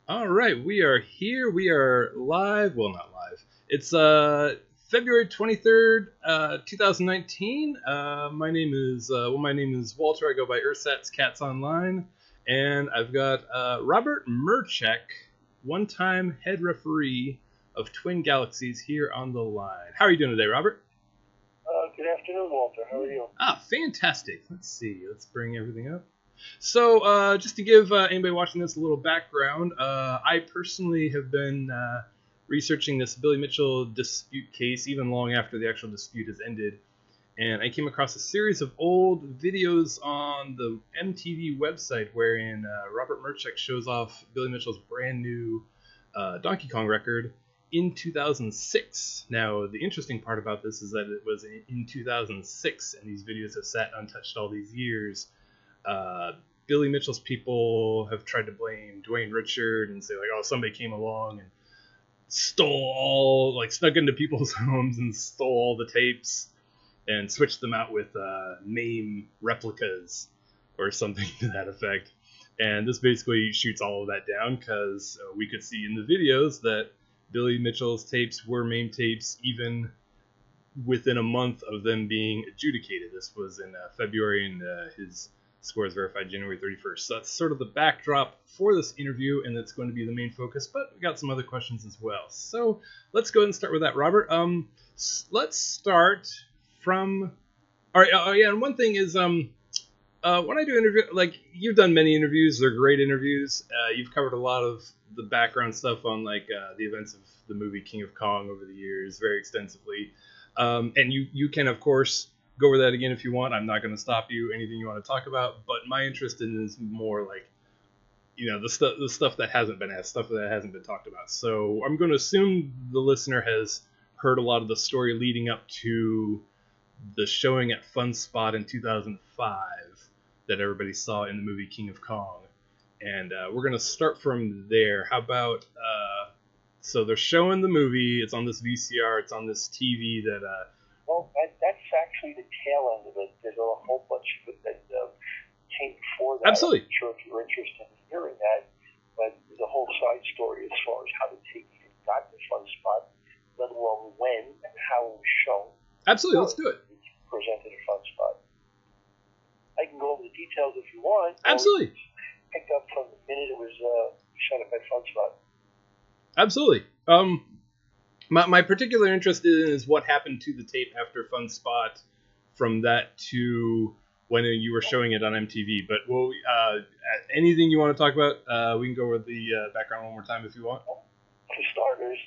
All right, we are here. We are live. Well, not live. It's February 23rd, 2019. My name is Walter. I go by Ursat's Cats Online, and I've got Robert Mruczek, one-time head referee of Twin Galaxies, here on the line. How are you doing today, Robert? Good afternoon, Walter. How are you? Fantastic. Let's see. Let's bring everything up. So, just to give anybody watching this a little background, I personally have been researching this Billy Mitchell dispute case even long after the actual dispute has ended, and I came across a series of old videos on the MTV website wherein Robert Mruczek shows off Billy Mitchell's brand new Donkey Kong record in 2006. Now, the interesting part about this is that it was in 2006, and these videos have sat untouched all these years. Billy Mitchell's people have tried to blame Dwayne Richard and say, like, oh, somebody came along and snuck into people's homes and stole all the tapes and switched them out with MAME replicas or something to that effect. And this basically shoots all of that down, because we could see in the videos that Billy Mitchell's tapes were MAME tapes even within a month of them being adjudicated. This was in February, and his scores verified January 31st. So that's sort of the backdrop for this interview, and that's going to be the main focus, but we got some other questions as well. So let's go ahead and start with that, Robert. Let's start from... All right, and one thing is, when I do interview, like, you've done many interviews, they're great interviews. You've covered a lot of the background stuff on, like, the events of the movie King of Kong over the years very extensively. And you can, of course, go over that again if you want. I'm not going to stop you. Anything you want to talk about, but my interest in is more like, the stuff that hasn't been asked, stuff that hasn't been talked about. So I'm going to assume the listener has heard a lot of the story leading up to the showing at Funspot in 2005 that everybody saw in the movie King of Kong, and we're going to start from there. How about so they're showing the movie. It's on this VCR. It's on this TV that. Well, that's actually the tail end of it. There's a whole bunch of it that came before that. Absolutely. I'm sure if you're interested in hearing that, but there's a whole side story as far as how the tape got to Funspot, let alone when and how it was shown. Absolutely, let's do it. Presented at Funspot. I can go over the details if you want. Absolutely. Pick up from the minute it was shut up at Funspot. Absolutely. My particular interest is what happened to the tape after Funspot, from that to when you were showing it on MTV. But anything you want to talk about, we can go over the background one more time if you want. For starters,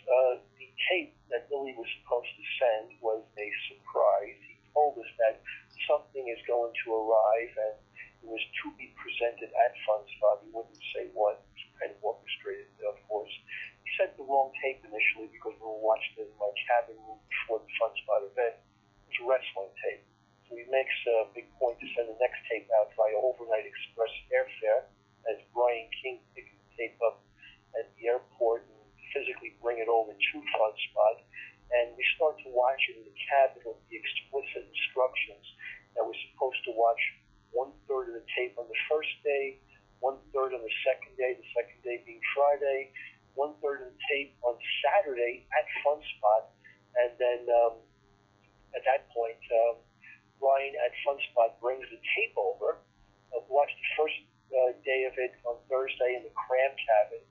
the tape that Billy was supposed to send was a surprise. He told us that something is going to arrive, and it was to be presented at Funspot. He wouldn't say what. It was kind of orchestrated, of course. He sent the wrong tape initially because we were watching it in my cabin room before the Funspot event. It was a wrestling tape. So he makes a big point to send the next tape out via overnight express airfare, as Brian King picking the tape up at the airport and physically bring it over to Funspot. And we start to watch it in the cabin with the explicit instructions that we're supposed to watch 1/3 of the tape on the first day, 1/3 on the second day being Friday, 1/3 of the tape on Saturday at Funspot, and then at that point, Brian at Funspot brings the tape over. Watch the first day of it on Thursday in the cram cabin,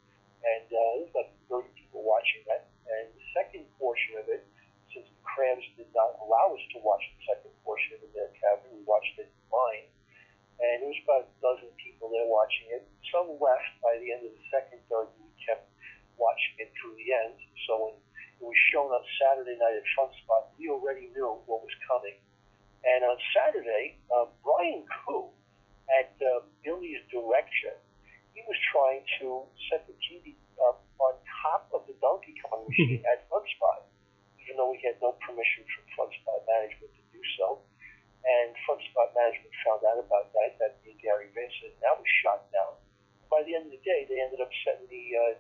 and there's about 30 people watching that. And the second portion of it, since the crams did not allow us to watch the second portion of it in their cabin, we watched it in mine, and it was about a dozen people there watching it. Some left by the end of the second third, and we kept watching it through the end. So when it was shown on Saturday night at Funspot, we already knew what was coming. And on Saturday, Brian Koo, at Billy's direction, he was trying to set the TV up on top of the Donkey Kong machine at Funspot, even though we had no permission from Funspot management to do so. And Funspot management found out about that being Gary Vincent, and that was shot down. By the end of the day, they ended up setting the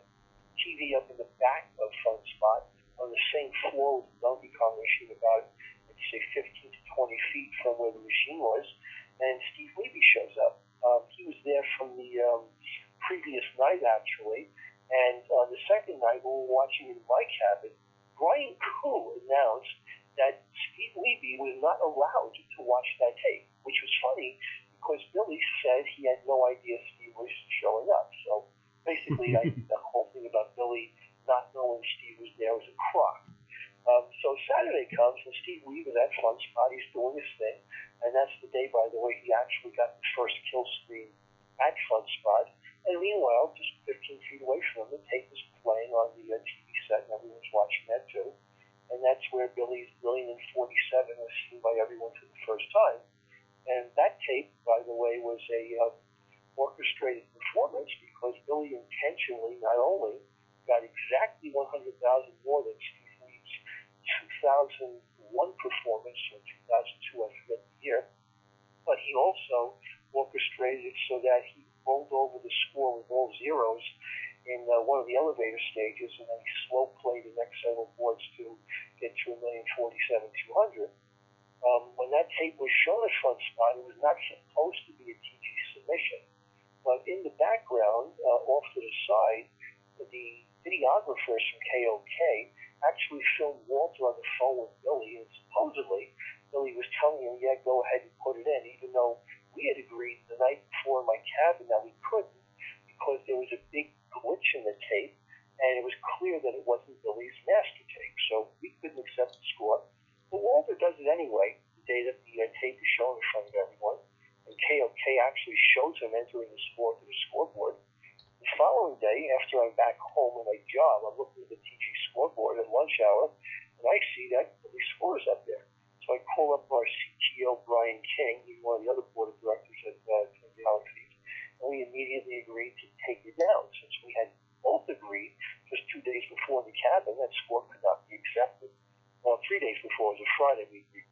TV up in the back of Funspot on the same floor with the Donkey Kong machine, about, let's say, 15 to 20 feet from where the machine was. And Steve Wiebe shows up. He was there from the previous night, actually, And on the second night, when we were watching in my cabin, Brian Koo announced that Steve Wiebe was not allowed to watch that tape, which was funny because Billy said he had no idea Steve was showing up. So basically, the whole thing about Billy not knowing Steve was there was a crock. So Saturday comes, and Steve Wiebe is at Funspot. He's doing his thing, and that's the day, by the way, he actually got the first kill screen at Funspot. And meanwhile, just 15 feet away from him, the tape was playing on the TV set, and everyone was watching that too. And that's where Billy's $1,000,047 was seen by everyone for the first time. And that tape, by the way, was a orchestrated performance because Billy intentionally not only got exactly 100,000 more than Steve Wiebe's 2001 performance, or 2002, I forget the year, but he also orchestrated it so that he rolled over the score with all zeros in one of the elevator stages, and then he slow played the next several boards to get to $1,047,200. When that tape was shown at Funspot, it was not supposed to be a TG submission, but in the background, off to the side, the videographers from KOK actually filmed Walter on the phone with Billy, and supposedly Billy was telling him, yeah, go ahead and put it in, even though we had agreed the night before in my cabin that we couldn't because there was a big glitch in the tape, and it was clear that it wasn't Billy's master tape, so we couldn't accept the score. But Walter does it anyway, the day that the tape is shown in front of everyone, and KOK actually shows him entering the score to the scoreboard. The following day, after I'm back home at my job, I'm looking at the TG scoreboard at lunch hour, and I see that Billy's score is up there. So I call up our CTO, Brian King, he's one of the other board of directors at Galaxies, and we immediately agreed to take it down. Since we had both agreed just 2 days before in the cabin that score could not be accepted. Well, 3 days before, it was a Friday, we agreed.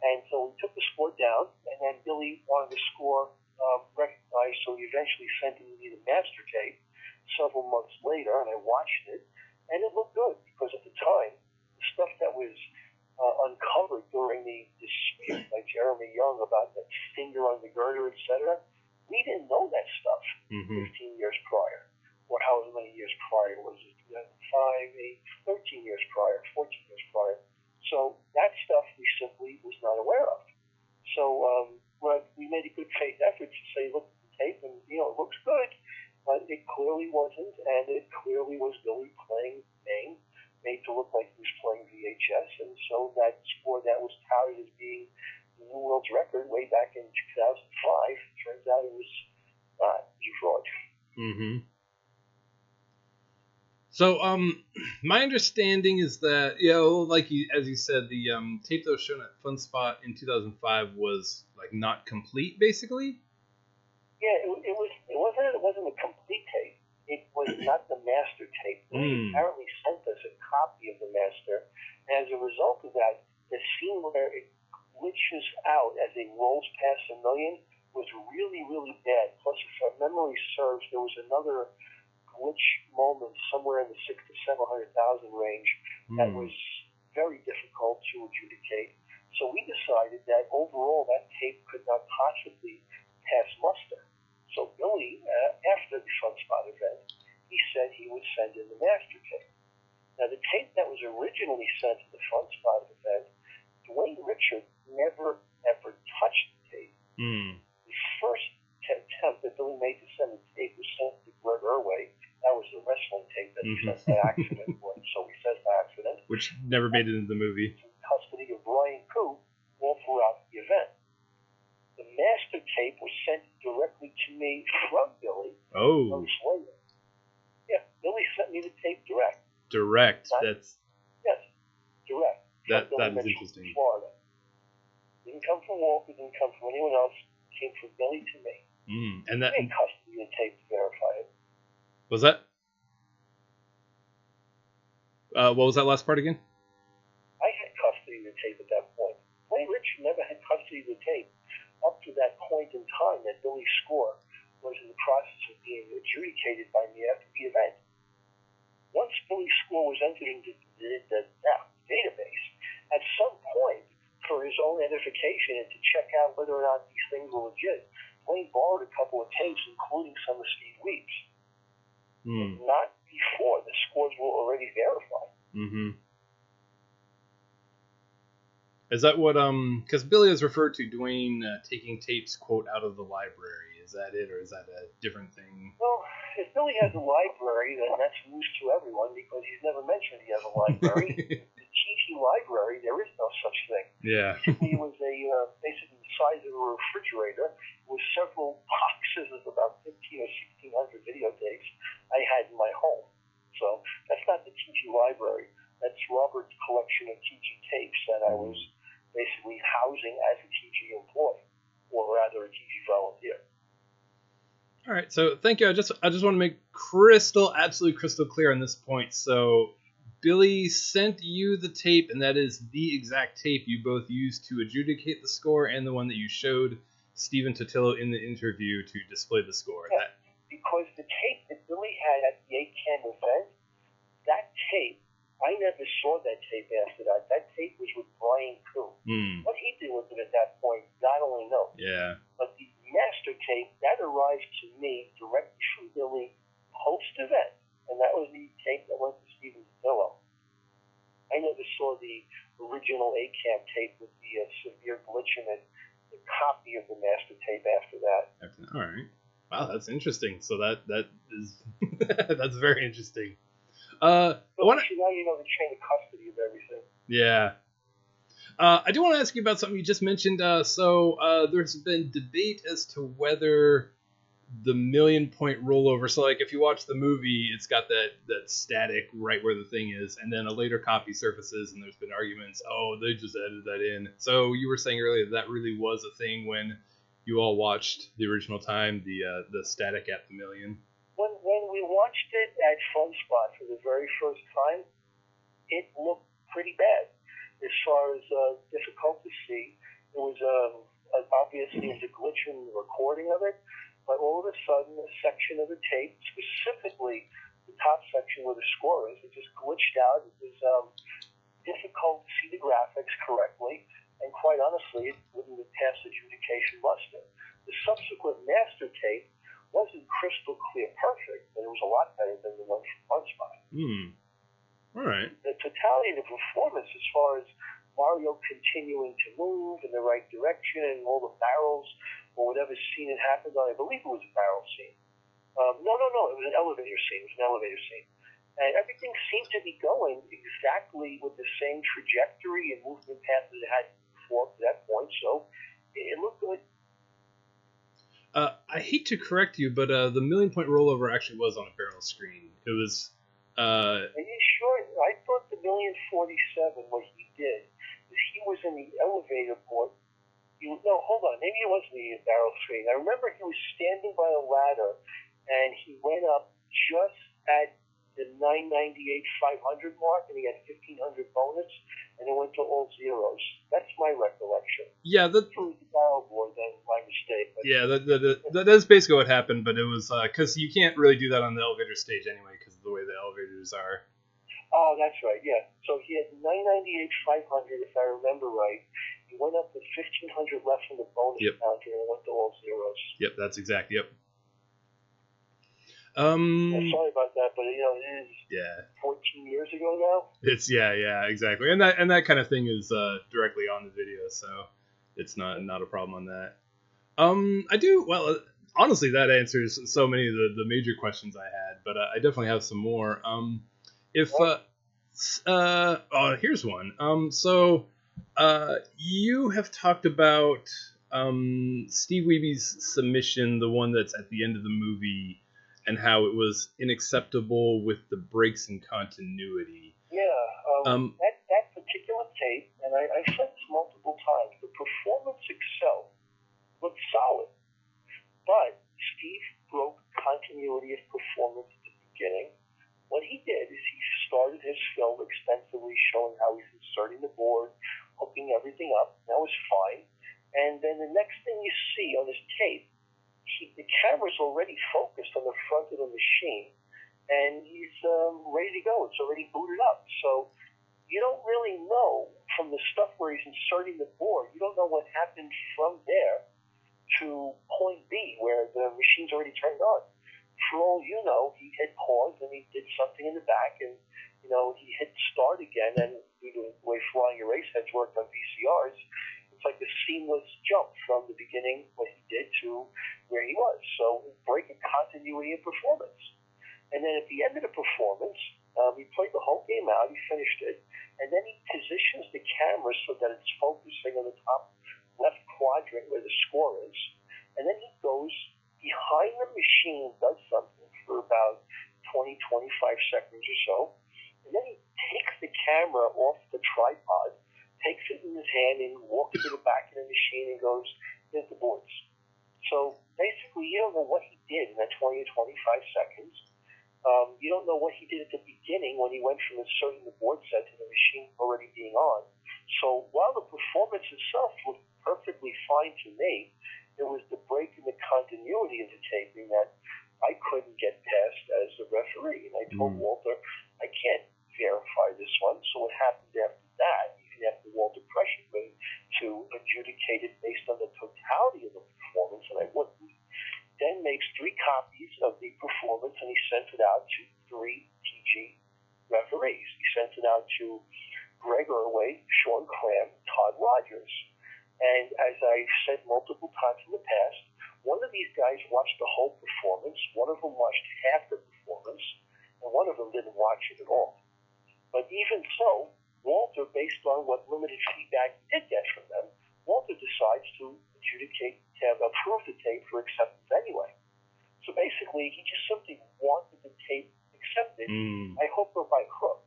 And so we took the score down, and then Billy wanted the score recognized, so he eventually sent me the master tape several months later, and I watched it, and it looked good, because at the time, the stuff that was uncovered during the dispute by Jeremy Young about that finger on the girder, etc., we didn't know that stuff 15 years prior, or however many years prior, was it 5, 8, 13 years prior, 14 years prior. So that stuff we simply was not aware of. So we made a good faith effort to say, look at the tape, and it looks good, but it clearly wasn't, and it clearly was Billy playing MAME, made to look like he was playing VHS, and so that score that was touted as being the new world's record way back in 2005 turns out it was not. It was a fraud. So, my understanding is that, as you said, the tape that was shown at Funspot in 2005 was like not complete, basically. Yeah, it wasn't a complete tape. It was not the master tape. They apparently sent us a copy of the master, and as a result of that, the scene where it glitches out as it rolls past 1 million was really, really bad. Plus, if our memory serves, there was another glitch moment somewhere in the 600,000 to 700,000 range that was very difficult to adjudicate. So we decided that overall that tape could not possibly pass muster. So Billy, after the Funspot event, he said he would send in the master tape. Now the tape that was originally sent to the Funspot event, Dwayne Richard never ever touched the tape. The first attempt that Billy made to send the tape was sent to Greg Irway. That was the wrestling tape that he sent by accident, so he says by accident. Which never made it into the movie. In custody of Brian Koo all throughout the event. The master tape was sent directly to me from Billy. Oh. Yeah, Billy sent me the tape direct. Direct. Yes, direct. That is interesting. Florida. Didn't come from Walker, didn't come from anyone else. Came from Billy to me. And that. I had custody of the tape to verify it. Was that? What was that last part again? I had custody of the tape at that point. Dwayne Richard never had custody of the tape up to that point in time that Billy's score was in the process of being adjudicated by me after the event. Once Billy's score was entered into the database, at some point, for his own edification and to check out whether or not these things were legit, Dwayne borrowed a couple of tapes, including some of Steve Wiebe's. Not scores were already verified. Mm-hmm. Is that what, because Billy has referred to Dwayne taking tapes, quote, out of the library. Is that it, or is that a different thing? Well, if Billy has a library, then that's news to everyone, because he's never mentioned he has a library. The TG library, there is no such thing. Yeah. Basically, it was basically the size of a refrigerator with several boxes of about 15 or 1600 videotapes I had in my home. So that's not the TG library. That's Robert's collection of TG tapes that I was basically housing as a TG employee, or rather a TG volunteer. All right, so thank you. I just want to make absolutely crystal clear on this point. So Billy sent you the tape, and that is the exact tape you both used to adjudicate the score, and the one that you showed Stephen Totillo in the interview to display the score. Yeah, because the tape that Billy had at the ACAM event, that tape, I never saw that tape after that. That tape was with Brian Koo. What he did with it at that point, God only knows. Yeah. But the master tape, that arrived to me directly from Billy post-event, and that was the tape that went to Stephen Totillo. I never saw the original ACAM tape with the severe glitch in it, the copy of the master tape after that. All right. Wow, that's interesting. So that is that's very interesting. Now you know the chain of custody of everything. Yeah. I do want to ask you about something you just mentioned. So there's been debate as to whether the 1,000,000-point rollover. So, like, if you watch the movie, it's got that static right where the thing is, and then a later copy surfaces, and there's been arguments. Oh, they just added that in. So you were saying earlier that really was a thing when you all watched the original time, the static at the 1,000,000. When we watched it at Funspot for the very first time, it looked pretty bad as far as difficult to see. It was obviously a glitch in the recording of it, but all of a sudden a section of the tape, specifically the top section where the score is, it just glitched out. It was difficult to see the graphics correctly, and quite honestly, it wouldn't have passed adjudication muster. The subsequent master tape wasn't crystal clear perfect, but it was a lot better than the one from Funspot. All right. The totality of the performance, as far as Mario continuing to move in the right direction and all the barrels or whatever scene it happened on, I believe it was a barrel scene. No, it was an elevator scene. And everything seemed to be going exactly with the same trajectory and movement path that it had before to that point, so it looked good. I hate to correct you, but the 1,000,000-point rollover actually was on a barrel screen. It was. Are you sure? I thought the 1,047, what he did, is he was in the elevator board. No, hold on. Maybe it was the barrel screen. I remember he was standing by a ladder, and he went up just at the 998-500 mark, and he had 1,500 bonus, and it went to all zeros. That's my recollection. Yeah, It was the barrel board, then my mistake. But yeah, that's basically what happened, but it was because you can't really do that on the elevator stage anyway because of the way the elevators are. Oh, that's right, yeah. So he had 998-500, if I remember right. He went up with 1,500 left from the bonus counter, and it went to all zeros. Yep, that's exact. Yep. Sorry about that, but it is 14 years ago now. It's exactly, and that kind of thing is directly on the video, so it's not a problem on that. Honestly, that answers so many of the major questions I had, but I definitely have some more. Here's one. You have talked about Steve Wiebe's submission, the one that's at the end of the movie, and how it was unacceptable with the breaks in continuity. That particular tape, and I said this multiple times, the performance itself looked solid, but Steve broke continuity of performance at the beginning. What he did is he started his film extensively showing how he's inserting the board, hooking everything up. That was fine. And then the next thing you see on this tape, the camera's already focused on the front of the machine, and he's ready to go. It's already booted up. So you don't really know from the stuff where he's inserting the board, you don't know what happened from there to point B, where the machine's already turned on. for all you know, he hit pause and he did something in the back, and he hit start again, and due to the way flying erase heads worked on VCRs, it's like a seamless jump from the beginning, what he did, to where he was. So breaking continuity of performance. And then at the end of the performance, he played the whole game out, he finished it, and then he positions the camera so that it's focusing on the top left quadrant where the score is, and then he goes behind the machine, does something for about 20, 25 seconds or so, and then he takes the camera off the tripod, takes it in his hand, and walks to the back of the machine and goes, here's the boards. So basically, you don't know what he did in that 20 or 25 seconds. You don't know what he did at the beginning when he went from inserting the board set to the machine already being on. So while the performance itself looked perfectly fine to me, there was the break in the continuity of the taping that I couldn't get past as a referee. And I told Walter, I can't verify this one. So what happened after that, even after Walter pressured me to adjudicate it based on the totality of the performance, and I wouldn't, then makes 3 copies of the performance, and he sent it out to 3 TG referees. He sent it out to Greg Irway, Sean Cram, Todd Rogers. And as I said multiple times in the past, one of these guys watched the whole performance, one of them watched half the performance, and one of them didn't watch it at all. But even so, Walter, based on what limited feedback he did get from them, Walter decides to adjudicate, to approve the tape for acceptance anyway. So basically, he just simply wanted the tape accepted, I hope or by hook.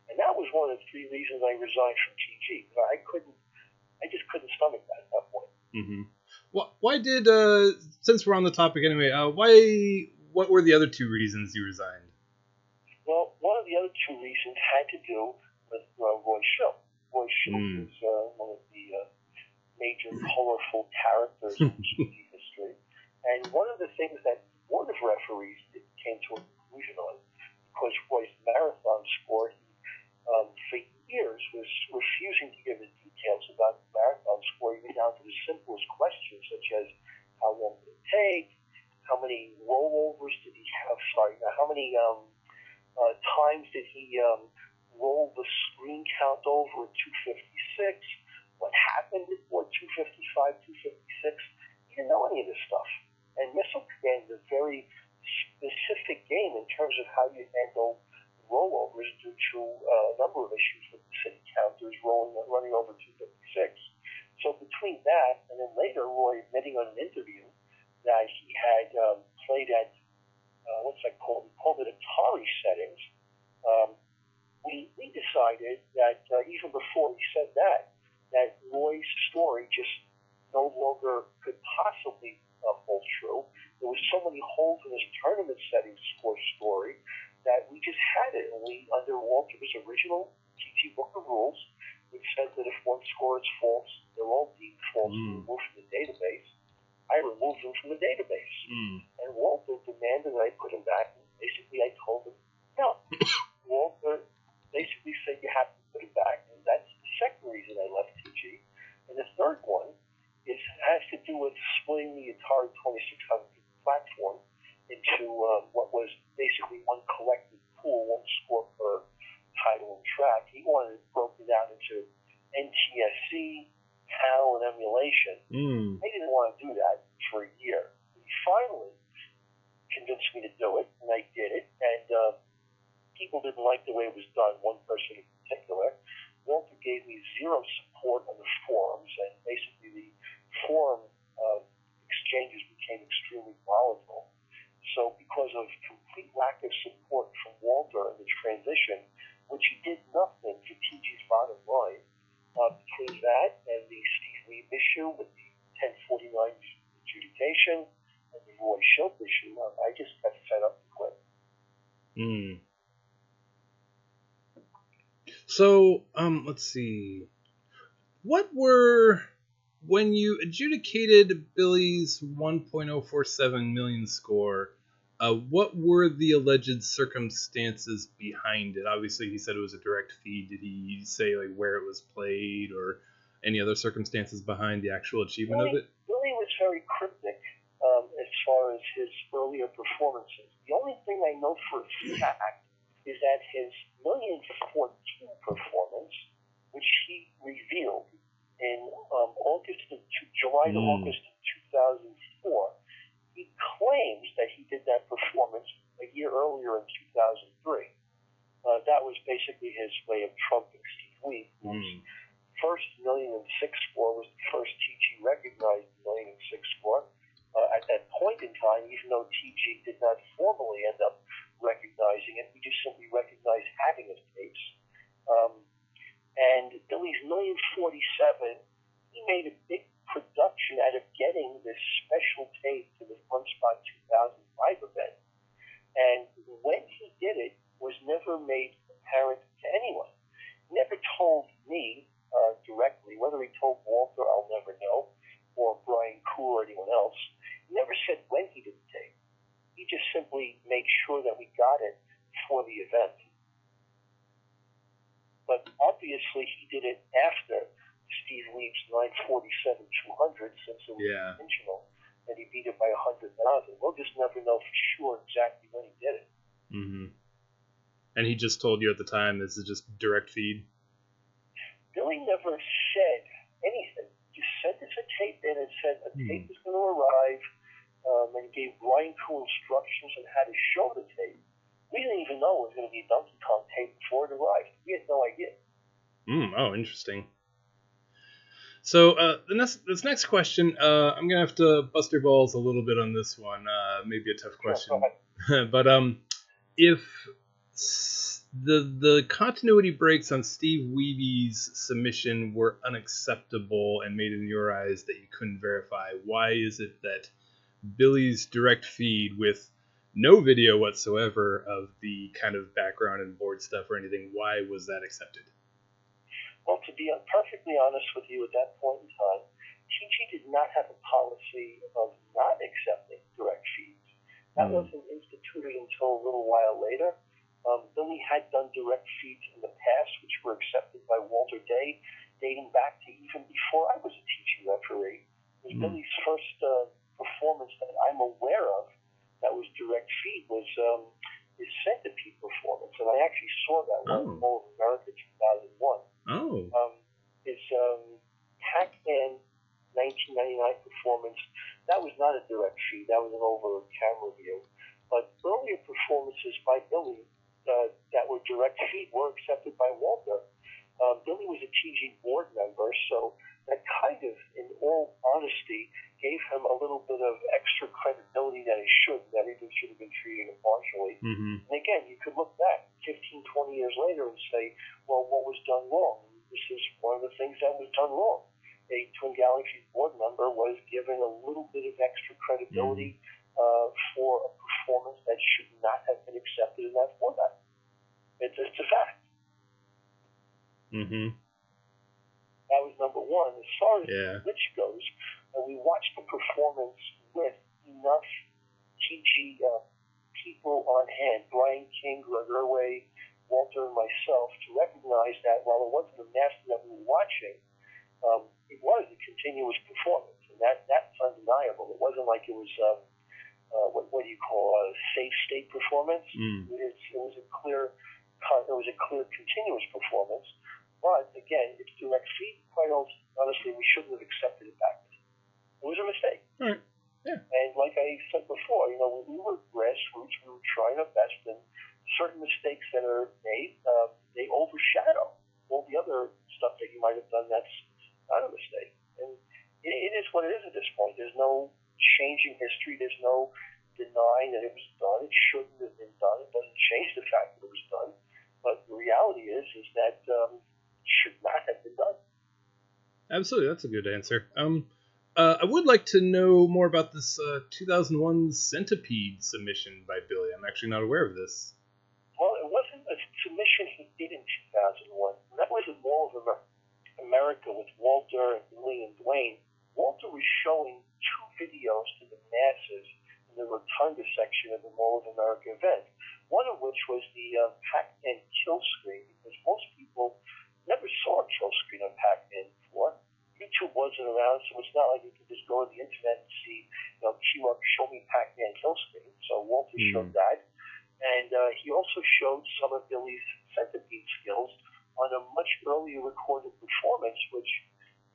And that was one of the 3 reasons I resigned from TG. I just couldn't stomach that at that point. Mm-hmm. Why did, since we're on the topic anyway, what were the other 2 reasons you resigned? Well, one of the other 2 reasons had to do with Roy Shildt. Roy Shildt is one of the major colorful characters in TV history. And one of the things that the board of referees came to a conclusion on, because Roy's marathon score, he, for years, was refusing to give the details about the marathon score, even down to the simplest questions, such as how long did it take, how many rollovers did he have, how many times did he roll the screen count over at 256, what happened at 255, 256. He didn't know any of this stuff. And Missile Command is a very specific game in terms of how you handle rollovers due to a number of issues with the city counters running over 256. So between that, and then later Roy admitting on an interview that he had played at, he called it Atari settings, we decided that even before he said that Roy's story just no longer could possibly hold true. There was so many holes in his tournament settings score story that we just had it. And we, under Walter's original TT Book of Rules, which said that if one score is false, they're all deemed false and removed from the database. I removed them from the database. And Walter demanded that I put him back. And basically, I told him, no. Walter basically said you have to put him back. And that's the second reason I left TG. And the third one has to do with splitting the Atari 2600 platform into what was basically one collective pool, one score per title and track. He wanted it broken down into NTSC, PAL, and emulation. I didn't want to do that for a year. He finally convinced me to do it, and I did it. And people didn't like the way it was done, one person in particular. Walter gave me zero support on the forums, and basically the forum exchanges became extremely volatile. So because of complete lack of support from Walter in the transition, which he did nothing for TG's bottom line, between that and the Steve Wiebe issue with the 1049 adjudication and the Roy Shildt issue, I just got fed up and quit. So, let's see. When you adjudicated Billy's 1.047 million score, what were the alleged circumstances behind it? Obviously, he said it was a direct feed. Did he say like where it was played or any other circumstances behind the actual achievement of it? Billy was very cryptic as far as his earlier performances. The only thing I know for a fact is that his 1,014 performance, which he revealed in July to August of 2004, he claims that he did that performance a year earlier in 2003. That was basically his way of trumping Steve Wiebe, whose first 1,006 score was the first TG recognized 1,006 score. At that point in time, even though TG did not formally end up recognizing it, we just simply recognized having his tapes. And Billy's 1,047, he made a big production out of getting this special tape to the Funspot 2005 event. And when he did it, was never made apparent to anyone. He never told me directly. Whether he told Walter, I'll never know, or Brian Kuhl or anyone else. He never said when he did the tape. He just simply made sure that we got it for the event. But obviously he did it after Steve Wiebe's 947-200, since it was intentional, and he beat it by 100,000. We'll just never know for sure exactly when he did it. Mm-hmm. And he just told you at the time, this is just direct feed? Billy never said anything. He just sent us a tape in and said a tape is going to arrive, and he gave Brian Kuhl instructions on how to show the tape. We didn't even know it was going to be a Donkey Kong tape before it arrived. We had no idea. Oh, interesting. So this next question, I'm going to have to bust your balls a little bit on this one. Maybe a tough question. Sure, but if the continuity breaks on Steve Wiebe's submission were unacceptable and made in your eyes that you couldn't verify, why is it that Billy's direct feed with no video whatsoever of the kind of background and board stuff or anything, why was that accepted? Well, to be perfectly honest with you, at that point in time, TG did not have a policy of not accepting direct feeds. That wasn't instituted until a little while later. Billy had done direct feeds in the past, which were accepted by Walter Day, dating back to even before I was a TG referee. It was Billy's first performance that I'm aware of that was direct feed was his Centipede performance, and I actually saw that one in All of America 2001. His Pac-Man 1999 performance, that was not a direct feed, that was an over-camera view. But earlier performances by Billy that were direct feed were accepted by Walter. Billy was a TG board member, so that kind of, in all honesty, gave him a little bit of extra credibility that he should, that everything should have been treated impartially. And again, you could look back 15, 20 years later and say, well, what was done wrong? This is one of the things that was done wrong. A Twin Galaxies board member was given a little bit of extra credibility for a performance that should not have been accepted in that format. It's a fact. That was number one. As far as Rich goes, we watched the performance with enough TG people on hand, Brian King, Greg Irway, Walter, and myself, to recognize that while it wasn't a master that we were watching, it was a continuous performance, and that's undeniable. It wasn't like it was what do you call a safe state performance. It was a clear continuous performance. But again, it's direct feed. Quite honestly, we shouldn't have accepted it back then. It was a mistake. And like I said before, we were grassroots. We were trying our best, and certain mistakes that are made, they overshadow all the other stuff that you might have done that's not a mistake. And it is what it is at this point. There's no changing history. There's no denying that it was done. It shouldn't have been done. It doesn't change the fact that it was done. But the reality is that it should not have been done. Absolutely, that's a good answer. I would like to know more about this 2001 Centipede submission by Billy. I'm actually not aware of this. Well, it wasn't a submission he did in 2001. That was a Mall of America with Walter and Billy and Dwayne. Walter was showing 2 videos to the masses in the Rotunda section of the Mall of America event, one of which was the Pac-Man kill screen, because most people never saw a kill screen on Pac-Man before. YouTube wasn't around, so it's not like you could just go to the internet and see, queue up, show me Pac-Man kill screen. So Walter showed that. And he also showed some of Billy's centipede skills on a much earlier recorded performance, which,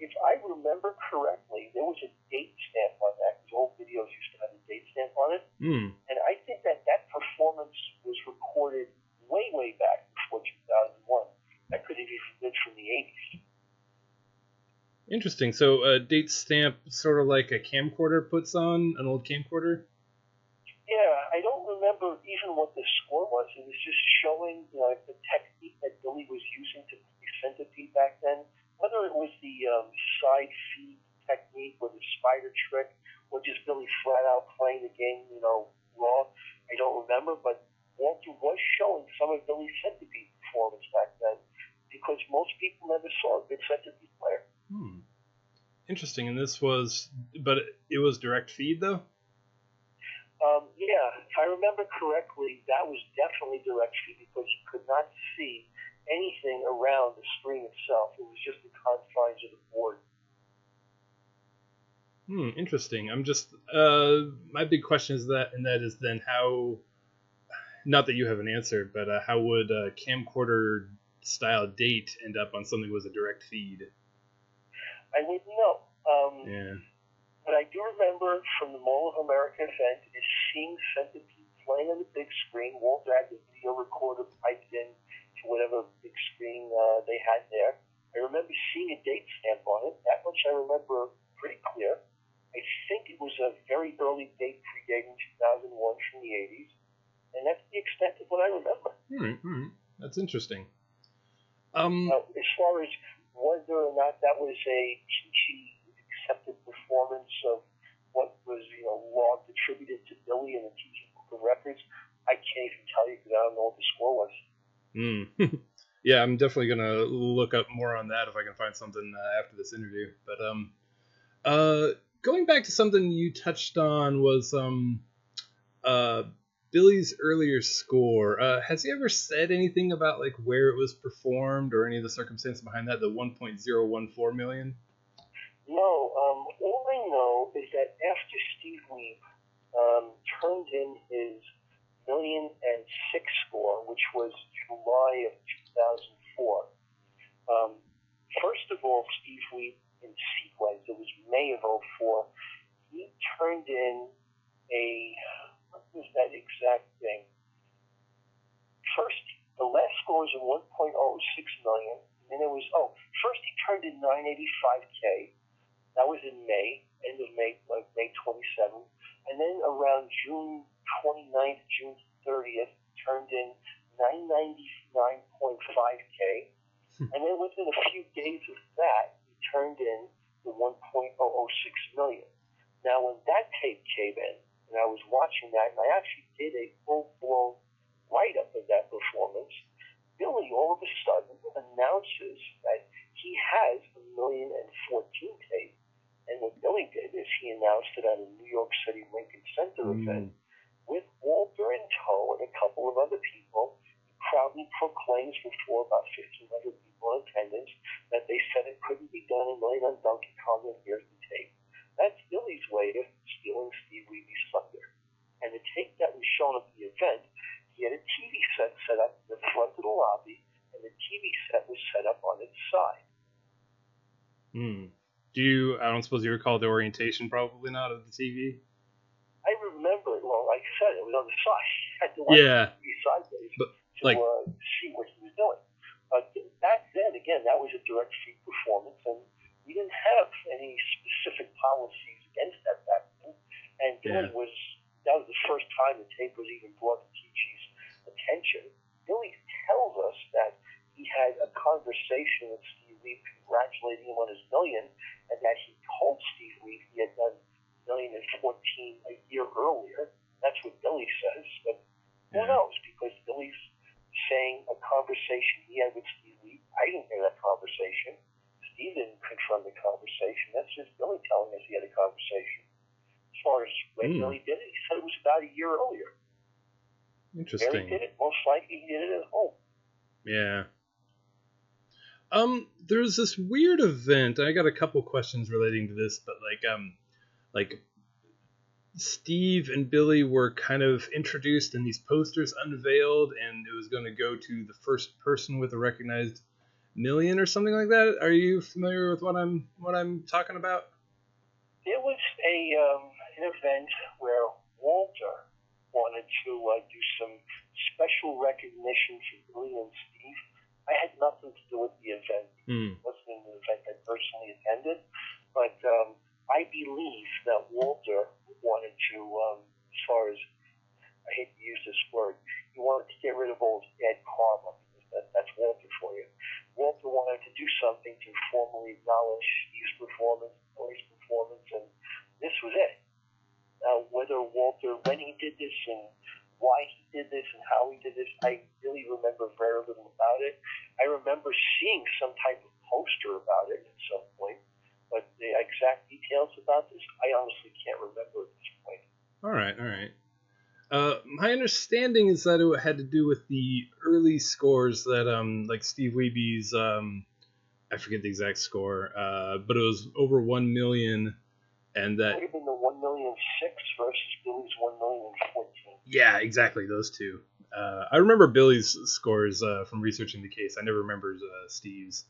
if I remember correctly, there was a date stamp on that, because old videos used to have a date stamp on it. And I think that performance was recorded way, way back before 2001. That could have even been from the 80s. Interesting. So a date stamp, sort of like a camcorder puts on, an old camcorder? Yeah, I don't remember even what the score was. It was just showing the technique that Billy was using to play centipede back then. Whether it was the side feed technique or the spider trick, or just Billy flat out playing the game, raw, I don't remember. But Walter was showing some of Billy's centipede performance back then, because most people never saw a good centipede player. Interesting. And this was, but it was direct feed though? Yeah, if I remember correctly, that was definitely direct feed, because you could not see anything around the screen itself. It was just the confines of the board. Interesting. I'm just, my big question is that is then how, not that you have an answer, but how would a camcorder style date end up on something that was a direct feed? I wouldn't know. Yeah. What I do remember from the Mall of America event is seeing Centipede playing on the big screen. Walter had the video recorder piped in to whatever big screen they had there. I remember seeing a date stamp on it. That much I remember pretty clear. I think it was a very early date predating 2001 from the 80s. And that's the extent of what I remember. That's interesting. As far as whether or not that was a TG accepted performance of what was, logged attributed to Billy in the TG Book of Records, I can't even tell you, because I don't know what the score was. Yeah, I'm definitely gonna look up more on that if I can find something after this interview. But going back to something you touched on was Billy's earlier score. Has he ever said anything about like where it was performed or any of the circumstances behind that? The 1.014 million. No, all I know is that after Steve Wiebe turned in his 1,000,006 score, which was July of 2004, first of all, Steve Wiebe in sequence, it was May of 2004, he turned in what was that exact thing? First, the last score was a 1.06 million, and then it was, first he turned in 985K. That was in May, end of May, like May 27th. And then around June 29th, June 30th, turned in 999.5K. And then within a few days of that, he turned in the 1.006 million. Now, when that tape came in, and I was watching that, and I actually did a full-blown write-up of that performance, Billy all of a sudden announces that he has a 1,014 tape. And what Billy did is he announced it at a New York City Lincoln Center event with Walter in tow and a couple of other people. He proudly proclaims before about 1,500 people in attendance that they said it couldn't be done in Million on Donkey Kong, and here's the tape. That's Billy's way of stealing Steve Wiebe's thunder. And the tape that was shown at the event, he had a TV set up in the front of the lobby, and the TV set was set up on its side. I don't suppose you recall the orientation, probably not, of the TV? I remember it. Well, like I said, it was on the side. I had to watch the TV sideways to see what he was doing. Back then, again, that was a direct feed performance, and we didn't have any specific policies against that back then. And Billy that was the first time the tape was even brought to TG's attention. Billy tells us that he had a conversation with Steve Wiebe congratulating him on his million, and that he told Steve Wiebe he had done 1,014 a year earlier. That's what Billy says, but who knows? Because Billy's saying a conversation he had with Steve Wiebe. I didn't hear that conversation. Steve didn't confirm the conversation. That's just Billy telling us he had a conversation. As far as when Billy did it, he said it was about a year earlier. Interesting. Where he did it, most likely he did it at home. Yeah. There's this weird event. I got a couple questions relating to this, but like Steve and Billy were kind of introduced and these posters unveiled, and it was going to go to the first person with a recognized million or something like that. Are you familiar with what I'm talking about? There was an event where Walter wanted to do some special recognition for Billy and Steve. I had nothing to do with the event. It wasn't an event I personally attended, but I believe that Walter wanted to, as far as, I hate to use this word, he wanted to get rid of all his bad karma, because that's Walter for you. Walter wanted to do something to formally acknowledge Steve's performance, Billy's performance, and this was it. Now, whether Walter, when he did this and why he did this and how he did this, I really remember very little about it. I remember seeing some type of poster about it at some point, but the exact details about this, I honestly can't remember at this point. All right. My understanding is that it had to do with the early scores that, like Steve Wiebe's, I forget the exact score, but it was over 1 million, and that... It would have been the 1,000,006 versus Billy's 1,014. Yeah, exactly, those two. I remember Billy's scores from researching the case. I never remember Steve's.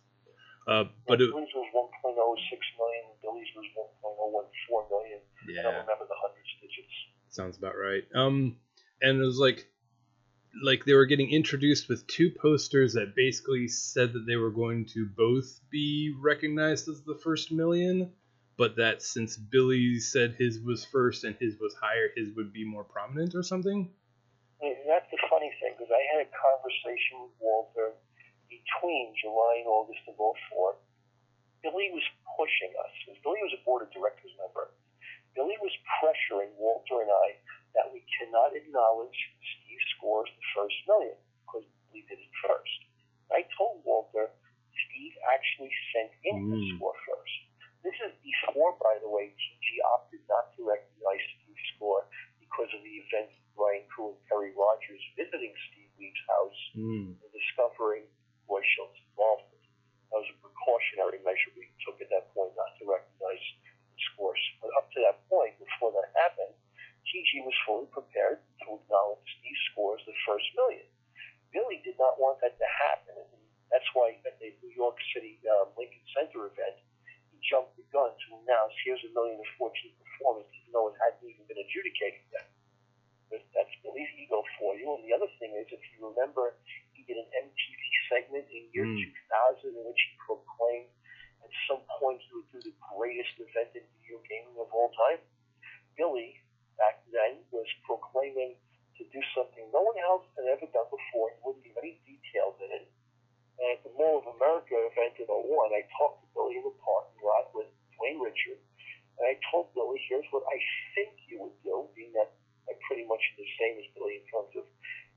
But Billy's was 1.06 million, Billy's was 1.014 million. Yeah. I don't remember the hundreds digits. Sounds about right. And it was like they were getting introduced with two posters that basically said that they were going to both be recognized as the first million, but that since Billy said his was first and his was higher, his would be more prominent or something? And that's the funny thing, because I had a conversation with Walter between July and August of 2004. Billy was pushing us. Billy was a board of directors member. Billy was pressuring Walter and I that we cannot acknowledge Steve scores the first million because Billy did it first. I told Walter Steve actually sent in his score first. This is before, by the way, TG opted not to recognize Steve's score because of the event of Brian Crew and Terry Rogers visiting Steve Weeb's house and discovering Roy Shildt's involvement. That was a precautionary measure we took at that point not to recognize the scores. But up to that point, before that happened, TG was fully prepared to acknowledge Steve's scores the first million. Billy did not want that to happen, and that's why at the New York City Lincoln Center event, he jumped the gun to announce here's 1,014 performance, even though it hadn't even been adjudicated yet. But that's Billy's ego for you. And the other thing is, if you remember, he did an MTV segment in year 2000 in which he proclaimed at some point he would do the greatest event in video gaming of all time. Billy, back then, was proclaiming to do something no one else had ever done before. He wouldn't give any details in it. And at the Mall of America event in 2001, I talked to Billy in the parking lot with Dwayne Richard, and I told Billy, here's what I think you would do, being that I'm pretty much the same as Billy in terms of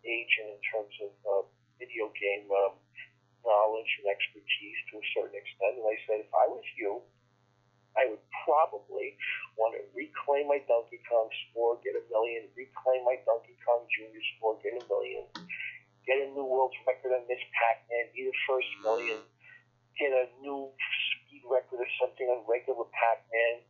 age and in terms of video game knowledge and expertise to a certain extent. And I said, if I was you, I would probably want to reclaim my Donkey Kong score, get 1 million, reclaim my Donkey Kong Jr. score, get 1 million, get a new world record on Miss Pac-Man, be the first million, get a new speed record or something on regular Pac-Man,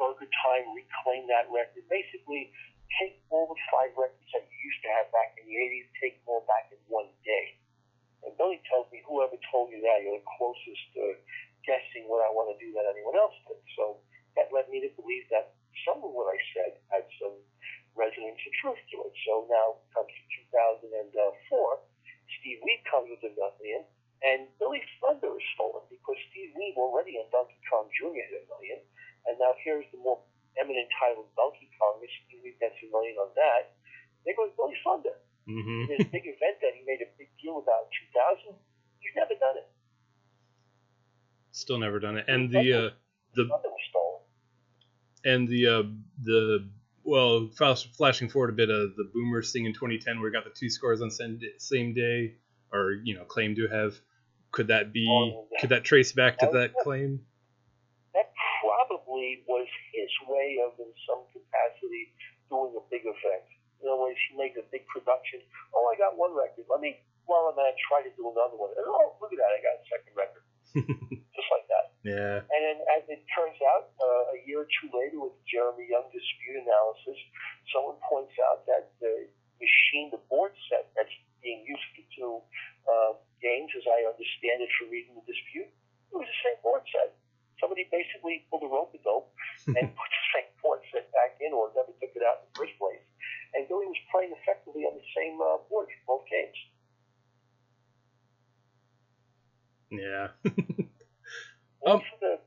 Burger Time, reclaim that record. Basically, take all the 5 records that you used to have back in the 80s, take them all back in one day. And Billy tells me, whoever told you that, you're the closest to guessing what I want to do that anyone else did. So that led me to believe that some of what I said had some resonance of truth to it. So now comes to 2004, Steve Wiebe comes with 1 million, and Billy's thunder is stolen because Steve Wiebe already on Donkey Kong Jr. hit 1 million, and now here's the more eminent title of Donkey Kong, Steve Wiebe gets 1 million on that. There goes Billy's thunder. This big event that he made a big deal about in 2000, he's never done it. Still never done it. And the flashing forward a bit, the Boomers thing in 2010 where we got the 2 scores on same day, or claimed to have, could that trace back to that claim? That probably was his way of, in some capacity, doing a big event. In other words, he made a big production. Oh, I got one record. Let me, while I'm at, try to do another one. And, oh, look at that, I got a second record. Just like that. Yeah. And then, as it turns out, a year or two later, with the Jeremy Young dispute analysis, someone points out that the machine, the board set that's being used to games, as I understand it from reading the dispute, it was the same board set. Somebody basically pulled a rope-a-dope and put the same board set back in, or never took it out in the first place. And Billy was playing effectively on the same board for both games. Yeah. What's the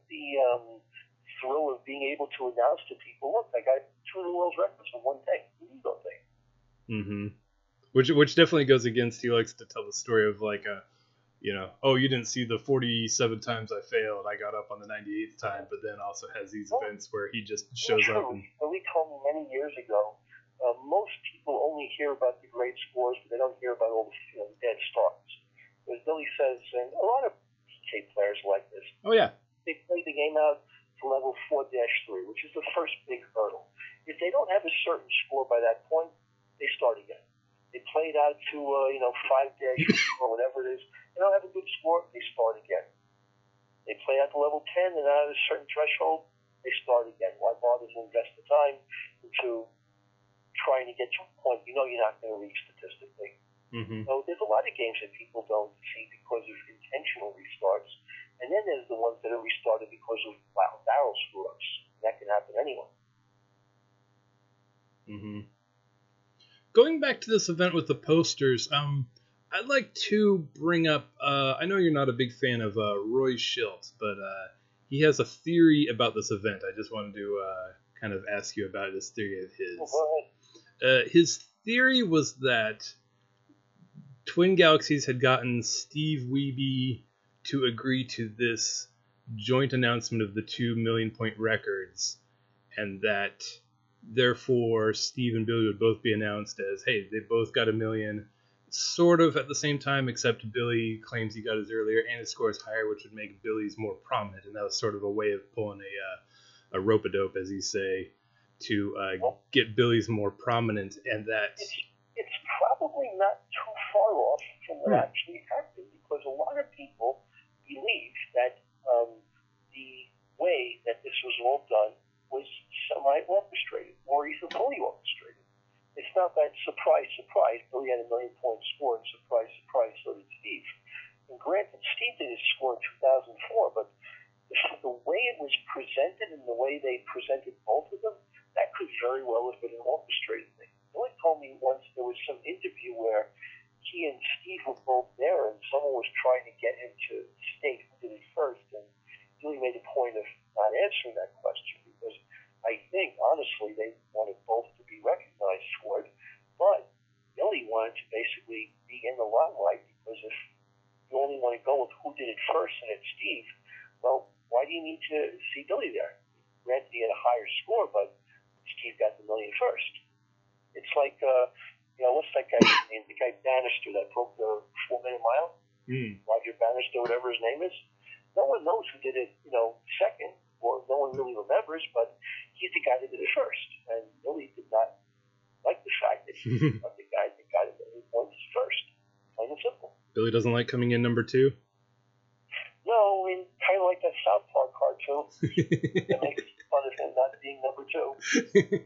thrill of being able to announce to people, look, I got 2 of the world's records in one day. An ego thing. Mm-hmm. Which definitely goes against, he likes to tell the story of like oh, you didn't see the 47 times I failed, I got up on the 98th time, but then also has these events where he just shows up. And Billy told me many years ago, most people only hear about the great scores, but they don't hear about all the dead stars. As Billy says, and a lot of PK players like this. Oh, yeah. They play the game out to level 4-3, which is the first big hurdle. If they don't have a certain score by that point, they start again. They play it out to 5- or whatever it is. They don't have a good score, they start again. They play out to level 10, and out of a certain threshold, they start again. Why bother to invest the time into trying to get to a point you're not going to reach statistically? Mm-hmm. So there's a lot of games that people don't see because of intentional restarts, and then there's the ones that are restarted because of barrel screw-ups. That can happen anyway. Mm-hmm. Going back to this event with the posters, I'd like to bring up, I know you're not a big fan of Roy Shildt, but he has a theory about this event. I just wanted to kind of ask you about this theory of his. Well, go ahead. His theory was that Twin Galaxies had gotten Steve Wiebe to agree to this joint announcement of the 2 million-point records, and that therefore Steve and Billy would both be announced as, hey, they both got 1 million, sort of at the same time, except Billy claims he got his earlier and his score is higher, which would make Billy's more prominent, and that was sort of a way of pulling a rope-a-dope, as you say, to get Billy's more prominent, and that... It's probably not too far off from what actually happened, because a lot of people believe that the way that this was all done was semi-orchestrated, or even fully orchestrated. It's not that surprise, Billy had a 1 million-point score, and surprise, so did Steve. And granted, Steve did his score in 2004, but the way it was presented and the way they presented both of them, that could very well have been an orchestrated thing. Billy told me once there was some interview where he and Steve were both there, and someone was trying to get him to state who did it first, and Billy made a point of not answering that question, because I think, honestly, they wanted both to be recognized for it, but Billy wanted to basically be in the limelight, because if you only want to go with who did it first and it's Steve, well, why do you need to see Billy there? Granted, he had a higher score, but Steve got the 1 million first. It's like, what's that guy's name? The guy Bannister that broke the 4-minute mile? Roger Bannister, whatever his name is. No one knows who did it, second, or no one really remembers, but he's the guy that did it first. And Billy did not like the fact that he's the guy that got it 1 million points first. Plain and simple. Billy doesn't like coming in number 2? No, I mean, kind of like that South Park cartoon. That makes fun of him not being number 2.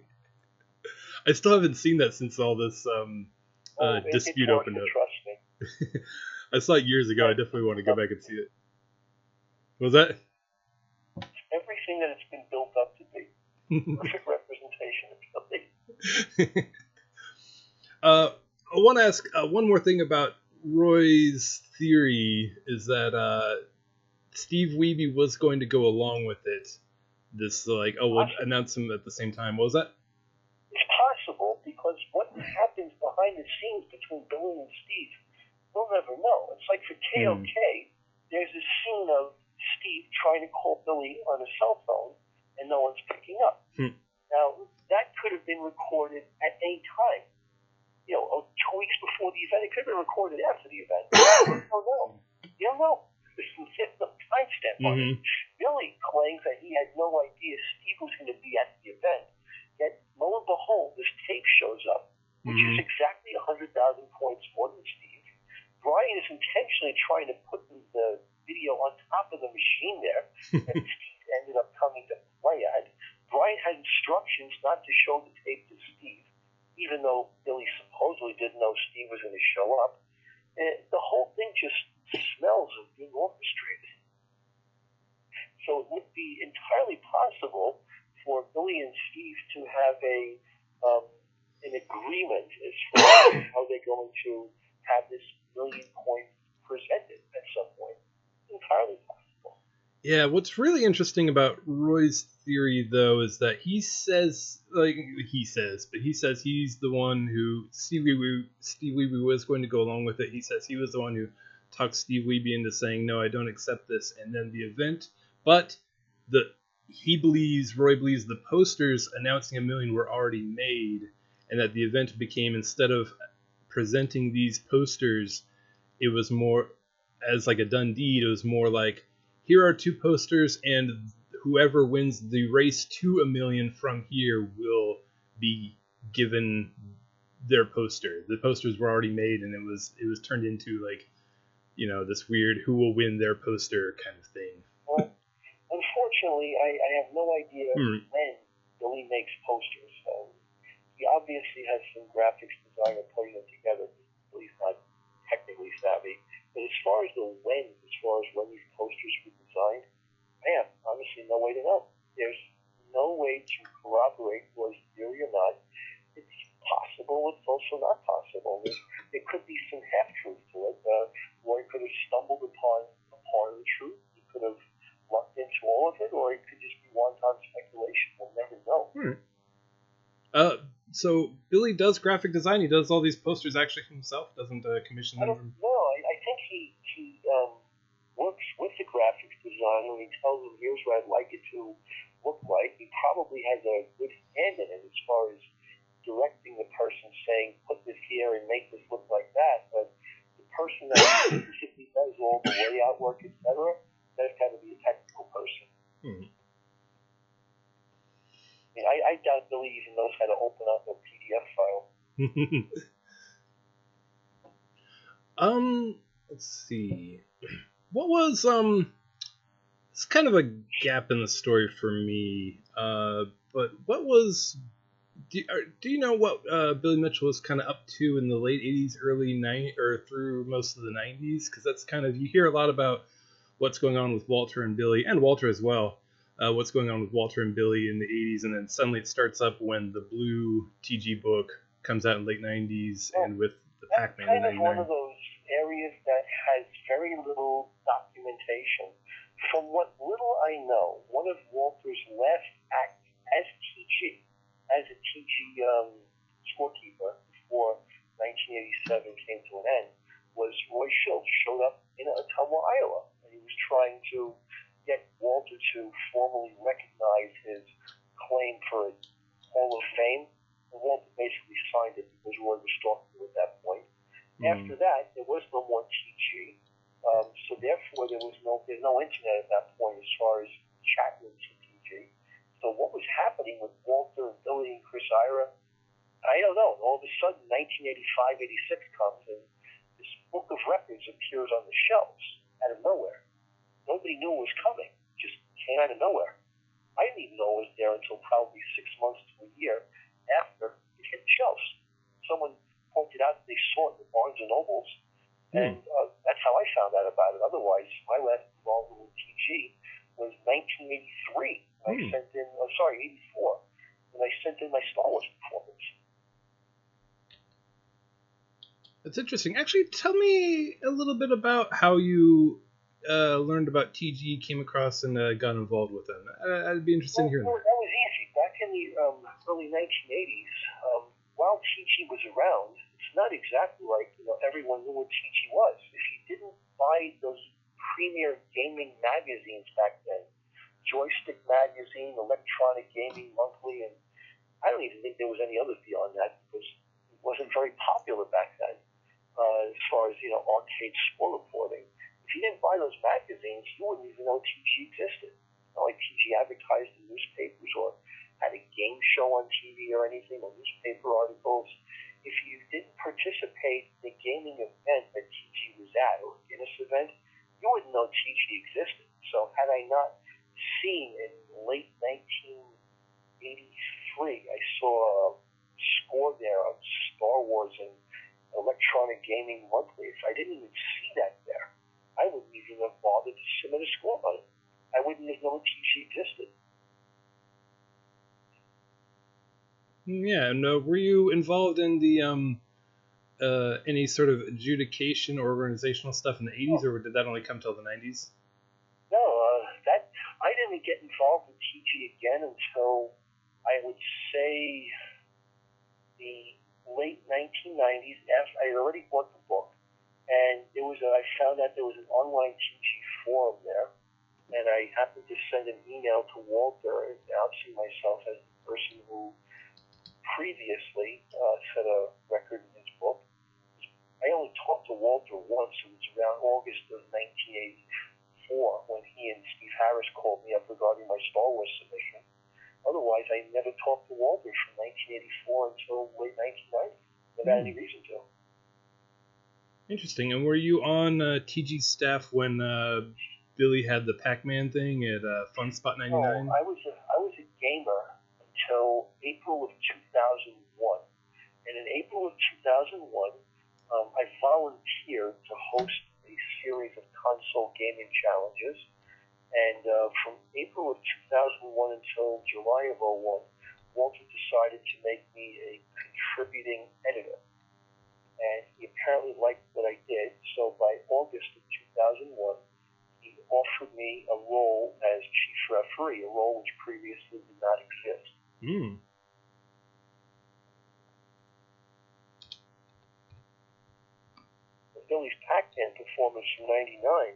I still haven't seen that since all this dispute opened up. Trust me. I saw it years ago. I definitely want to go back and see it. What was that? Everything that it's been built up to be. Perfect representation of Billy. I want to ask one more thing about Roy's theory, is that Steve Wiebe was going to go along with it. This, we'll announce him at the same time. What was that? It's possible, because what happens behind the scenes between Billy and Steve, we'll never know. It's like for KOK, there's a scene of Steve trying to call Billy on a cell phone, and no one's picking up. Now, that could have been recorded at any time. 2 weeks before the event. It could have been recorded after the event. You don't know. There's no timestamp on it. Billy claims that he had no idea Steve was going to be at the event. Yet, lo and behold, this tape shows up which is exactly 100,000 points more than Steve. Brian is intentionally trying to put the video on top of the machine there that Steve ended up coming to play at. Brian had instructions not to show the tape to Steve, even though Billy supposedly didn't know Steve was going to show up. The whole thing just smells of being orchestrated. So it would be entirely possible for Billy and Steve to have an agreement as far as how they're going to have this million points presented at some point. Entirely possible. Yeah, what's really interesting about Roy's theory, though, is that he says he's the one who Steve Wiebe was going to go along with it. He says he was the one who talked Steve Wiebe into saying, no, I don't accept this, and then the event. But Roy believes the posters announcing a million were already made, and that the event became, instead of presenting these posters, it was more as like a done deed. It was more like, here are 2 posters, and whoever wins the race to a million from here will be given their poster. The posters were already made, and it was turned into like, this weird who will win their poster kind of thing. Well, unfortunately, I have no idea when Billy makes posters. He obviously has some graphics designer putting them together. Billy's not technically savvy. But as far as when these posters were designed, I have honestly no way to know. There's no way to corroborate Roy's theory or not. It's possible, it's also not possible. There could be some half-truth to it. Roy could have stumbled upon a part of the truth. He could have lucked into all of it, or it could just be wanton speculation. We'll never know. So Billy does graphic design. He does all these posters actually himself. Doesn't commission them. I think he works with the graphics designer and he tells him, here's what I'd like it to look like. He probably has a good hand in it as far as directing the person, saying, put this here and make this look like that. But the person that specifically does all the layout work, etc., that's got to be a technical person. I doubt Billy even knows how to open up a PDF file. Let's see. What was it's kind of a gap in the story for me. But what was do you know what Billy Mitchell was kind of up to in the late 80s, early 90s, or through most of the 90s? Because that's kind of, you hear a lot about what's going on with Walter and Billy, and Walter as well. What's going on with Walter and Billy in the 80s, and then suddenly it starts up when the Blue TG book comes out in late 90s, and with the Pac-Man in 99. That's kind of one of those areas that has very little documentation. From what little I know, one of Walter's last acts as a TG scorekeeper before 1987 came to an end, was Roy Shildt showed up in Ottumwa, Iowa, and he was trying to get Walter to formally recognize his claim for a Hall of Fame, and Walter basically signed it because Roy was stalking him at that point. After that, there was no more TG, so therefore there's no internet at that point as far as chat rooms for TG. So what was happening with Walter and Billy and Chris Ira, I don't know. All of a sudden, 1985-86 comes, and this book of records appears on the shelves out of nowhere. Nobody knew it was coming. It just came out of nowhere. I didn't even know it was there until probably 6 months to a year after it hit the shelves. Someone pointed out that they saw it at Barnes & Nobles, and that's how I found out about it. Otherwise, my last involvement with TG was 1983. I sent in, 84, when I sent in my Star Wars performance. That's interesting. Actually, tell me a little bit about how you learned about TG, came across, and got involved with them. I'd be interested in hearing that. That was easy. Back in the early 1980s, while TG was around, it's not exactly like everyone knew what TG was. If you didn't buy those premier gaming magazines back then, Joystick Magazine, Electronic Gaming Monthly, and I don't even think there was any others beyond that because it wasn't very popular back then as far as arcade score reporting. If you didn't buy those magazines, you wouldn't even know TG existed. Not like TG advertised in newspapers or had a game show on TV or anything, or newspaper articles. if you didn't participate in the gaming event that TG was at, or Guinness event, you wouldn't know TG existed. So had I not seen in late 1983, I saw a score there of Star Wars and Electronic Gaming Monthly. If I didn't even see that there, I wouldn't even have bothered to submit a score on it. I wouldn't have known TG existed. Yeah, and were you involved in the any sort of adjudication or organizational stuff in the 80s, or did that only come till the 90s? No, that I didn't get involved with TG again until I would say the late 1990s. After I had already bought the book, and I found out there was an online TG forum there, and I happened to send an email to Walter announcing myself as the person who previously set a record in his book. I only talked to Walter once. It was around August of 1984 when he and Steve Harris called me up regarding my Star Wars submission. Otherwise, I never talked to Walter from 1984 until late 1990. Never had any reason to. Interesting. And were you on TG's staff when Billy had the Pac-Man thing at Funspot 99? No, I was a gamer until April of 2001. And in April of 2001, I volunteered to host a series of console gaming challenges. And from April of 2001 until July of 2001, Walter decided to make me a contributing editor. And he apparently liked what I did, so by August of 2001, he offered me a role as chief referee, a role which previously did not exist. Billy's Pac-Man performance from '99, I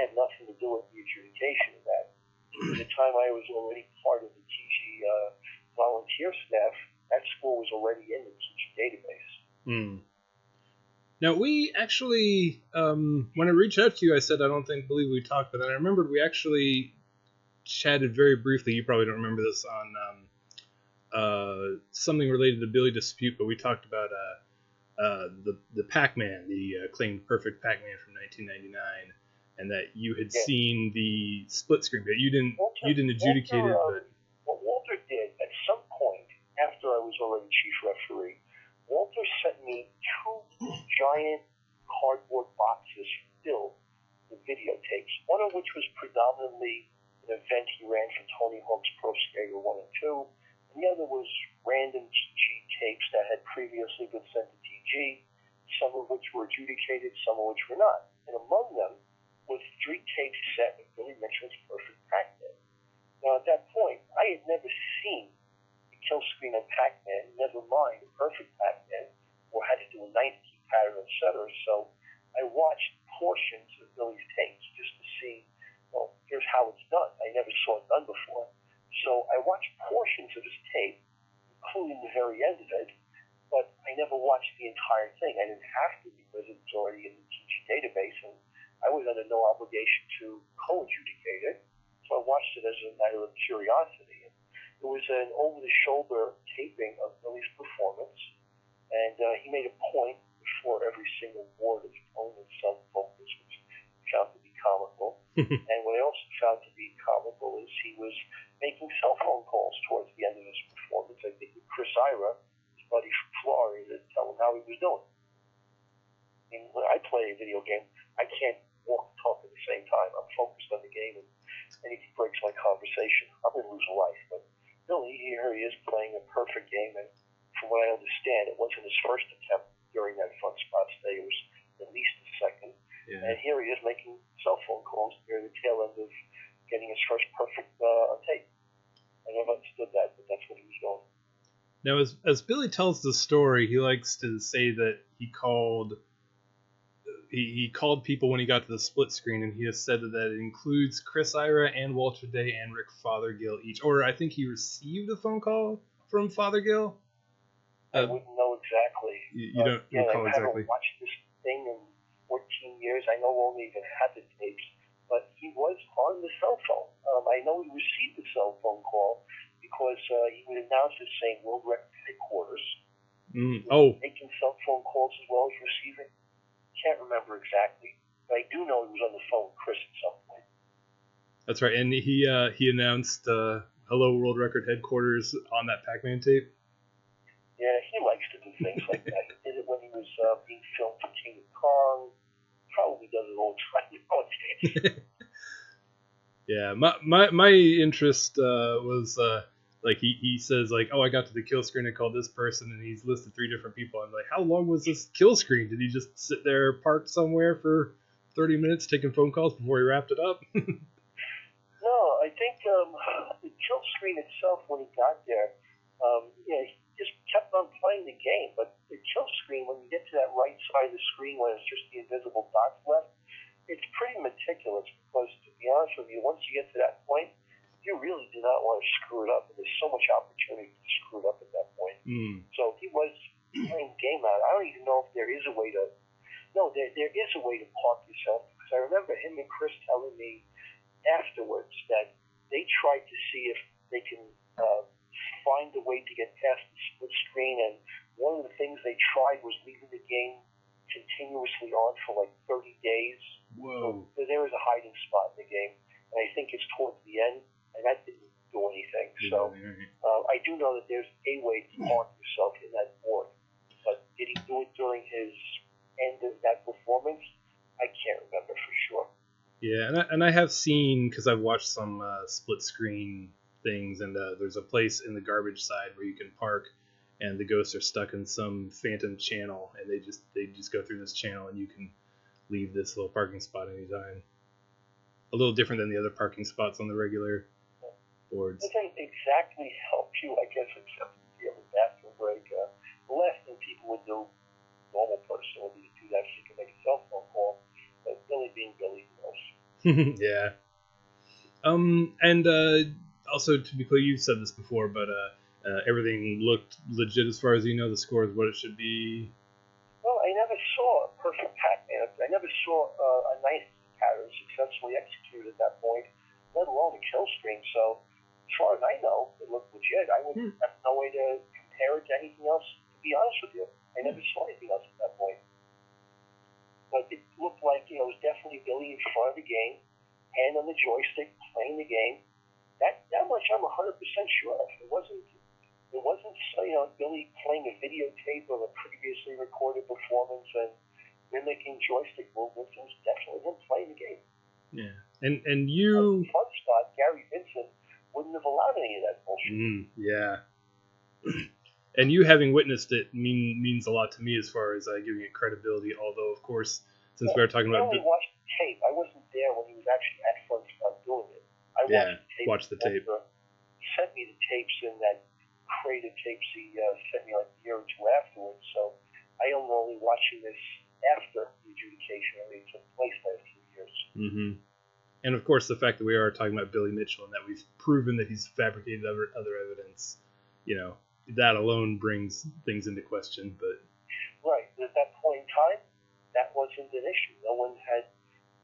had nothing to do with the adjudication of that. At the time I was already part of the TG volunteer staff, that score was already in the TG database. Now, we actually, when I reached out to you, I said I don't believe we talked, but then I remembered we actually chatted very briefly. You probably don't remember this, on something related to Billy Dispute, but we talked about the Pac-Man, the claimed perfect Pac-Man from 1999, and that you had seen the split screen, but you didn't adjudicate it. But what Walter did at some point after I was already chief referee, Walter sent me 2 giant cardboard boxes filled with videotapes, one of which was predominantly an event he ran for Tony Hawk's Pro Skater 1 and 2, and the other was random TG tapes that had previously been sent to TG, some of which were adjudicated, some of which were not. And among them was 3 tape set of Billy Mitchell's Perfect Pac-Man. Now at that point, I had never seen the kill screen of Pac-Man, never mind the Perfect Pac-Man, or had to do a 90-key pattern, etc. So I watched portions of Billy's tapes just to see, well, here's how it's done. I never saw it done before. So I watched portions of his tape, including the very end of it, but I never watched the entire thing. I didn't have to because it was already in the TG database, and I was under no obligation to co-adjudicate it. So I watched it as a matter of curiosity. It was an over-the-shoulder taping of Billy's performance, and he made a point before every single word of tone and self-focus, which I found to be comical. And what I also found to be comical is he was making cell phone calls towards the end of his performance. I think with Chris Ira, his buddy from Florida, to tell him how he was doing. I mean, when I play a video game, I can't walk and talk at the same time. I'm focused on the game, and anything breaks my conversation, I'm going to lose a life. But Billy, here he is playing a perfect game, and from what I understand, it wasn't his first attempt during that Funspot stay. It was at least his second. Yeah. And here he is making cell phone calls near the tail end of getting his first perfect on tape. I never understood that, but that's what he was doing. Now, as Billy tells the story, he likes to say that he called people when he got to the split screen, and he has said that it includes Chris Ira and Walter Day and Rick Fothergill each. Or I think he received a phone call from Fothergill. I wouldn't know exactly. You don't recall exactly. I haven't watched this thing in 14 years. I no longer even have the tapes, but he was on the cell phone. I know he received the cell phone call because he would announce it saying World Record Headquarters, Making some phone calls as well as receiving. Can't remember exactly, but I do know he was on the phone with Chris at some point. That's right, and he announced Hello World Record Headquarters on that Pac-Man tape. Yeah, he likes to do things like that. He did it when he was being filmed for King of Kong. Probably does it all the time nowadays. Yeah, my interest was like he says like, oh, I got to the kill screen, I called this person, and he's listed 3 different people. I'm like, how long was this kill screen? Did he just sit there parked somewhere for 30 minutes taking phone calls before he wrapped it up? No, I think the kill screen itself, when he got there, he just kept on playing the game. But the kill screen, when you get to that right side of the screen where it's just the invisible dots left, it's pretty meticulous because, to be honest with you, once you get to that point, you really do not want to screw it up. And there's so much opportunity to screw it up at that point. So he was playing the game out. I don't even know if there is a way to... No, there is a way to park yourself, because I remember him and Chris telling me afterwards that they tried to see if they can find a way to get past the split screen, and one of the things they tried was leaving the game continuously on for like 30 days. Whoa. So there was a hiding spot in the game, and I think it's towards the end, and that didn't do anything. So I do know that there's a way to park yourself in that board, but did he do it during his end of that performance? I can't remember for sure. Yeah, and I have seen, because I've watched some split screen things, and there's a place in the garbage side where you can park, and the ghosts are stuck in some phantom channel, and they just go through this channel, and you can leave this little parking spot anytime. A little different than the other parking spots on the regular boards. It doesn't exactly help you, I guess, except if you have a bathroom break. The last thing people would do, normal person, would be to do that so you can make a cell phone call. But Billy being Billy knows. Yeah. And also, to be clear, you've said this before, but everything looked legit as far as you know. The score is what it should be. Well, I never saw a perfect Pac-Man. I never saw a nice pattern successfully executed at that point, let alone a kill screen. So, as far as I know, it looked legit. I would have no way to compare it to anything else, to be honest with you. I never saw anything else at that point. But it looked like, it was definitely Billy in front of the game, hand on the joystick, playing the game. That much I'm 100% sure of. It wasn't Billy playing a videotape of a previously recorded performance and mimicking joystick movements. It was definitely him playing the game. Yeah, and you... Funspot, Gary Vincent, wouldn't have allowed any of that bullshit. Yeah. And you having witnessed it means a lot to me as far as giving it credibility, although, of course, since we were talking about... I only watched the tape. I wasn't there when he was actually at Funspot doing it. I watched the tape. Sent me the tapes in that crate of tapes he sent me like a year or two afterwards, so I am only watching this after the adjudication already took place last 2 years. Mm-hmm. And of course, the fact that we are talking about Billy Mitchell and that we've proven that he's fabricated other evidence, that alone brings things into question. But right, at that point in time, that wasn't an issue. No one had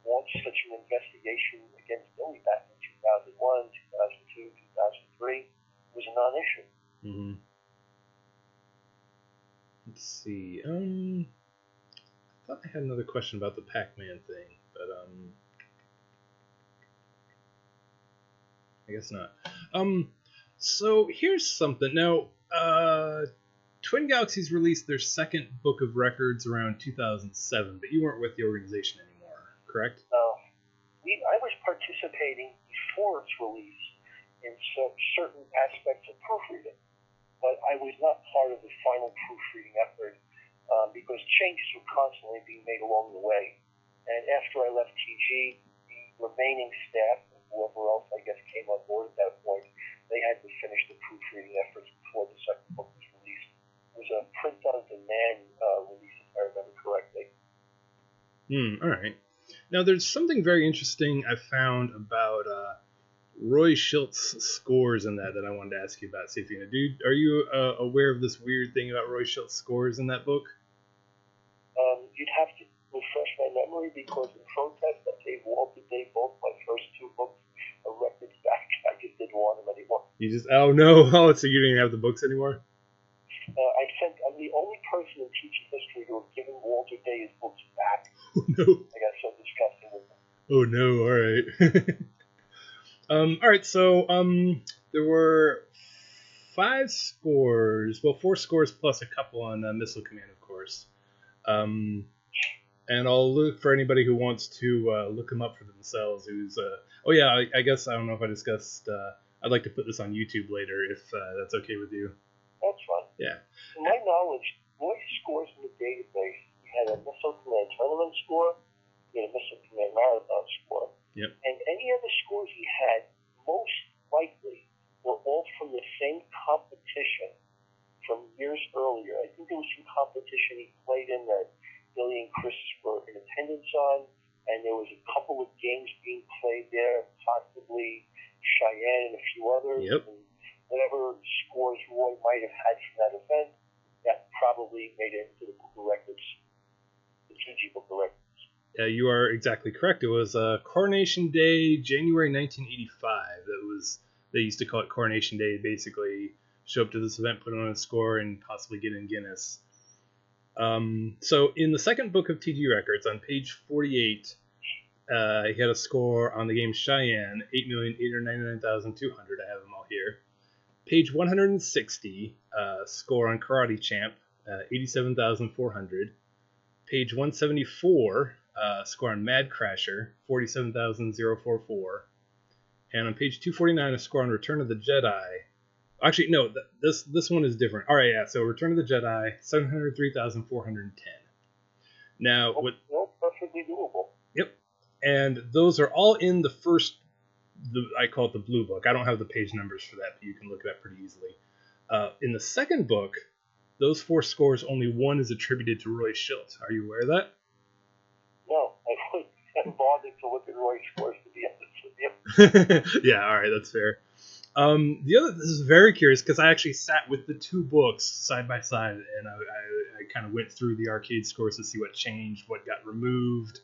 launched such an investigation against Billy back in 2001, 2002, 2003. It was a non-issue. Mm-hmm. Let's see. I thought I had another question about the Pac-Man thing, but I guess not. So here's something. Now, Twin Galaxies released their second book of records around 2007, but you weren't with the organization anymore, correct? No. I was participating before its release in certain aspects of proofreading, but I was not part of the final proofreading effort because changes were constantly being made along the way. And after I left TG, the remaining staff and whoever else I guess came on board at that point, they had to finish the proofreading efforts before the second book was released. It was a print-on-demand release, if I remember correctly. All right. Now, there's something very interesting I found about Roy Shildt's scores in that I wanted to ask you about. See if you know. Dude, are you aware of this weird thing about Roy Shildt's scores in that book? You'd have to refresh my memory because in protest I gave Walter Day both my first 2 books of records back. I just didn't want them anymore. You just, oh no, so you didn't have the books anymore? I'm the Oh, no. I got so disgusted with them. Oh, no. All right. All right. So there were 5 scores. Well, 4 scores plus a couple on Missile Command, of course. And I'll look for anybody who wants to look them up for themselves. Who's oh yeah, I guess I don't know if I discussed. I'd like to put this on YouTube later if that's okay with you. That's fine. Yeah. To my knowledge, voice scores in the database. We had a Missile Command tournament score. We had a Missile Command marathon score. Yep. And any other scores he had, most likely, were all from the same competition from years earlier. I think there was some competition he played in that Billy and Chris were in attendance on, and there was a couple of games being played there, possibly Cheyenne and a few others. Yep. And whatever scores Roy might have had from that event, that probably made it into the book of records, the TG book of records. Yeah, you are exactly correct. It was Coronation Day, January 1985. They used to call it Coronation Day. Basically, show up to this event, put on a score, and possibly get in Guinness. So in the second book of TG Records, on page 48, he had a score on the game Cheyenne, 8,899,200. I have them all here. Page 160, score on Karate Champ, 87,400. Page 174, score on Mad Crasher, 47,044. And on page 249, a score on Return of the Jedi. Actually, no, this one is different. All right, yeah, so Return of the Jedi, 703,410. Now, perfectly doable. Yep, and those are all in the first, I call it the blue book. I don't have the page numbers for that, but you can look it up pretty easily. In the second book, those 4 scores, only one is attributed to Roy Shildt. Are you aware of that? No, I haven't bothered to look at Roy's scores, to be honest with you. Yeah, all right, that's fair. This is very curious because I actually sat with the 2 books side by side, and I kind of went through the arcade scores to see what changed, what got removed,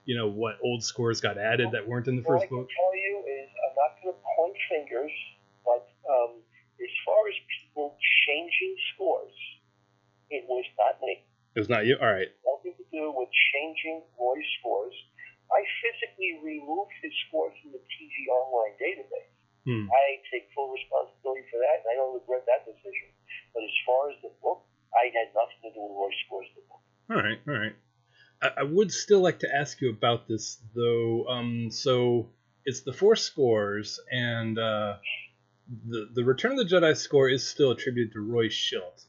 what old scores got added that weren't in the first book. What I can tell you is, I'm not going to point fingers, but as far as people changing scores, it was not me. It was not you? All right. Nothing to do with changing Roy's scores. I physically removed his scores from the TG Online database. I take full responsibility for that, and I don't regret that decision. But as far as the book, I had nothing to do with Roy's scores in the book. All right. I would still like to ask you about this, though. So it's the 4 scores, and the Return of the Jedi score is still attributed to Roy Shildt.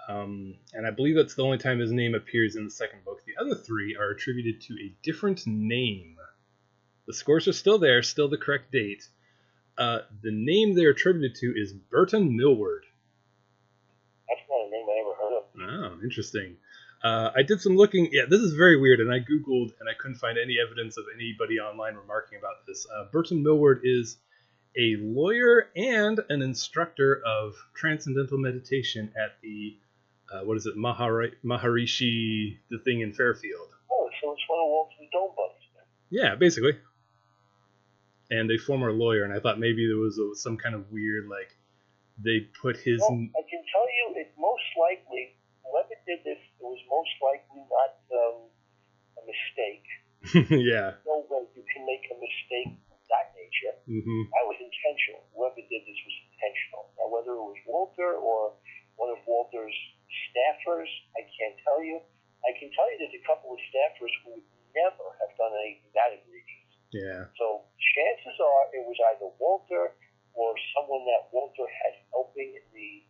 And I believe that's the only time his name appears in the second book. The other 3 are attributed to a different name. The scores are still there, still the correct date. The name they're attributed to is Burton Millward. That's not a name I ever heard of. Oh, interesting. I did some looking. Yeah, this is very weird, and I Googled, and I couldn't find any evidence of anybody online remarking about this. Burton Millward is a lawyer and an instructor of transcendental meditation at the, Maharishi, the thing in Fairfield. Oh, so it's one of Walter's Dome buddies then. Yeah, basically. And a former lawyer, and I thought maybe there was some kind of weird, they put his... Well, I can tell you, it most likely, whoever did this, it was most likely not a mistake. Yeah. No way you can make a mistake of that nature. Mm-hmm. That was intentional. Whoever did this was intentional. Now, whether it was Walter or one of Walter's staffers, I can't tell you. I can tell you there's a couple of staffers who would never have done anything that egregious. Yeah. So chances are it was either Walter or someone that Walter had helping in the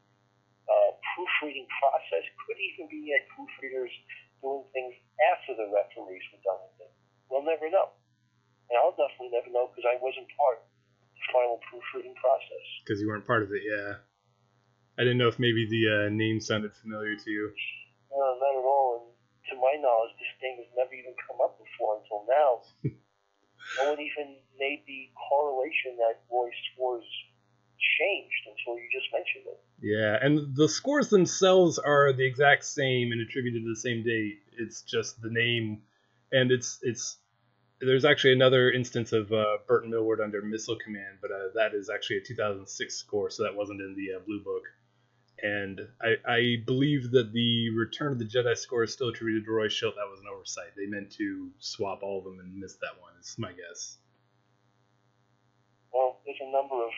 proofreading process. Could even be proofreaders doing things after the referees were done with it. We'll never know. And I'll definitely never know because I wasn't part of the final proofreading process. Because you weren't part of it, yeah. I didn't know if maybe the name sounded familiar to you. No, not at all. And to my knowledge, this name has never even come up before until now. No one even made the correlation that Roy's scores changed until you just mentioned it. Yeah, and the scores themselves are the exact same and attributed to the same date. It's just the name, and it's there's actually another instance of Burton Millward under Missile Command, but that is actually a 2006 score, so that wasn't in the blue book. And I believe that the Return of the Jedi score is still attributed to Roy Shildt. That was an oversight. They meant to swap all of them and missed that one, is my guess. Well, there's a number of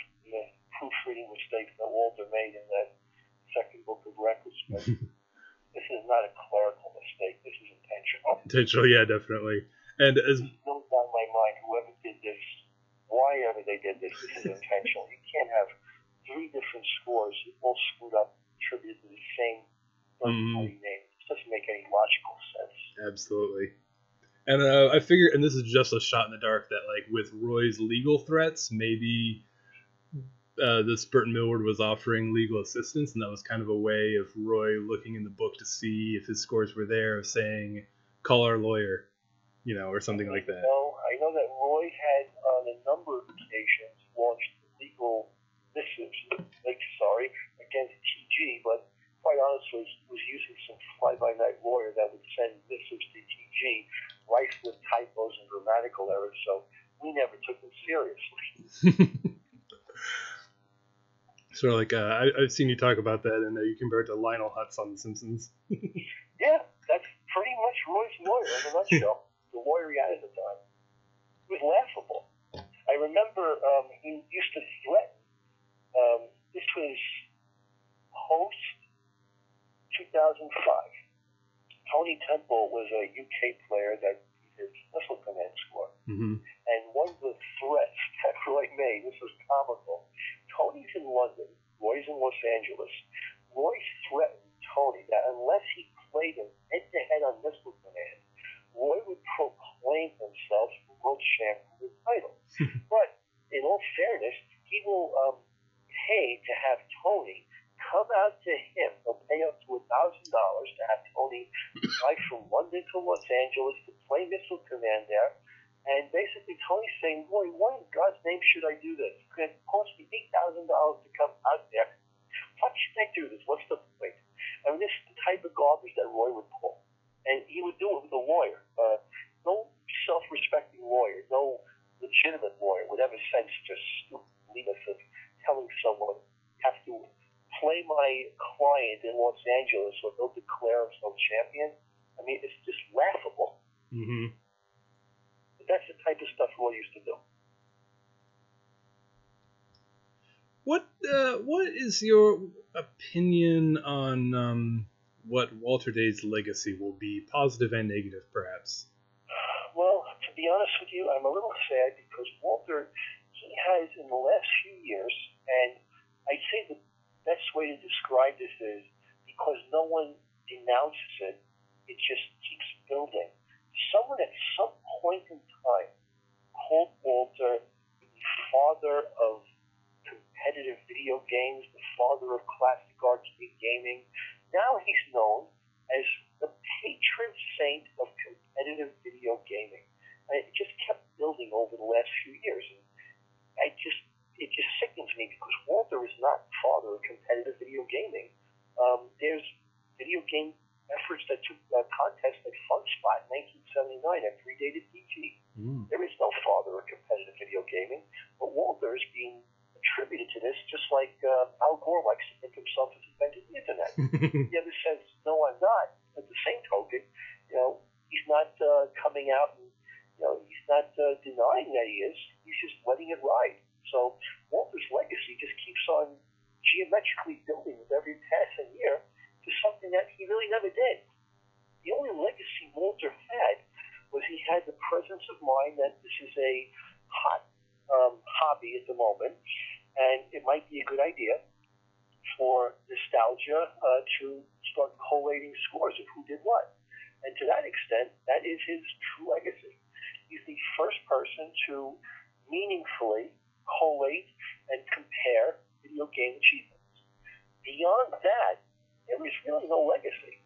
proofreading mistakes that Walter made in that second book of records, but this is not a clerical mistake. This is intentional. Intentional, yeah, definitely. And as There's no doubt in my mind, whoever did this, why ever they did this, this is intentional. You can't have three different scores all screwed up, attributed to the same third-party name. It doesn't make any logical sense. Absolutely. And I figure, and this is just a shot in the dark, that like with Roy's legal threats, maybe this Burton Millward was offering legal assistance, and that was kind of a way of Roy looking in the book to see if his scores were there, of saying, call our lawyer, or something like that. I know that Roy had on a number of occasions launched legal missives, against TG, but quite honestly, he was using some fly-by-night lawyer that would send missives to TG, rife with typos and grammatical errors, so we never took them seriously. Sort of like, I've seen you talk about that, and you compare it to Lionel Hutz on The Simpsons. Yeah, that's pretty much Roy's lawyer in a nutshell. The lawyer he had at the time. It was laughable. I remember he used to threaten, this was post 2005. Tony Temple was a UK player that did Missile Command score. Mm-hmm. And one of the threats that Roy made, this was comical. Tony's in London, Roy's in Los Angeles. Roy threatened Tony that unless he played him head-to-head on Missile Command, Roy would proclaim himself world champion of the title. But in all fairness, he will pay to have Tony come out to him. He'll pay up to $1,000 to have Tony fly from London to Los Angeles to play Missile Command there. And basically, Tony's saying, Roy, why in God's name should I do this? It's going to cost me $8,000 to come out there. Why should I do this? What's the point? I mean, this is the type of garbage that Roy would pull. And he would do it with a lawyer. No self-respecting lawyer, no legitimate lawyer would ever sense just stupidness of telling someone, have to play my client in Los Angeles or they'll declare himself champion. I mean, it's just laughable. Mm-hmm. But that's the type of stuff Roy used to do. What is your opinion on what Walter Day's legacy will be, positive and negative, perhaps? Well, to be honest with you, I'm a little sad because Walter, he has in the last few years, and I'd say the best way to describe this is because no one denounces it, it just keeps building. Someone at some point in time called Walter the father of competitive video games, the father of classic arcade gaming. Now he's known as the patron saint of competitive video gaming. And it just kept building over the last few years. And it just sickens me because Walter is not the father of competitive video gaming. There's video game efforts that took contests like Funspot in 1979 that predated PG. There is no father of competitive video gaming, but Walter is being attributed to this just like Al Gore likes to think himself as invented the internet. He never says, no, I'm not. At the same token, he's not coming out and, he's not denying that he is. He's just letting it ride. So Walter's legacy just keeps on geometrically building with every passing year to something that he really never did. The only legacy Walter had was he had the presence of mind that this is a hot hobby at the moment, and it might be a good idea for nostalgia to start collating scores of who did what. And to that extent, that is his true legacy. He's the first person to meaningfully collate and compare video game achievements. Beyond that, there is really no legacy.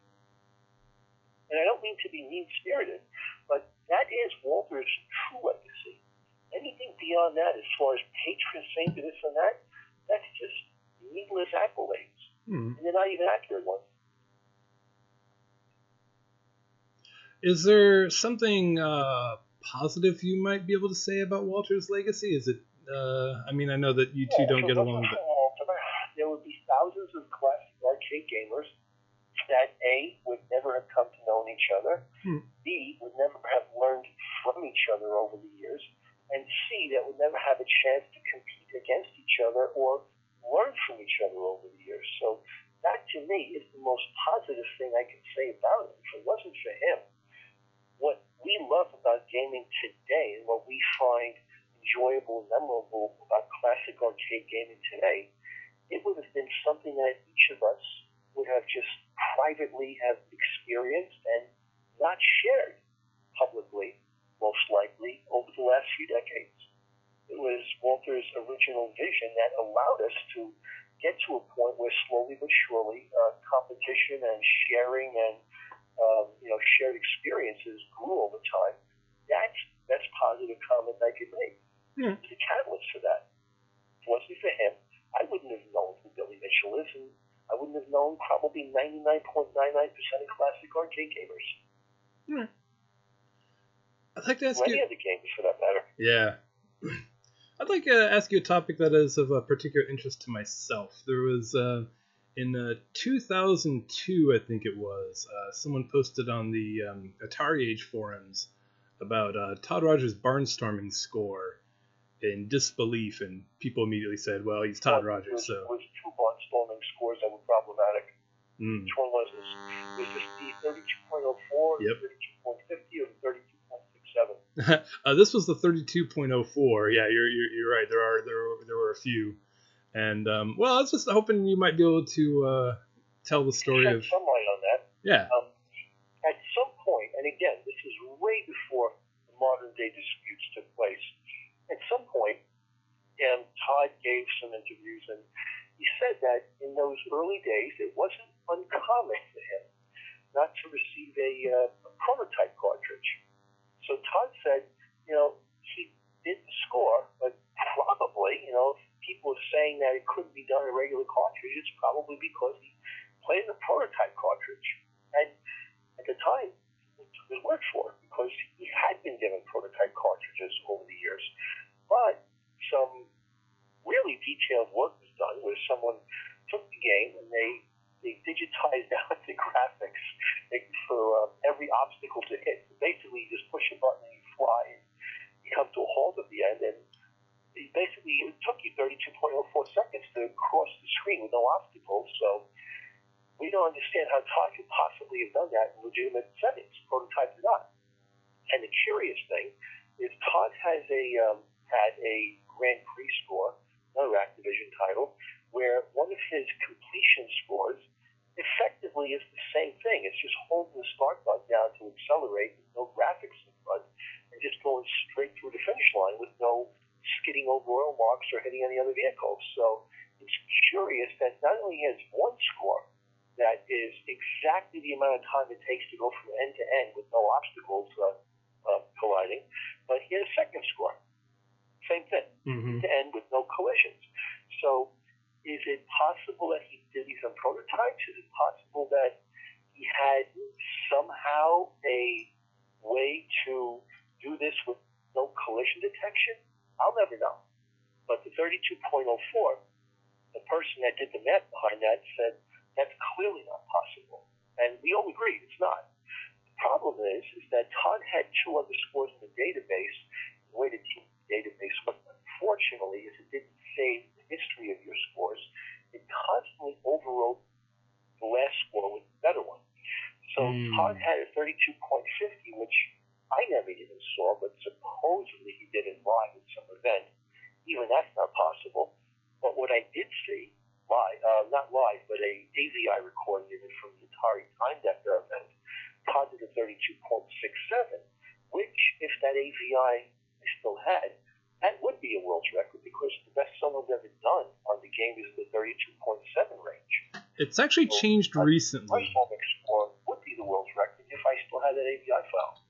And I don't mean to be mean-spirited, but that is Walter's true legacy. Anything beyond that, as far as patron saint of this and that, that's just needless accolades. And they're not even accurate ones. Is there something positive you might be able to say about Walter's legacy? Is it, I know that you two don't get along, but... Walter, there would be thousands of classic gamers that A, would never have come to know each other, B, would never have learned from each other over the years, and C, that would never have a chance to compete against each other or learn from each other over the years. So that, to me, is the most positive thing I can say about it. If it wasn't for him, what we love about gaming today and what we find enjoyable and memorable about classic arcade gaming today, it would have been something that each of us would have just privately have experienced and not shared publicly, most likely, over the last few decades. It was Walter's original vision that allowed us to get to a point where slowly but surely competition and sharing and shared experiences grew over time. That's positive comment I could make. It's a catalyst for that. If it wasn't for him, I wouldn't have known who Billy Mitchell is, and I wouldn't have known probably 99.99% of classic arcade gamers. I'd like to ask you... Any other gamers, for that matter. Yeah. I'd like to ask you a topic that is of a particular interest to myself. There was, in 2002, I think it was, someone posted on the Atari Age forums about Todd Rogers' Barnstorming score in disbelief, and people immediately said, well, he's Todd Rogers, so... There was two Barnstorming scores that were problematic. Which one was this? Was this the 32.04, yep. the 32.50, or the 32.67? This was the 32.04. Yeah, you're right. There were a few, and well, I was just hoping you might be able to tell the story of some light on that. Yeah. At some point, and again, this is way before the modern day disputes took place. At some point, Todd gave some interviews, and he said that in those early days, it wasn't uncommon for him not to receive a prototype cartridge. So Todd said, he did the score, but probably, if people are saying that it couldn't be done in a regular cartridge, it's probably because he played in a prototype cartridge. And at the time, he took his word for it, because he had been given prototype cartridges over the years. But some really detailed work was done where someone took the game and they digitized out the graphics for every obstacle to hit. So basically, you just push a button and you fly, and you come to a halt at the end, and it took you 32.04 seconds to cross the screen with no obstacles. So we don't understand how Todd could possibly have done that in legitimate settings, prototype or not. And the curious thing is Todd had a Grand Prix score, another Activision title, where one of his completion scores effectively is the same thing. It's just holding the start button down to accelerate with no graphics in front and just going straight through the finish line with no skidding over oil marks or hitting any other vehicles. So it's curious that not only he has one score that is exactly the amount of time it takes to go from end to end with no obstacles colliding, but he has a second score. Same thing, to end with no collisions. So is it possible that he did these on prototypes? Is it possible that he had somehow a way to do this with no collision detection? I'll never know. But the 32.04, the person that did the math behind that said that's clearly not possible. And we all agree it's not. The problem is that Todd had two other scores in the database. The way the database was, unfortunately, is it didn't save the history of your scores. It constantly overwrote the last score with the better one. So Todd had a 32.50, which I never even saw, but supposedly he did it live at some event. Even that's not possible. But what I did see, not live, but a AVI recording of it from the Atari Time Decker event, Todd did a 32.67, which, if that AVI I still had, that would be a world's record, because the best someone's ever done on the game is the 32.7 range. It's actually changed recently. My Barnstorming score would be the world's record if I still had that AVI file.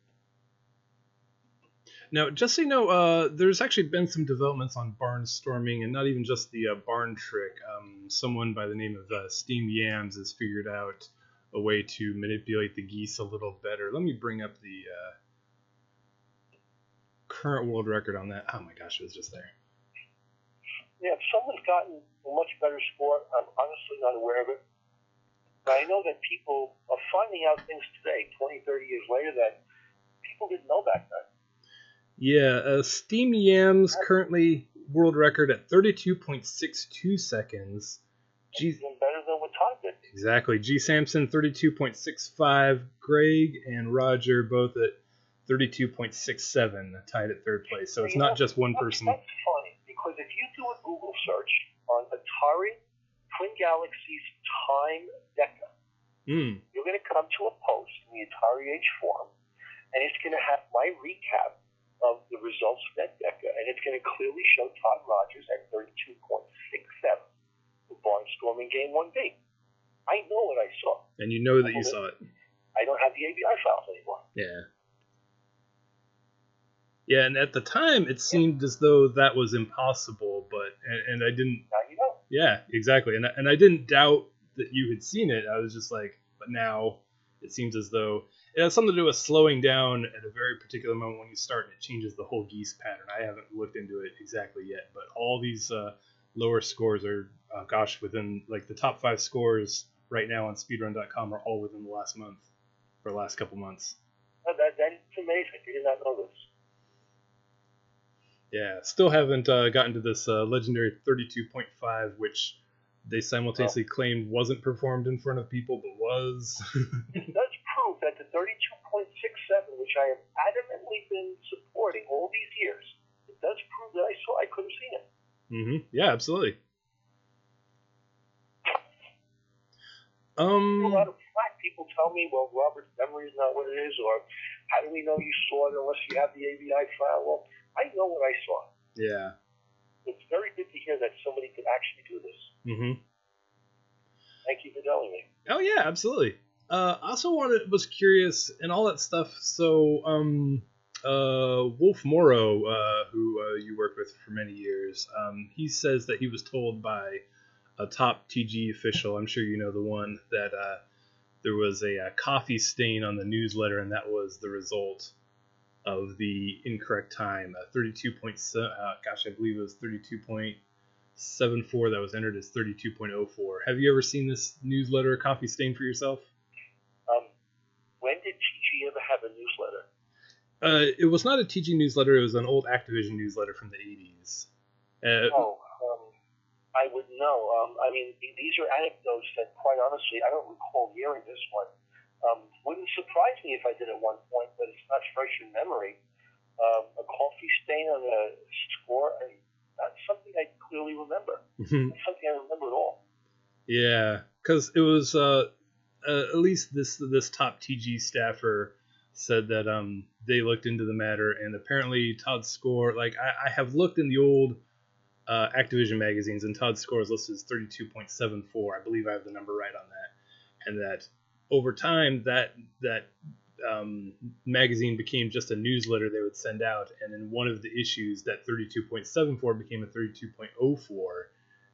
Now, just so you know, there's actually been some developments on Barnstorming, and not even just the barn trick. Someone by the name of Steamed Yams has figured out a way to manipulate the geese a little better. Let me bring up the current world record on that. Oh my gosh, it was just there. Yeah, if someone's gotten a much better score, I'm honestly not aware of it. Now, I know that people are finding out things today, 20, 30 years later, that people didn't know back then. Yeah, Steam Yams currently world record at 32.62 seconds. Even better than what Todd did. Exactly. G. Sampson, 32.65. Greg and Roger both at 32.67, tied at third place. So it's not just one person. That's funny, because if you do a Google search on Atari Twin Galaxies Time Deca, you're going to come to a post in the Atari Age forum, and it's going to have my recap of the results of that Deca, and it's going to clearly show Todd Rogers at 32.67 for Barnstorming Game 1B. I know what I saw. And you know that you saw it. I don't have the ABI files anymore. Yeah. Yeah, and at the time, it seemed as though that was impossible, but, and I didn't... Now you know. Yeah, exactly. And I didn't doubt that you had seen it. I was just like, but now it seems as though it has something to do with slowing down at a very particular moment when you start, and it changes the whole geese pattern. I haven't looked into it exactly yet, but all these lower scores are, within, like, the top 5 scores right now on speedrun.com are all within the last month, or last couple months. That is amazing. I did not know this. Yeah, still haven't gotten to this legendary 32.5, which they simultaneously claimed wasn't performed in front of people, but was. It does prove that the 32.67, which I have adamantly been supporting all these years, it does prove that I could have seen it. Mm-hmm. Yeah, absolutely. A lot of flack. People tell me, well, Robert's memory is not what it is, or how do we know you saw it unless you have the ABI file? Well, I know what I saw. Yeah. It's very good to hear that somebody could actually do this. Mm-hmm. Thank you for telling me. Oh, yeah, absolutely. I also was curious and all that stuff. So, Wolf Morrow, who you worked with for many years, he says that he was told by a top TG official, I'm sure you know the one, that there was a coffee stain on the newsletter, and that was the result of the incorrect time. 32.7, I believe it was 32.74 that was entered as 32.04. Have you ever seen this newsletter coffee stain for yourself? When did TG ever have a newsletter? It was not a TG newsletter. It was an old Activision newsletter from the 80s. I would know. I mean, these are anecdotes that, quite honestly, I don't recall hearing this one. Wouldn't surprise me if I did at one point, but it's not fresh in memory. A coffee stain on a score, that's something I clearly remember. It's something I remember at all. Yeah, because it was at least this top TG staffer said that they looked into the matter, and apparently Todd's score, like I have looked in the old Activision magazines, and Todd's score is listed as 32.74. I believe I have the number right on that, and that over time that magazine became just a newsletter they would send out, and in one of the issues that 32.74 became a 32.04,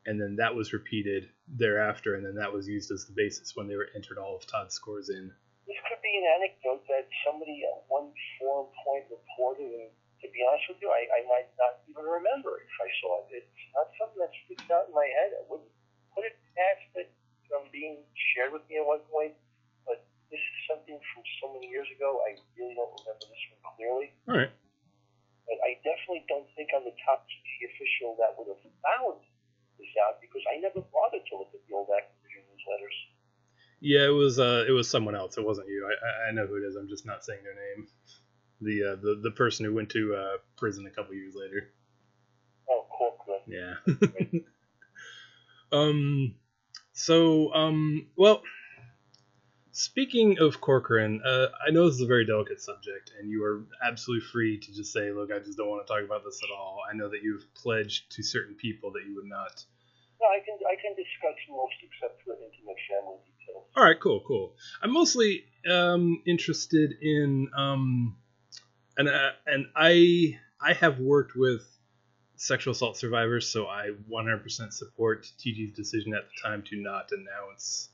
and then that was repeated thereafter, and then that was used as the basis when they were entered all of Todd's scores in. This could be an anecdote that somebody at one forum point reported, and to be honest with you, I might not even remember it if I saw it. It's not something that sticks out in my head. I wouldn't put it past it from being shared with me at one point, but this is something from so many years ago, I really don't remember this one clearly. All right. But I definitely don't think I'm the top TG official that would have found this out, because I never bothered to look at the old Activision newsletters. Yeah, it was someone else. It wasn't you. I know who it is. I'm just not saying their name. The person who went to prison a couple years later. Oh, Corcoran. Yeah. Well, speaking of Corcoran, I know this is a very delicate subject, and you are absolutely free to just say, look, I just don't want to talk about this at all. I know that you've pledged to certain people that you would not. No, I can discuss most except for intimate family details. All right, cool. I'm mostly interested in and I have worked with sexual assault survivors, so I 100% support TG's decision at the time to not announce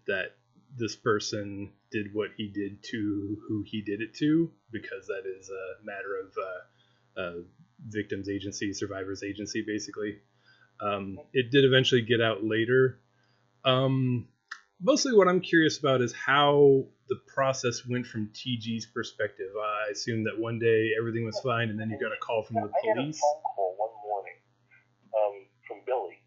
that this person did what he did to who he did it to, because that is a matter of victims agency, survivors agency, basically. It did eventually get out later. mostly what I'm curious about is how the process went from TG's perspective. I assume that one day everything was fine, and then you got a call from the police. I had a phone call one morning from Billy,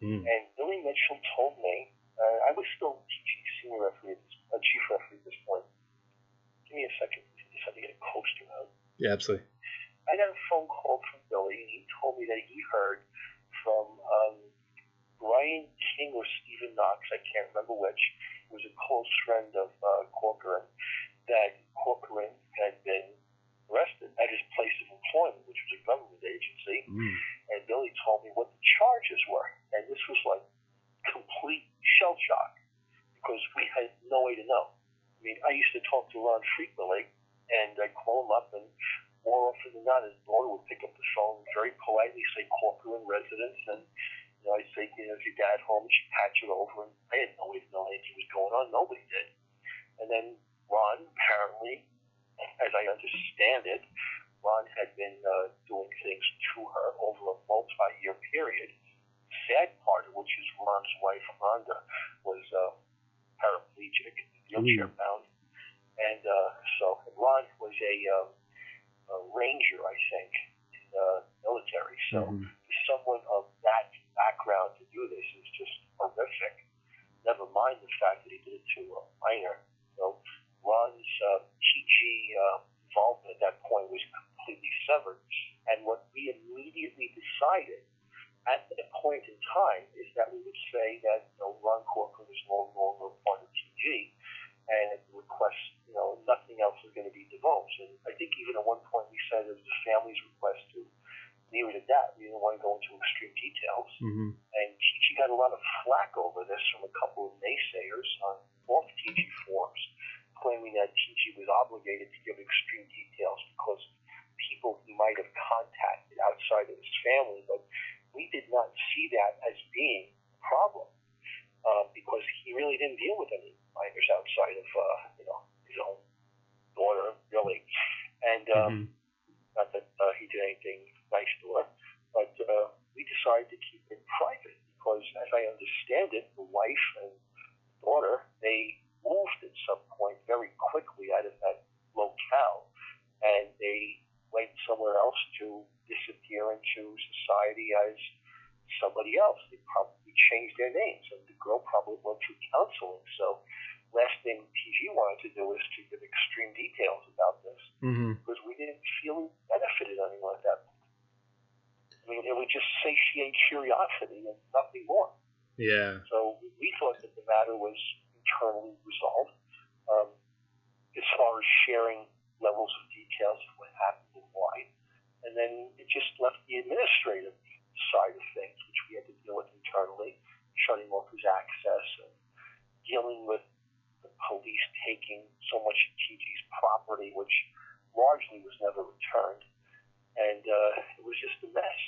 and Billy Mitchell told me, I was still TG senior referee, chief referee at this point. Give me a second. I just had to get a coaster out. Yeah, absolutely. I got a phone call from Billy, and he told me that he heard from Brian King or Stephen Knox, I can't remember which, who was a close friend of Corcoran, that Corcoran had been arrested at his place of employment, which was a government agency, and Billy told me what the charges were. And this was like complete shell shock, because we had no way to know. I mean, I used to talk to Ron frequently, and I'd call him up, and more often than not, his daughter would pick up the phone, very politely say Corcoran residence, and I'd say, is your dad home? And she'd patch it over, and I had no way to know anything was going on. Nobody did. And then Ron, apparently, as I understand it, Ron had been doing things to her over a multi-year period. The sad part of which is Ron's wife, Rhonda, was paraplegic, wheelchair-bound. And so Ron was a ranger, I think, in the military. So someone of that background to do this is just horrific. Never mind the fact that he did it to a minor. So Ron's TG involvement at that point was completely severed. And what we immediately decided at that point in time is that we would say that Ron Corcoran is no longer part of TG, and at the request, nothing else is going to be divulged. And I think even at one point we said it was the family's request to leave it at that. We didn't want to go into extreme details. And TG got a lot of flack over this from a couple of naysayers on both TG forums, claiming that TG was obligated to give extreme details because people he might have contacted outside of his family. But we did not see that as being a problem, because he really didn't deal with any minors outside of his own daughter, really. And not that he did anything nice to her, but we decided to keep it private because, as I understand it, the wife and daughter, they moved at some point very quickly out of that locale, and they went somewhere else to disappear into society as somebody else. They probably changed their names, and the girl probably went through counseling. So last thing TG wanted to do is to give extreme details about this, because we didn't feel we benefited anyone at that point. I mean, it would just satiate curiosity and nothing more. Yeah. So we thought that the matter was internally resolved. As far as sharing levels of details of what happened and why. And then it just left the administrative side of things, which we had to deal with internally, shutting off his access and dealing with the police taking so much of TG's property, which largely was never returned. And it was just a mess.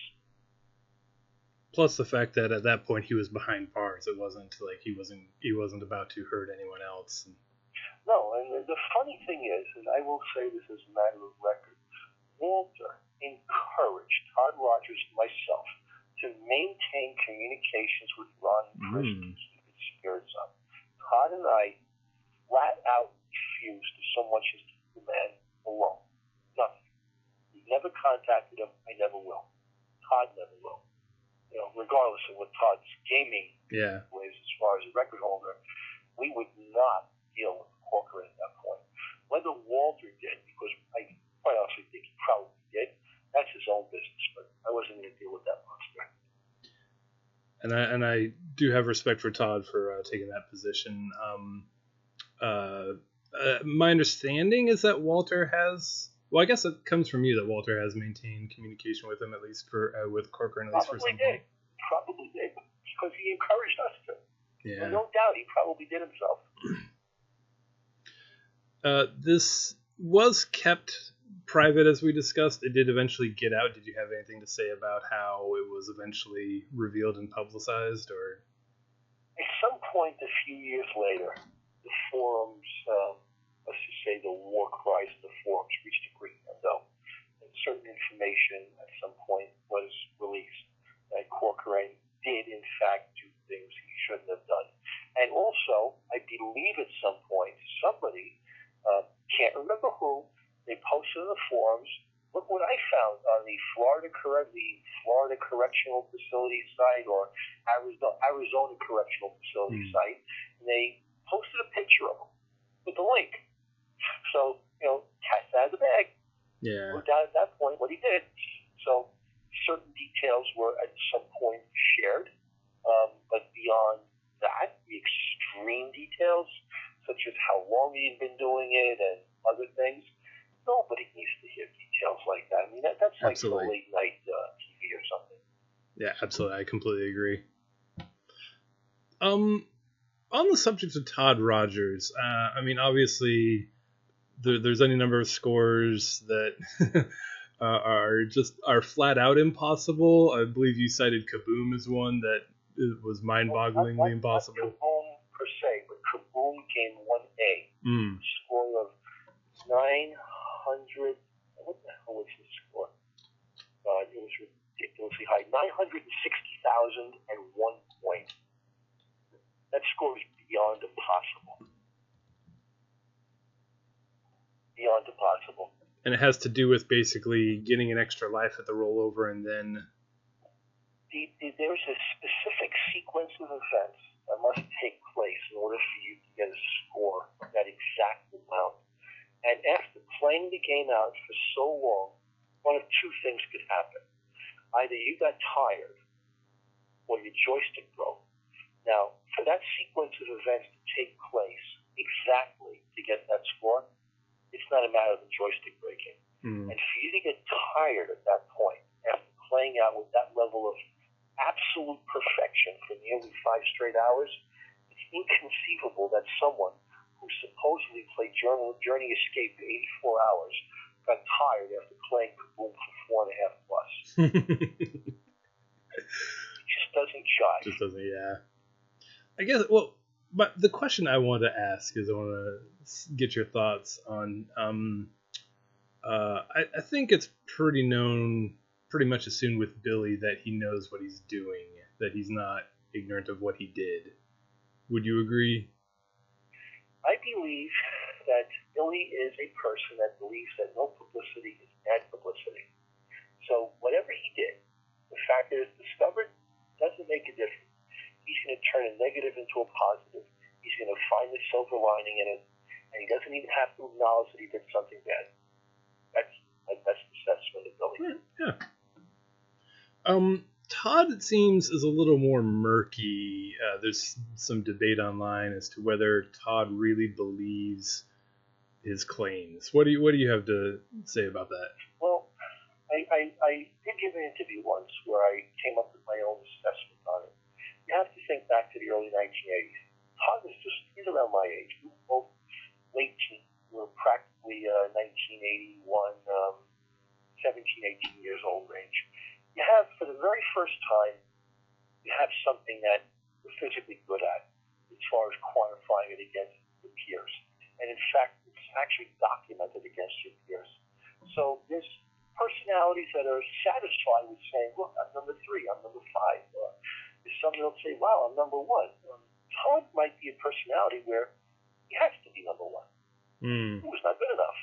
Plus the fact that at that point he was behind bars. It wasn't like he wasn't about to hurt anyone else. No, and the funny thing is, and I will say this as a matter of record, Walter encouraged Todd Rogers and myself to maintain communications with Ron in prison to keep his spirits up. Todd and I flat out refused to so much as keep the man alone. Nothing. We never contacted him. I never will. Todd never will. Regardless of what Todd's gaming was as far as a record holder, we would not deal with Corcoran at that point. Whether Walter did, because I quite honestly think he probably did, that's his own business, but I wasn't going to deal with that monster. And I do have respect for Todd for taking that position. My understanding is that Walter has... Well, I guess it comes from you that Walter has maintained communication with him, at least for with Corcoran, at least for some point. Probably did, because he encouraged us to. Yeah. And no doubt he probably did himself. This was kept private, as we discussed. It did eventually get out. Did you have anything to say about how it was eventually revealed and publicized, or? At some point a few years later, the forums, let's just say the war cries of the forums reached a crescendo, and certain information at some point was released that Corcoran did in fact do things he shouldn't have done. And also, the forums. Look what I found on the Florida Correctional Facility site or Arizona Correctional Facility site. And they posted a picture of him with the link. So, cat's out of the bag. Yeah. Worked out at that point what he did. So certain details were at some point shared, but beyond that, the extreme details, such as how long he had been doing it and other things, nobody needs to hear details like that. I mean, that's like for late night TV or something. Yeah, absolutely. I completely agree. On the subject of Todd Rogers, I mean, obviously, there's any number of scores that are flat out impossible. I believe you cited Kaboom as one that was mind-bogglingly impossible. Not Kaboom per se, but Kaboom game 1A. Score of 900. What the hell was his score? It was ridiculously high. 960,001 points. That score is beyond impossible. Beyond impossible. And it has to do with basically getting an extra life at the rollover and then... There's a specific sequence of events that must take place in order for you to get a score of that exact amount. And after playing the game out for so long, one of two things could happen. Either you got tired or your joystick broke. Now, for that sequence of events to take place exactly to get that score, it's not a matter of the joystick breaking. And for you to get tired at that point, after playing out with that level of absolute perfection for nearly 5 straight hours, it's inconceivable that someone who supposedly played Journey Escape for 84 hours got tired after playing Kaboom for 4.5 plus. It just doesn't jive. Just doesn't, yeah. I guess, well, but the question I want to ask is I want to get your thoughts on, I think it's pretty much assumed with Billy that he knows what he's doing, that he's not ignorant of what he did. Would you agree? I believe that Billy is a person that believes that no publicity is bad publicity. So whatever he did, the fact that it's discovered doesn't make a difference. He's going to turn a negative into a positive. He's going to find the silver lining in it, and he doesn't even have to acknowledge that he did something bad. That's my best assessment of Billy. Yeah. Todd, it seems, is a little more murky. There's some debate online as to whether Todd really believes his claims. What do you have to say about that? Well, I did give an interview once where I came up with my own assessment on it. You have to think back to the early 1980s. Todd was he's around my age. We were both late teens. We were practically 1981, 17, 18 years old range. You have, for the very first time, you have something that you're physically good at as far as quantifying it against your peers. And in fact, it's actually documented against your peers. So there's personalities that are satisfied with saying, look, I'm number 3, I'm number 5. There's some that'll say, wow, I'm number 1. Todd might be a personality where he has to be number 1. It was not good enough.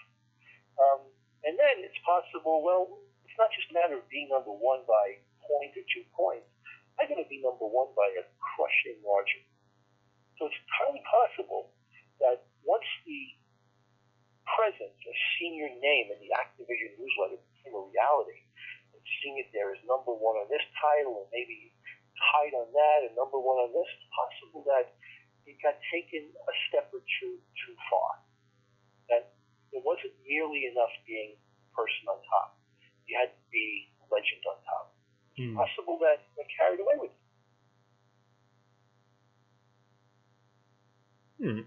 And then it's possible, well, it's not just a matter of being number 1 by 1 or 2 points. I'm going to be number 1 by a crushing margin. So it's entirely possible that once the presence of senior name in the Activision newsletter became a reality, and seeing it there as number 1 on this title and maybe tied on that and number 1 on this, it's possible that it got taken a step or two too far. That it wasn't nearly enough being the person on top. You had to be legend on top. It's possible that they carried away with it.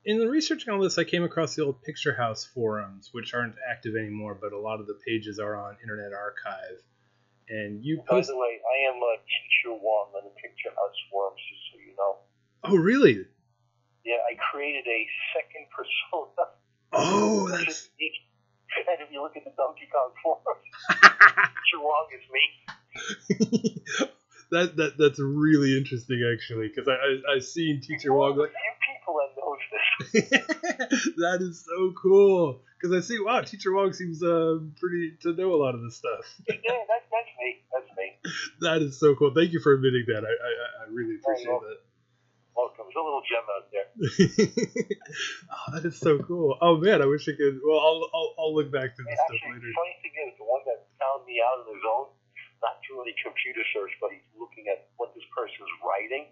In the researching all this, I came across the old Picturehouse forums, which aren't active anymore, but a lot of the pages are on Internet Archive. And you By the way, I am a teacher Wong on the Picturehouse forums, just so you know. Oh, really? Yeah, I created a second persona. Oh, that's... And if you look at the Donkey Kong forums, Teacher Wong is me. That's really interesting, actually, because I've seen Teacher Wong. Like, a few people that knows this. That is so cool. Because I see, wow, Teacher Wong seems pretty to know a lot of this stuff. Yeah, that's me. That's me. That is so cool. Thank you for admitting that. I really appreciate that. Welcome. There's a little gem out there. Oh, that is so cool. Oh man, I wish I could. Well, I'll look back to this stuff later. The funny thing is, the one that found me out on his own, not through any computer search, but he's looking at what this person's writing.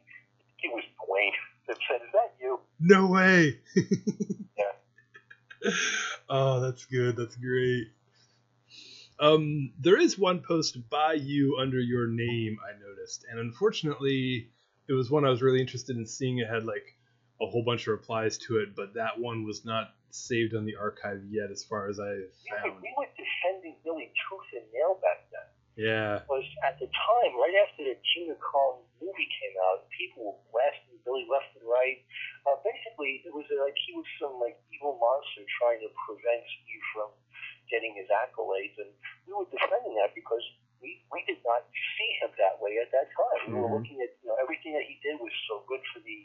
It was Dwayne that said, "Is that you?" No way. Yeah. Oh, that's good. That's great. There is one post by you under your name I noticed, and unfortunately, it was one I was really interested in seeing. It had like a whole bunch of replies to it, but that one was not saved on the archive yet, as far as I found. We were defending Billy tooth and nail back then. Yeah. Because at the time, right after the King of Kong movie came out, people were blasting Billy left and right. Basically, it was like he was some like evil monster trying to prevent Steve from getting his accolades, and we were defending that because we did not see him that way at that time. We were looking at everything that he did was so good for the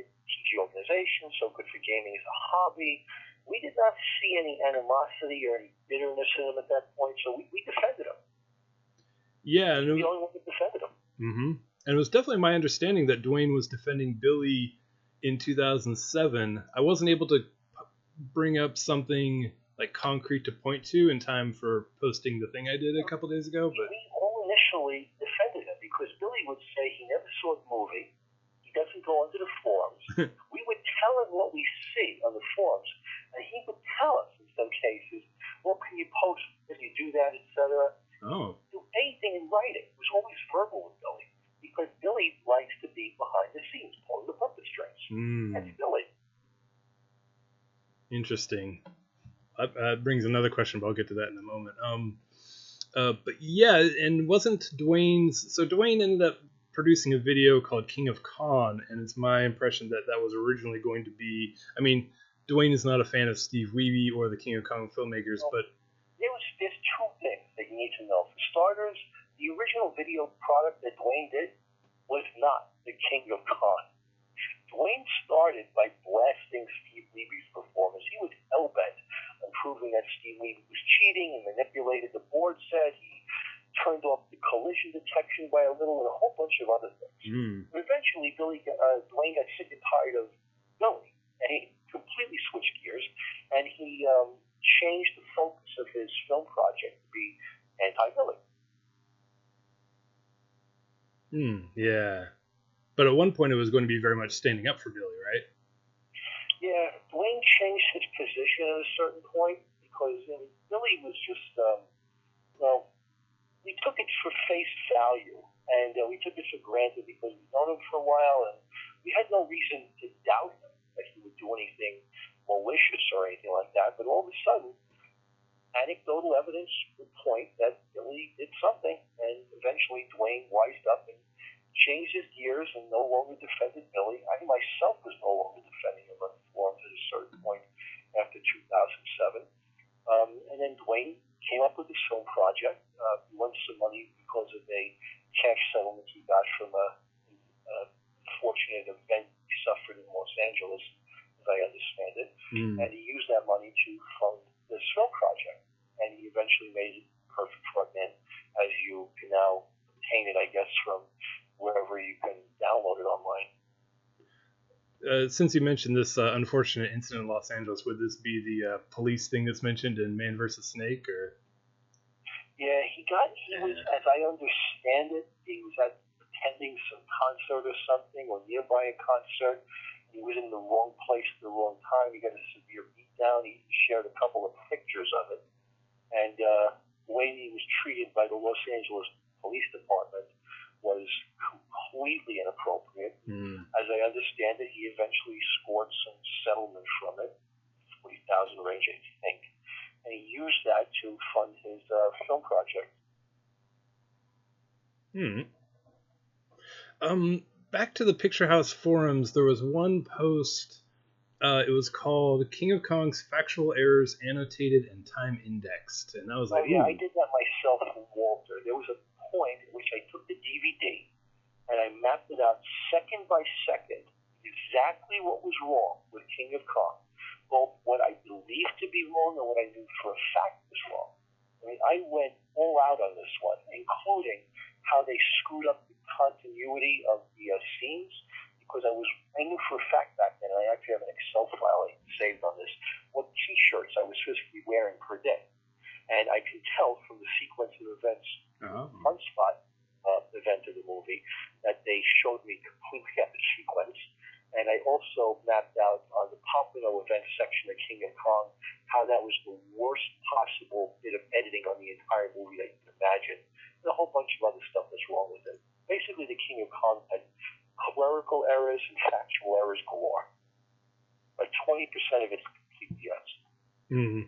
TG organization, so good for gaming as a hobby. We did not see any animosity or any bitterness in him at that point, so we defended him. Yeah, and the only one that defended him. Mm-hmm. And it was definitely my understanding that Dwayne was defending Billy in 2007. I wasn't able to bring up something like concrete to point to in time for posting the thing I did a couple days ago, but we all initially defended him because Billy would say he never saw the movie. He doesn't go onto the forums. We would tell him what we see on the forums, and he would tell us in some cases, "Well, can you post? Can you do that, etc." Oh. Do anything in writing. It was always verbal with Billy because Billy likes to be behind the scenes, pulling the puppet strings. That's Billy. Interesting. That brings another question, but I'll get to that in a moment. But yeah, and wasn't Dwayne's... So Dwayne ended up producing a video called King of Kong, and it's my impression that that was originally going to be... I mean, Dwayne is not a fan of Steve Wiebe or the King of Kong filmmakers, but... There's two things that you need to know. For starters, the original video product that Dwayne did was not the King of Kong. Dwayne started by blasting Steve Wiebe's performance. He was hell-bent on proving that Steve Wiebe was cheating and manipulated the board set. He turned off the collision detection by a little and a whole bunch of other things. But eventually, Dwayne got sick and tired of Billy, and he completely switched gears, and he changed the focus of his film project to be anti-Billy. Yeah. But at one point it was going to be very much standing up for Billy, right? Yeah, Dwayne changed his position at a certain point because Billy was just, we took it for face value, and we took it for granted because we'd known him for a while, and we had no reason to doubt him that he would do anything malicious or anything like that. But all of a sudden, anecdotal evidence would point that Billy did something, and eventually Dwayne wised up and changed his gears and no longer defended Billy. I myself was no longer defending him on the forums at a certain point after 2007. And then Dwayne came up with this film project. He won some money because of a cash settlement he got from a fortunate event he suffered in Los Angeles, as I understand it. And he used that money to fund this film project. And he eventually made it perfect front end, as you can now obtain it, I guess, from wherever you can download it online. Since you mentioned this unfortunate incident in Los Angeles, would this be the police thing that's mentioned in Man vs. Snake, or? Yeah, he was, as I understand it, he was attending some concert or something, or nearby a concert. He was in the wrong place at the wrong time. He got a severe beatdown. He shared a couple of pictures of it. And the way he was treated by the Los Angeles Police Department was completely inappropriate. As I understand it, he eventually scored some settlement from it, $40,000 range, I think. And he used that to fund his film project. Back to the Picturehouse forums, there was one post. It was called King of Kong's Factual Errors Annotated and Time Indexed. And I was like, I did that myself from Walter. There was a point in which I took the DVD and I mapped it out second by second, exactly what was wrong with King of Kong, both what I believed to be wrong and what I knew for a fact was wrong. I mean, I went all out on this one, including how they screwed up the continuity of the scenes, because I knew for a fact back then, and I actually have an Excel file I saved on this, what T-shirts I was physically wearing per day. And I can tell from the sequence of events, Funspot event of the movie, that they showed me completely out of sequence. And I also mapped out on the Pompano event section of King of Kong how that was the worst possible bit of editing on the entire movie that you can imagine, and a whole bunch of other stuff that's wrong with it. Basically, the King of Kong had clerical errors and factual errors galore. But 20% of it's complete BS. Mm-hmm.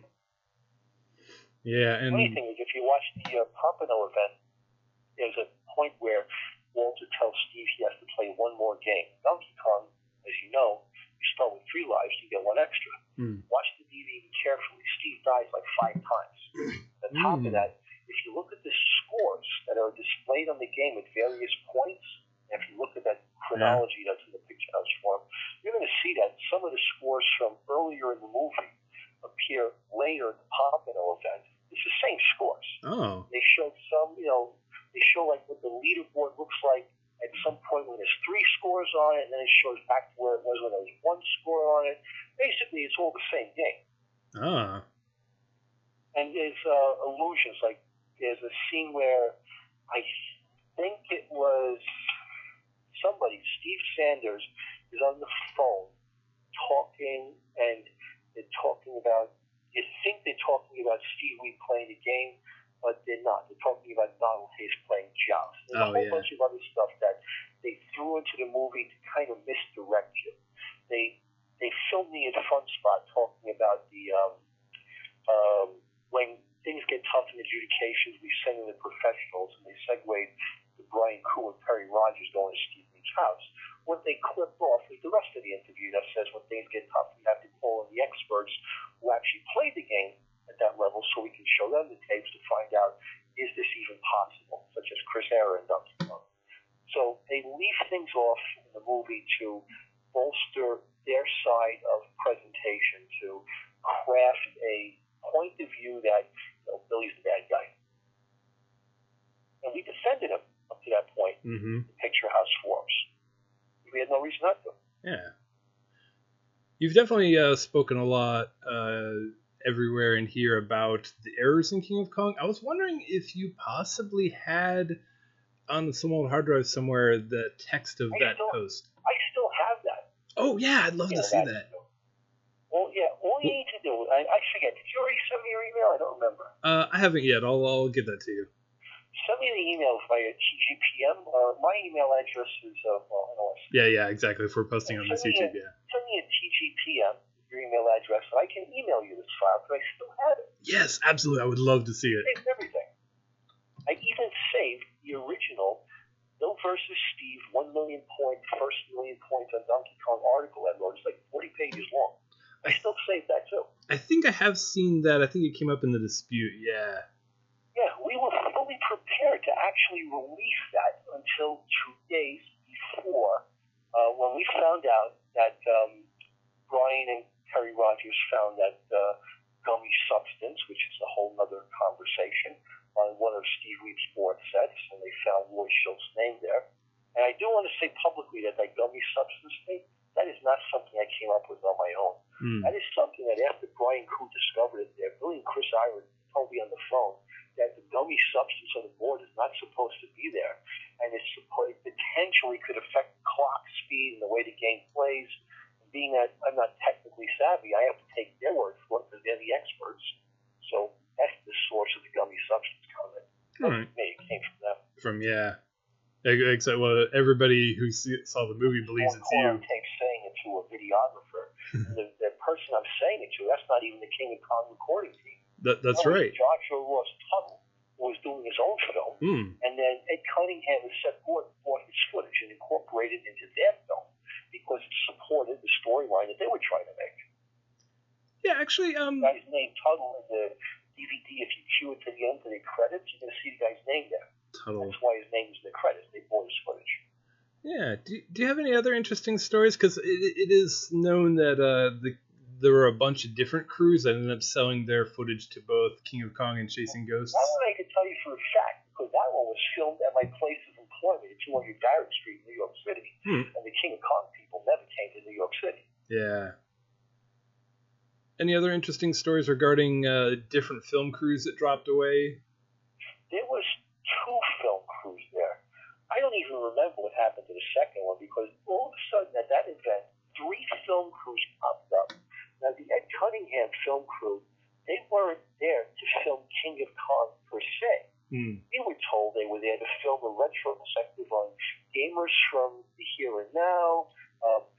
Yeah, and the funny thing is, if you watch the Pompano event, there's a point where Walter tells Steve he has to play one more game. Donkey Kong, as you know, you start with 3 lives, you get 1 extra. Watch the DVD carefully. Steve dies like 5 times. On top of that, if you look at the scores that are displayed on the game at various points, and if you look at that chronology that's in the Picturehouse form, you're going to see that some of the scores from earlier in the movie appear later in the Pompano event. It's the same scores. Oh. They show some, they show like what the leaderboard looks like at some point when there's 3 scores on it, and then it shows back to where it was when there was 1 score on it. Basically, it's all the same game. Ah. And there's illusions. Like, there's a scene where I think it was somebody, Steve Sanders, is on the phone talking, and they're talking about, you think they're talking about Steve Wee playing the game, but they're not. They're talking about Donald Hayes playing Joust. There's a whole bunch of other stuff that they threw into the movie to kind of misdirect you. They filmed me at Funspot talking about the when things get tough in adjudications, we send in the professionals, and they segued to Brian Kuh and Perry Rogers going to Steve Wee's house. What they clipped off was the rest of the interview that says when things get tough, we have to call in the experts who actually played the game at that level, so we can show them the tapes to find out, is this even possible, such as Chris Era and Donkey Kong. So they leave things off in the movie to bolster their side of presentation, to craft a point of view that Billy's the bad guy. And we defended him up to that point in Picturehouse forums. We had no reason not to. Yeah. You've definitely spoken a lot everywhere in here about the errors in King of Kong. I was wondering if you possibly had on some old hard drive somewhere the text of that post. I still have that. Oh, yeah, I'd love to see that. Well, yeah, all you need to do, I forget, did you already send me your email? I don't remember. I haven't yet. I'll get that to you. Send me the email via TGPM. My email address is, Yeah, exactly. If we're posting on this YouTube, Send me a TGPM, your email address, and I can email you this file, because I still have it. Yes, absolutely. I would love to see it. I saved everything. I even saved the original Bill versus Steve 1 million point, first million points on Donkey Kong article I wrote. It's like 40 pages long. I still saved that too. I think I have seen that. I think it came up in the dispute, yeah. Yeah, we were fully prepared to actually release that until 2 days before, when we found out that Brian and Terry Rogers found that gummy substance, which is a whole other conversation, on one of Steve Weeb's board sets, and they found Roy Shilt's name there. And I do want to say publicly that gummy substance thing, that is not something I came up with on my own. That is something that after Brian Kuh discovered it there, Billy and Chris Iron told me on the phone that the gummy substance on the board is not supposed to be there, and it potentially could affect the clock speed and the way the game plays. And being that I'm not technically savvy, I have to take their word for it because they're the experts. So that's the source of the gummy substance comment. It came from them. Except, well, everybody who saw the movie believes it's you. Tape saying it to a videographer. the person I'm saying it to, that's not even the King of Kong recording team. That's right. Joshua Ross Tuttle was doing his own film, and then Ed Cunningham and Seth Gordon bought his footage and incorporated it into their film because it supported the storyline that they were trying to make. Yeah, actually, The guy's name Tuttle in the DVD, if you cue it to the end of the credits, you're going to see the guy's name there. Tuttle. That's why his name is in the credits. They bought his footage. Yeah. Do you have any other interesting stories? Because it is known that there were a bunch of different crews that ended up selling their footage to both King of Kong and Chasing Ghosts. That one I can tell you for a fact, because that one was filmed at my place of employment at 200 Garrett Street in New York City. And the King of Kong people never came to New York City. Yeah. Any other interesting stories regarding different film crews that dropped away? There was 2 film crews there. I don't even remember what happened to the second one, because all of a sudden at that event, 3 film crews popped up. Now, the Ed Cunningham film crew, they weren't there to film King of Kong per se. We were told they were there to film a retrospective on gamers from the here and now,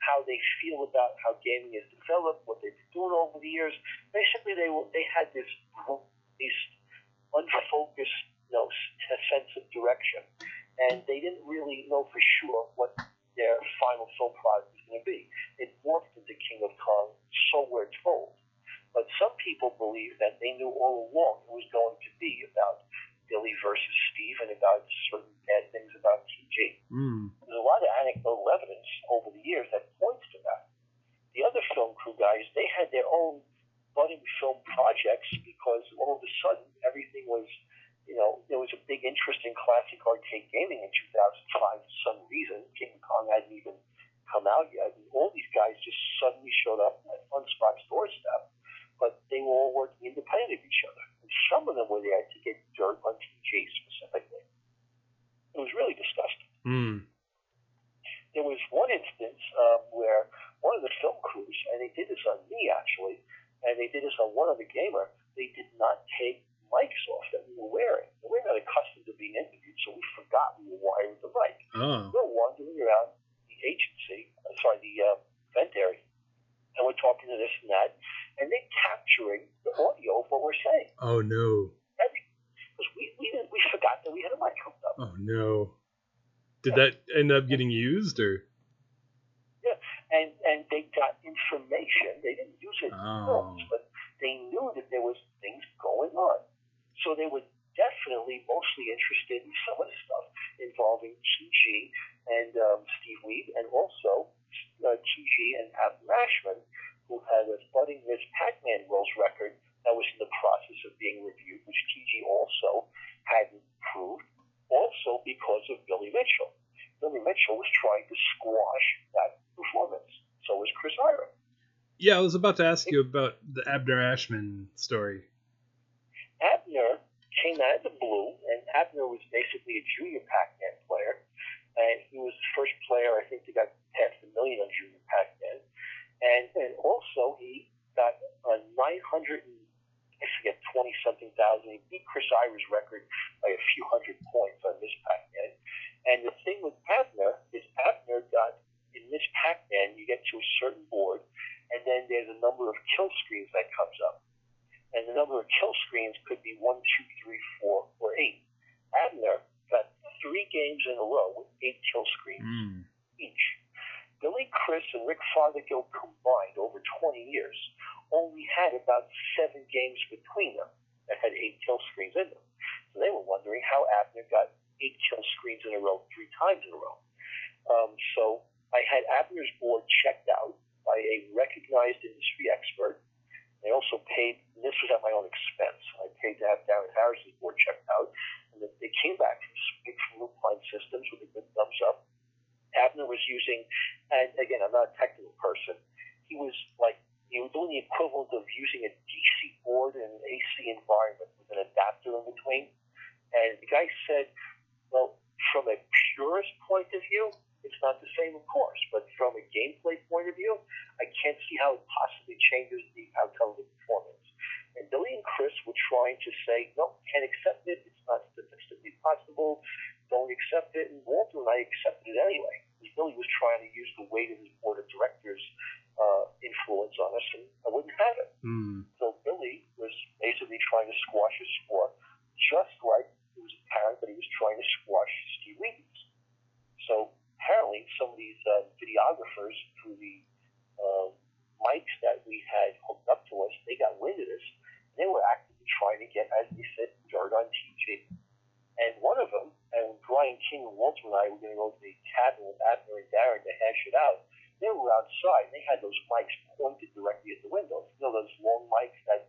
how they feel about how gaming has developed, what they've been doing over the years. Basically, they had this unfocused, sense of direction, and they didn't really know for sure what their final film product was going to be. It morphed into King of Kong, so we're told. But some people believe that they knew all along it was going to be about Billy versus Steve and about certain bad things about TG. There's a lot of anecdotal evidence over the years that points to that. The other film crew guys, they had their own budding film projects because all of a sudden everything was, there was a big interest in classic arcade gaming in 2005 for some reason. King of Kong hadn't even come out yet. And all these guys just suddenly showed up at Funspot's doorstep, but they were all working independent of each other. And some of them were there to get dirt on TG specifically. It was really disgusting. There was one instance where one of the film crews, and they did this on me actually, and they did this on one other gamer, they did not take mics off that we were wearing. And we're not accustomed to being interviewed, so we forgot we were wired the mic. We're wandering around the event area, and we're talking to this and that, and they're capturing the audio of what we're saying. Oh no! Because we forgot that we had a mic hooked up. Oh no! Did that end up getting used, or? Yeah, and they got information. They didn't use it, but they knew that there was things going on. So they were definitely mostly interested in some of the stuff involving TG and Steve Wiebe, and also TG and Abdner Ashman, who had a budding Miss Pac-Man World's record that was in the process of being reviewed, which TG also hadn't proved, also because of Billy Mitchell. Billy Mitchell was trying to squash that performance. So was Chris Ira. Yeah, I was about to ask you about the Abdner Ashman story. Abdner came out of the blue, and Abdner was basically a junior Pac-Man player, and he was the first player, I think, that got past 1 million on junior Pac-Man, and also he got a 20-something thousand. He beat Chris Ira's record by a few hundred points on Miss Pac-Man. And the thing with Abdner is Abdner got, in Miss Pac-Man, you get to a certain board, and then there's a number of kill screens that comes up. And the number of kill screens could be 1, 2, 3, 4, or 8. Abdner got 3 games in a row with 8 kill screens each. Billy, Chris, and Rick Fothergill combined over 20 years only had about 7 games between them that had 8 kill screens in them. So they were wondering how Abdner got 8 kill screens in a row 3 times in a row. So I had Abner's board checked out by a recognized industry expert. They also paid, and this was at my own expense, I paid to have Darren Harris's board checked out, and they came back from Lupine Systems with a good thumbs up. Abdner was using, and again, I'm not a technical person, he was doing the equivalent of using a DC board in an AC environment with an adapter in between. And the guy said, well, from a purist point of view, it's not the same, of course, but from a gameplay point of view, I can't see how it possibly changes the outcome of the performance. And Billy and Chris were trying to say, no, can't accept it, it's not statistically possible, don't accept it, and Walter and I accepted it anyway. Because Billy was trying to use the weight of his board of directors' influence on us, and I wouldn't have it. So Billy was basically trying to squash his score, just like it was apparent that he was trying to squash Steve Wiebe's. So apparently some of these videographers through the mics that we had hooked up to us, they got wind of this, and they were actively trying to get, as they said, dirt on TG. And one of them, And Brian King and Walter and I were going to go to the cabin with Abdner and Darren to hash it out. They were outside. They had those mics pointed directly at the windows. You know, those long mics that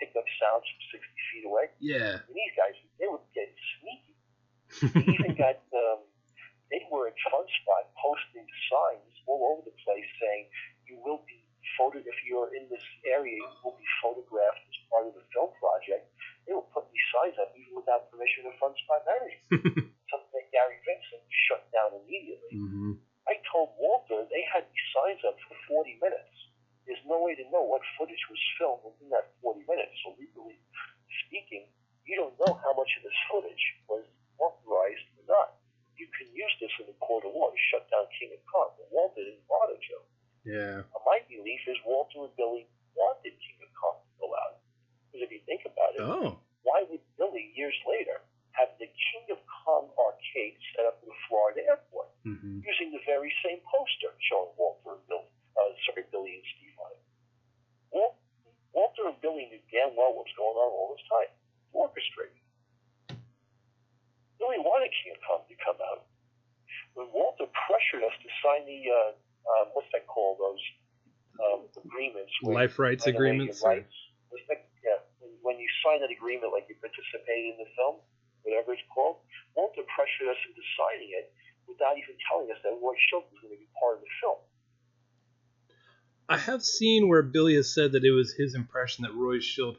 pick up sounds from 60 feet away? Yeah. And these guys, they were getting sneaky. They even got, they were at Funspot posting signs all over the place saying, you will be if you're in this area, you will be photographed as part of the film project. They were putting these signs up even without permission of Funspot management. Something that Gary Vincent shut down immediately. Mm-hmm. I told Walter they had these signs up for 40 minutes. There's no way to know what footage was filmed within that 40 minutes. So legally speaking, you don't know how much of this footage was authorized or not. You can use this in a court of law to shut down King of Kong, but Walter didn't bother to. Yeah. My belief is Walter and Billy wanted King of Kong to go out. Because if you think about it, why would Billy, years later, have the King of Kong arcade set up in the Florida airport using the very same poster showing Walter and Billy, Billy and Steve on it? Walter and Billy knew damn well what was going on all this time. Orchestrated. Billy wanted King of Kong to come out. When Walter pressured us to sign the what's that called? Those agreements. Life rights agreements. Rights. Yeah. When you sign that agreement, like you participated in the film, whatever it's called, Walter pressured us into signing it without even telling us that Roy Shildt was going to be part of the film. I have seen where Billy has said that it was his impression that Roy Shildt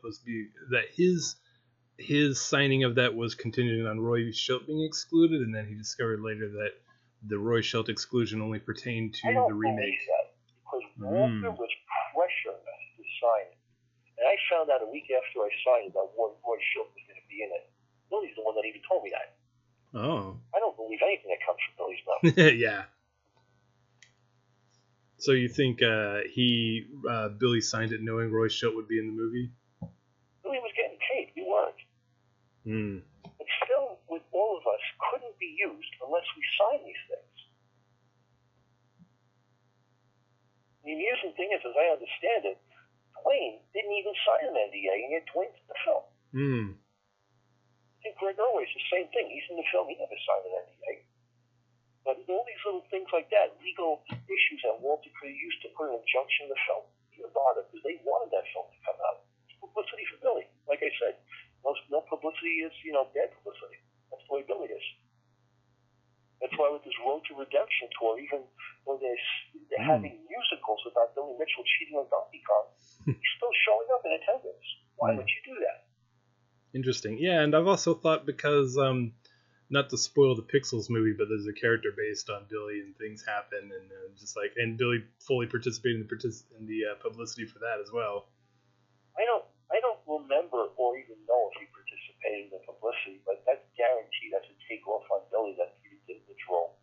that his signing of that was contingent on Roy Shildt being excluded, and then he discovered later that the Roy Shildt exclusion only pertained to the remake. That because Walter was pressuring us to sign it. And I found out a week after I signed it that Roy Shildt was going to be in it. Billy's the one that even told me that. Oh. I don't believe anything that comes from Billy's mouth. Yeah. So you think Billy signed it knowing Roy Shildt would be in the movie? Billy was getting paid. We weren't. The film with all of us couldn't be used unless we signed these things. The amusing thing is, as I understand it, Dwayne didn't even sign an NDA, and yet Dwayne's in the film. I think Greg Irway's the same thing. He's in the film. He never signed an NDA. But all these little things like that, legal issues that Walter could have used to put an injunction in the film, he didn't bother because they wanted that film to come out. It's publicity for Billy. Like I said, no publicity is, bad publicity. That's the way Billy is. That's why with this Road to Redemption tour, even though they're having musicals about Billy Mitchell cheating on Donkey Kong, he's still showing up in attendance. Why would you do that? Interesting. Yeah, and I've also thought because, not to spoil the Pixels movie, but there's a character based on Billy and things happen, and and Billy fully participated in the publicity for that as well. I don't remember or even know if he participated in the publicity, but that's guaranteed. That's a takeoff on Billy that he did the role.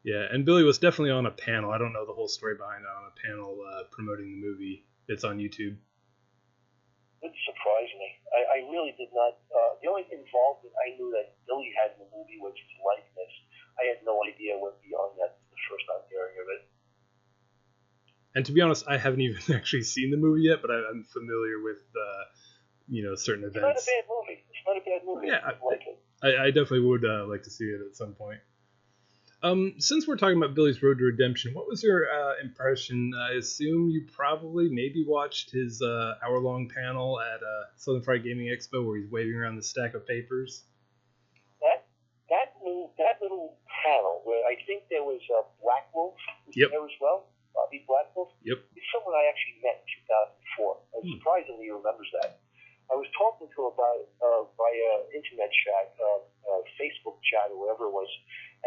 Yeah, and Billy was definitely on a panel. I don't know the whole story behind it, on a panel promoting the movie. It's on YouTube. It surprised me. I really did not. The only involvement I knew that Billy had in the movie was his likeness. I had no idea what beyond that. The first time hearing of it. And to be honest, I haven't even actually seen the movie yet, but I'm familiar with certain events. It's not a bad movie. It's not a bad movie. Yeah, I like it. I definitely would like to see it at some point. Since we're talking about Billy's Road to Redemption, what was your impression? I assume you probably maybe watched his hour-long panel at Southern Fried Gaming Expo where he's waving around the stack of papers. That little panel where I think there was Black Wolf there as well, Bobby Black Wolf. Yep. He's someone I actually met in 2004. Surprisingly, he remembers that. I was talking to him about it via internet chat, Facebook chat, or whatever it was,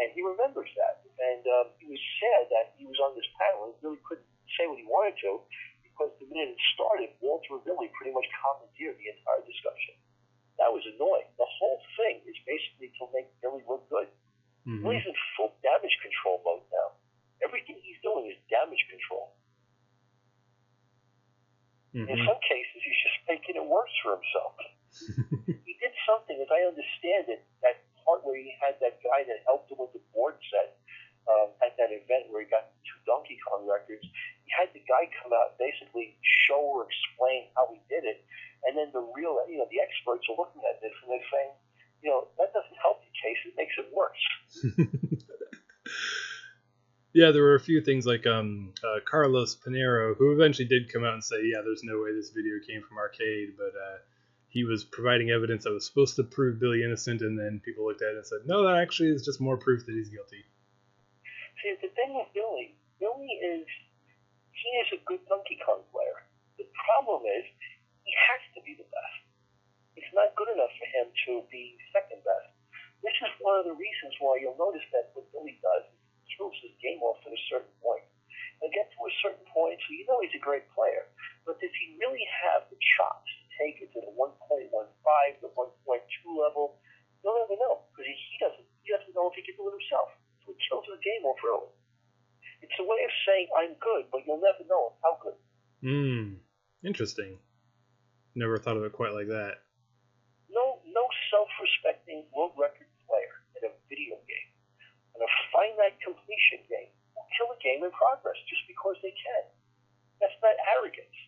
and he remembers that. And he was sad that he was on this panel and really couldn't say what he wanted to because the minute it started, Walter and Billy pretty much commandeered the entire discussion. That was annoying. The whole thing is basically to make Billy look good. Billy's in full damage control mode now. Everything he's doing is damage control. In some cases, he's just making it worse for himself. He did something, as I understand it, that part where he had that guy that helped him with the board set at that event where he got 2 Donkey Kong records. He had the guy come out and basically show or explain how he did it. And then the experts are looking at this and they're saying, that doesn't help the case, it makes it worse. Yeah, there were a few things like Carlos Pinero, who eventually did come out and say, yeah, there's no way this video came from arcade, but he was providing evidence that was supposed to prove Billy innocent, and then people looked at it and said, no, that actually is just more proof that he's guilty. See, the thing with Billy he is a good Donkey Kong player. The problem is, he has to be the best. It's not good enough for him to be second best. This is one of the reasons why you'll notice that what Billy does is he throws his game off at a certain point. He'll get to a certain point, so you know he's a great player. But does he really have the chops to take it to the 1.15, the 1.2 level? You'll never know, because he doesn't know if he can do it himself. So he kills his game off early. It's a way of saying I'm good, but you'll never know how good. Interesting. Never thought of it quite like that. No self-respecting world record player in a video game, in a finite completion game, will kill a game in progress just because they can. That's not arrogance.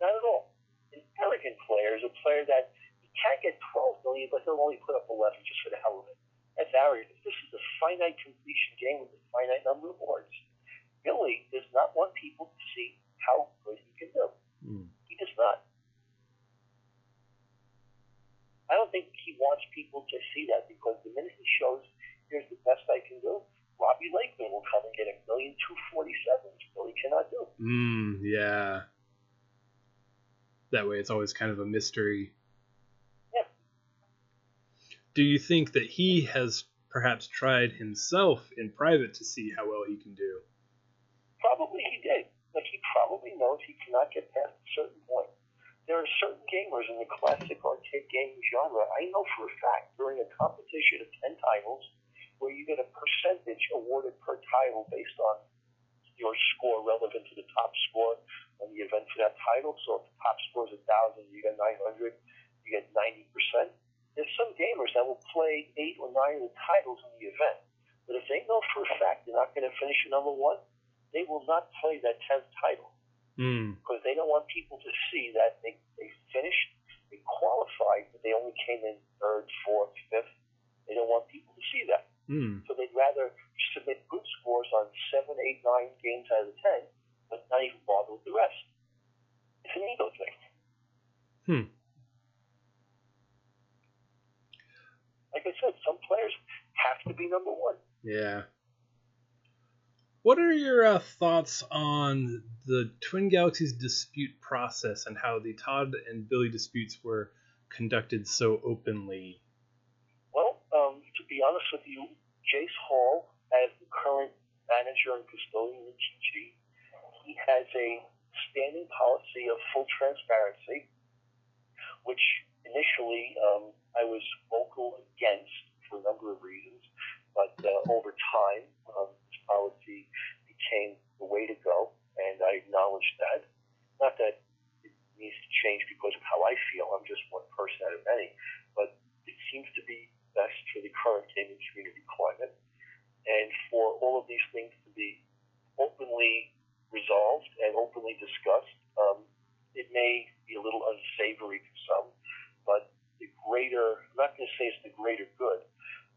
Not at all. An arrogant player is a player that he can't get 12 million, but he'll only put up 11 just for the hell of it. That's arrogance. This is a finite completion game with a finite number of boards. Billy does not want people to see how good he can do. He does not. I don't think he wants people to see that, because the minute he shows, here's the best I can do, Robbie Lakeman will come and get 1,247,000, which Billy cannot do. Yeah. That way it's always kind of a mystery. Yeah. Do you think that he has perhaps tried himself in private to see how well he can do? Probably he did. Like, he probably knows he cannot get past a certain point. There are certain gamers in the classic arcade game genre, I know for a fact, during a competition of 10 titles, where you get a percentage awarded per title based on your score relevant to the top score on the event for that title. So if the top score is 1,000, you get 900, you get 90%. There's some gamers that will play 8 or 9 of the titles in the event, but if they know for a fact they're not going to finish at number 1, they will not play that 10th title. Because they don't want people to see that they finished, they qualified, but they only came in 3rd, 4th, 5th. They don't want people to see that. So they'd rather submit good scores on 7, 8, 9 games out of the 10, but not even bother with the rest. It's an ego thing. Like I said, some players have to be number 1. Yeah. What are your thoughts on the Twin Galaxies dispute process and how the Todd and Billy disputes were conducted so openly? Well, to be honest with you, Jace Hall, as the current manager and custodian of TG, he has a standing policy of full transparency, which initially I was vocal against for a number of reasons, but over time, this policy became the way to go, and I acknowledge that. Not that it needs to change because of how I feel, I'm just one person out of many, but it seems to be best for the current gaming community climate, and for all of these things to be openly resolved and openly discussed. It may be a little unsavory to some, but the greater, I'm not going to say it's the greater good,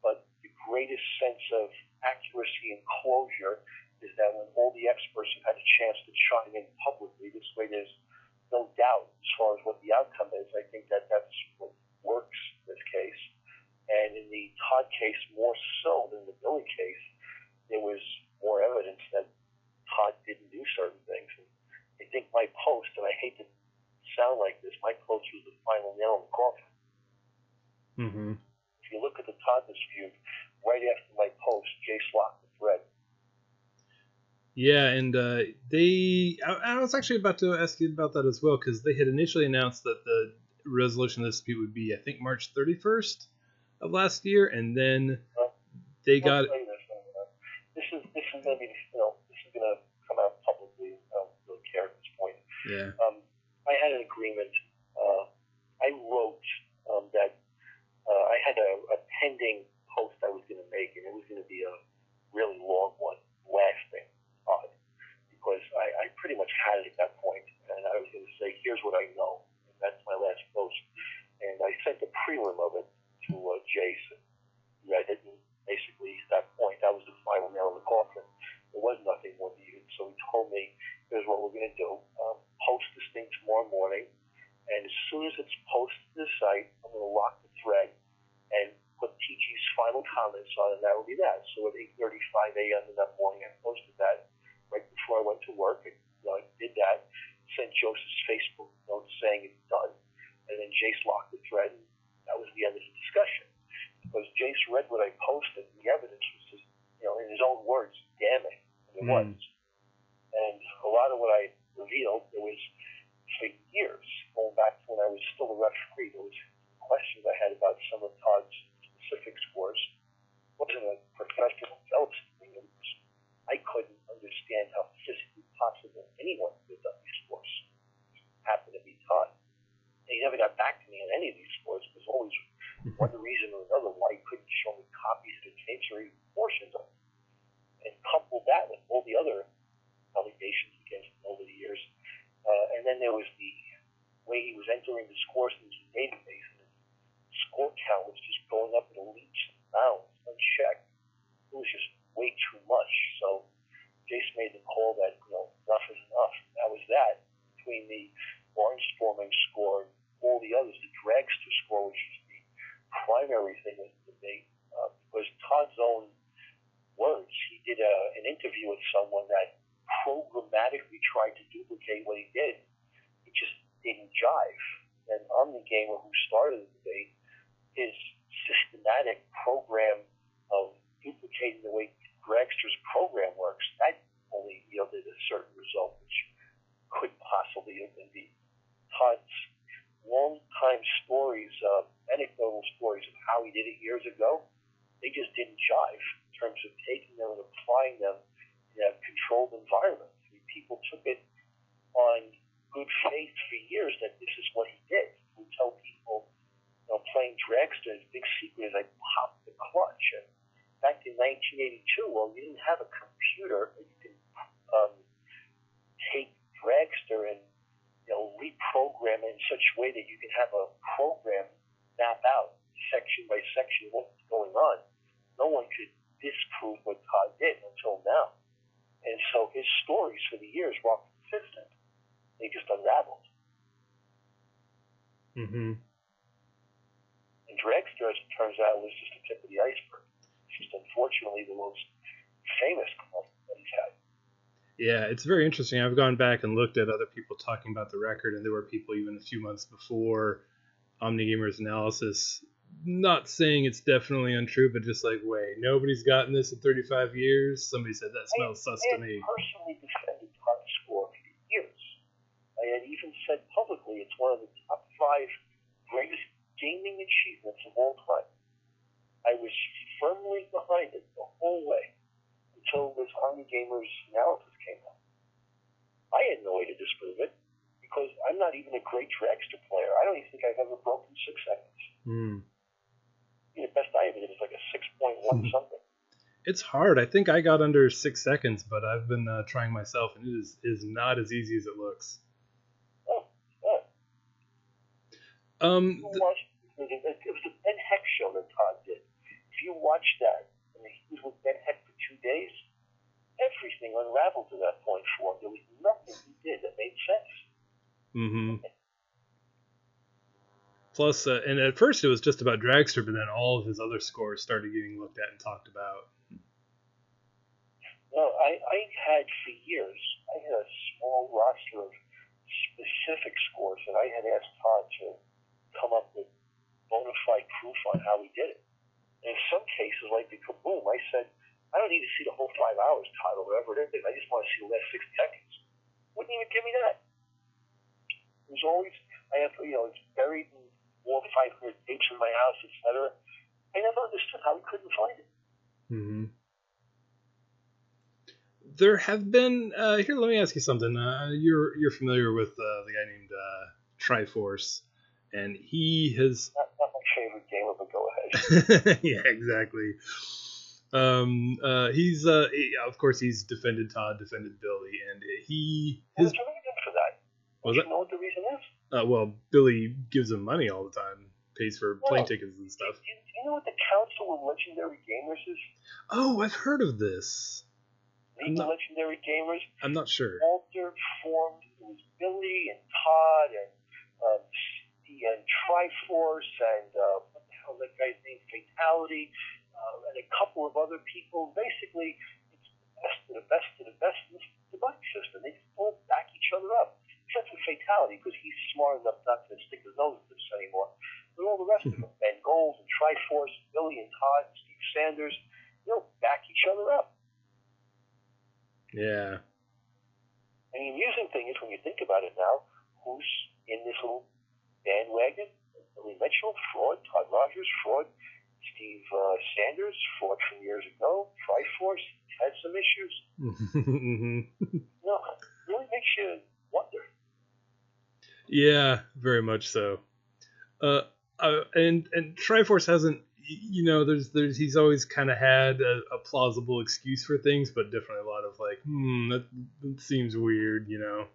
but the greatest sense of accuracy and closure is that when all the experts have had a chance to chime in publicly, this way there's no doubt as far as what the outcome is. I think that that's what works in this case. And in the Todd case, more so than the Billy case, there was more evidence that Todd didn't do certain things. And I think my post, and I hate to sound like this, my post was the final nail in the coffin. If you look at the Todd dispute, right after my post, Jace locked the thread. Yeah, and I was actually about to ask you about that as well, because they had initially announced that the resolution of the dispute would be, I think, March 31st of last year, and then they got... This is going to be, this is going to come out publicly. I don't really care at this point. Yeah. I had an agreement. I wrote that I had a pending post I was going to make, and it was going to be a really long one, lasting, because I pretty much had it at that point, and I was going to say, here's what I know, and that's my last post. And I sent the prelim of it to Jason, who post to the site. I'm going to lock the thread and put TG's final comments on it, and that will be that. So at 8:35 a.m. in that morning, I posted that right before I went to work. I did that, sent Joseph's Facebook note saying it's done, and then Jace locked the thread, and that was the end of the discussion. Because Jace read what I posted, and the evidence was just, in his own words, damning, and it was. And a lot of what I revealed, there was, for years, going back to when I was still a referee, there was questions I had about some of Todd's specific scores. It wasn't a professional jealousy thing. I couldn't understand how physically possible anyone could have done these scores. It happened to be Todd. And he never got back to me on any of these scores. There was always one reason or another why he couldn't show me copies of the tapes or even portions of them. And couple that with all the other allegations against him over the years. And then there was the way he was entering the scores into the database, and the score count was just going up in leaps and bounds, unchecked. It was just way too much. So Jace made the call that, enough is enough. That was that. Between the Barnstorming score and all the others, the Dragster score, which is the primary thing with the debate, was Todd's own words. He did an interview with someone that programmatically tried to duplicate what he did. It just didn't jive. And Omnigamer, who started the debate, his systematic program of duplicating the way Dragster's program works, that only yielded a certain result, which couldn't possibly have been beaten. Todd's long-time stories, anecdotal stories of how he did it years ago, they just didn't jive in terms of taking them and applying them in a controlled environment. I mean, people took it on good faith for years that this is what he did. He would tell people, playing Dragster, his big secret is I popped the clutch. And back in 1982, well, you didn't have a computer that you could take Dragster and reprogram it in such a way that you can have a program map out section by section what's going on. No one could disprove what Todd did until now. And so his stories for the years were all consistent. They just unraveled. Mm-hmm. And Dragster, as it turns out, was just the tip of the iceberg. It's just unfortunately the most famous club that he's had. Yeah, it's very interesting. I've gone back and looked at other people talking about the record, and there were people even a few months before Omnigamer's analysis, not saying it's definitely untrue, but just like, wait, nobody's gotten this in 35 years? Somebody said that smells sus to me. I personally defended Todd's score for years. I had even said publicly it's one of the top 5 greatest gaming achievements of all time. I was firmly behind it the whole way until this Omnigamer's analysis came out. I had no way to disprove it because I'm not even a great Dragster player. I don't even think I've ever broken 6 seconds. The best I ever did was like a 6.1 something. It's hard. I think I got under 6 seconds, but I've been trying myself, and it is not as easy as it looks. Oh, yeah. It was the Ben Heck show that Todd did. If you watch that, he was with Ben Heck for 2 days, everything unraveled to that point for him. There was nothing he did that made sense. Mm-hmm. Plus, and at first it was just about Dragster, but then all of his other scores started getting looked at and talked about. No, I had for years, I had a small roster of specific scores that I had asked Todd to come up with bona fide proof on how he did it. And in some cases, like the Kaboom, I said, I don't need to see the whole 5 hours, Todd, or whatever it is. I just want to see the last 60 seconds. Wouldn't even give me that. It was always, it's buried in 400 or 500 tapes in my house, etc. I never understood how he couldn't find it. Mm-hmm. There have been here. Let me ask you something. You're familiar with the guy named Triforce, and he has not my favorite gamer, but go ahead. Yeah, exactly. He's of course he's defended Todd, defended Billy, and What's the reason for that? Was you it? know what the reason is? Well, Billy gives him money all the time, pays for plane tickets and stuff. Do you know what the Council of Legendary Gamers is? Oh, I've heard of this. League of Legendary Gamers. I'm not sure. Walter formed. It was Billy and Todd and the and Triforce and what the hell that guy's name, Fatality, and a couple of other people. Basically, it's the best of the best in this debug system. They all back each other up, except for Fatality, because he's smart enough not to stick his nose in this anymore. But all the rest of them, Ben Gold and Triforce, Billy and Todd and Steve Sanders, they'll back each other up. Yeah. And the amusing thing is, when you think about it now, who's in this little bandwagon? Billy Mitchell, fraud. Todd Rogers, fraud. Steve Sanders, fraud from years ago. Triforce had some issues. No, it really makes you wonder. Yeah, very much so. And Triforce hasn't, he's always kind of had a plausible excuse for things, but definitely a lot of like, that seems weird, There's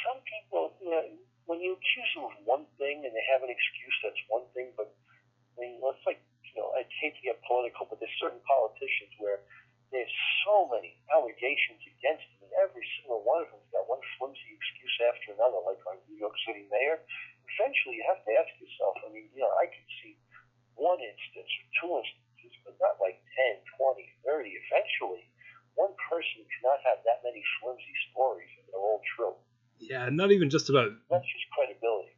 some people, when you accuse them of one thing and they have an excuse, that's one thing, but I mean, it's like, I hate to get political, but there's certain politicians where there's so many allegations against them, and every single one of them's got one flimsy excuse after another, like our New York City mayor. Eventually, you have to ask yourself, I mean, I could see one instance or two instances, but not like 10, 20, 30. Eventually, one person cannot have that many flimsy stories, and they're all true. Yeah, not even just about... That's just credibility.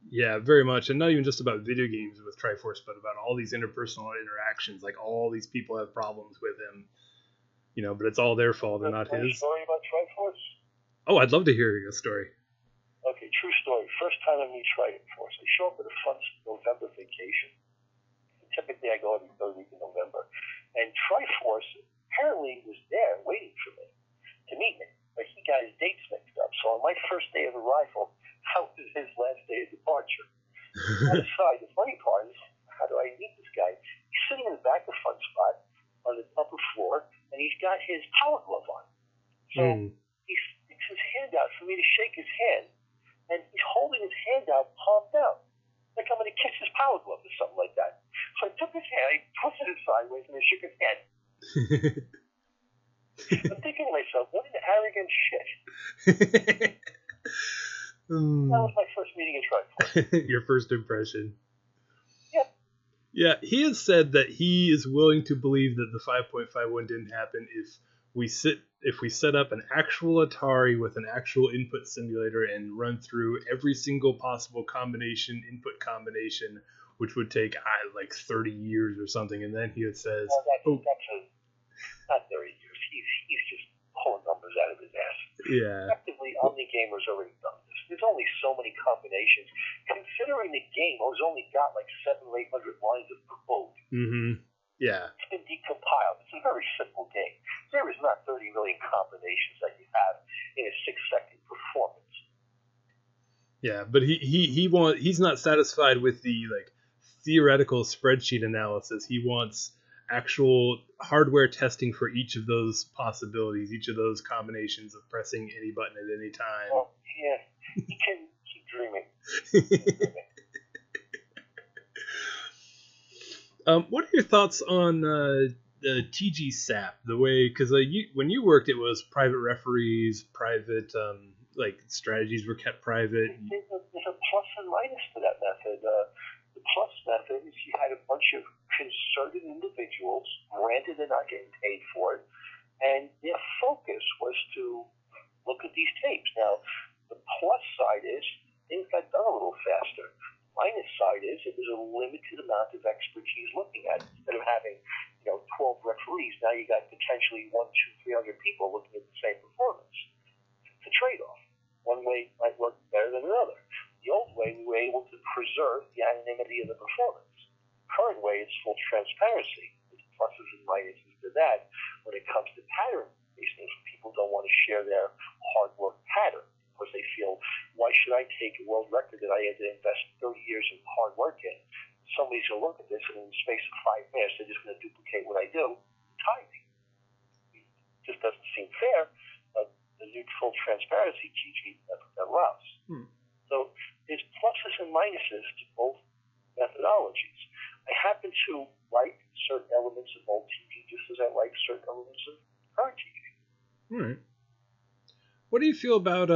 Yeah, very much. And not even just about video games with Triforce, but about all these interpersonal interactions. Like, all these people have problems with him, but it's all their fault and not his. Story about Triforce? Oh, I'd love to hear your story. Okay, true story. First time I meet Triforce. I show up at a fun November vacation. Typically, I go every third week in November. And Triforce apparently was there waiting for me to meet me. But he got his dates mixed up. So on my first day of arrival, how was his last day of departure? On the side, the funny part is, how do I meet this guy? He's sitting in the back of Funspot on the upper floor, and he's got his power glove on. So he sticks his hand out for me to shake his hand, and he's holding his hand out, palmed out, like I'm going to kiss his power glove or something like that. So I took his hand, I twisted it sideways, and I shook his hand. I'm thinking to myself, what an arrogant shit. That was my first meeting in Triforce. Your first impression. Yeah. Yeah, he has said that he is willing to believe that the 5.51 didn't happen if we set up an actual Atari with an actual input simulator and run through every single possible input combination, which would take like 30 years or something, and then he says, not 30 years. He's just pulling numbers out of his ass. Yeah. Effectively, OmniGamer's already done this. There's only so many combinations. Considering the game has only got like 700 or 800 lines of code. Mm-hmm. Yeah. It's been decompiled. It's a very simple game. There is not 30 million combinations that you have in a 6-second performance. Yeah, but he's not satisfied with the like theoretical spreadsheet analysis. He wants actual hardware testing for each of those possibilities, each of those combinations of pressing any button at any time. Well, yeah, you can keep dreaming. What are your thoughts on the TGSAP? The way, because when you worked, it was private referees, private strategies were kept private. There's a plus and minus to that method. The plus method is you had a bunch of concerted individuals, granted they're not getting paid for it, and their focus was to look at these tapes. Now, the plus side is things got done a little faster. Minus side is it was a limited amount of expertise looking at it. Instead of having 12 referees, now you got potentially 100, 200, 300 people looking at the same performance. It's a trade-off. One way might work better than another. The old way, we were able to preserve the anonymity of the performance. Current way, it's full transparency. There's pluses and minuses to that. When it comes to pattern-based things, people don't want to share their hard work pattern because they feel, why should I take a world record that I had to invest 30 years of hard work in? Somebody's going to look at this, and in the space of 5 minutes, they're just going to duplicate what I do. Timing. It just doesn't seem fair, but the new full transparency TG that allows. So there's pluses and minuses to both methodologies. I happen to like certain elements of old TG just as I like certain elements of current TG. All right. What do you feel about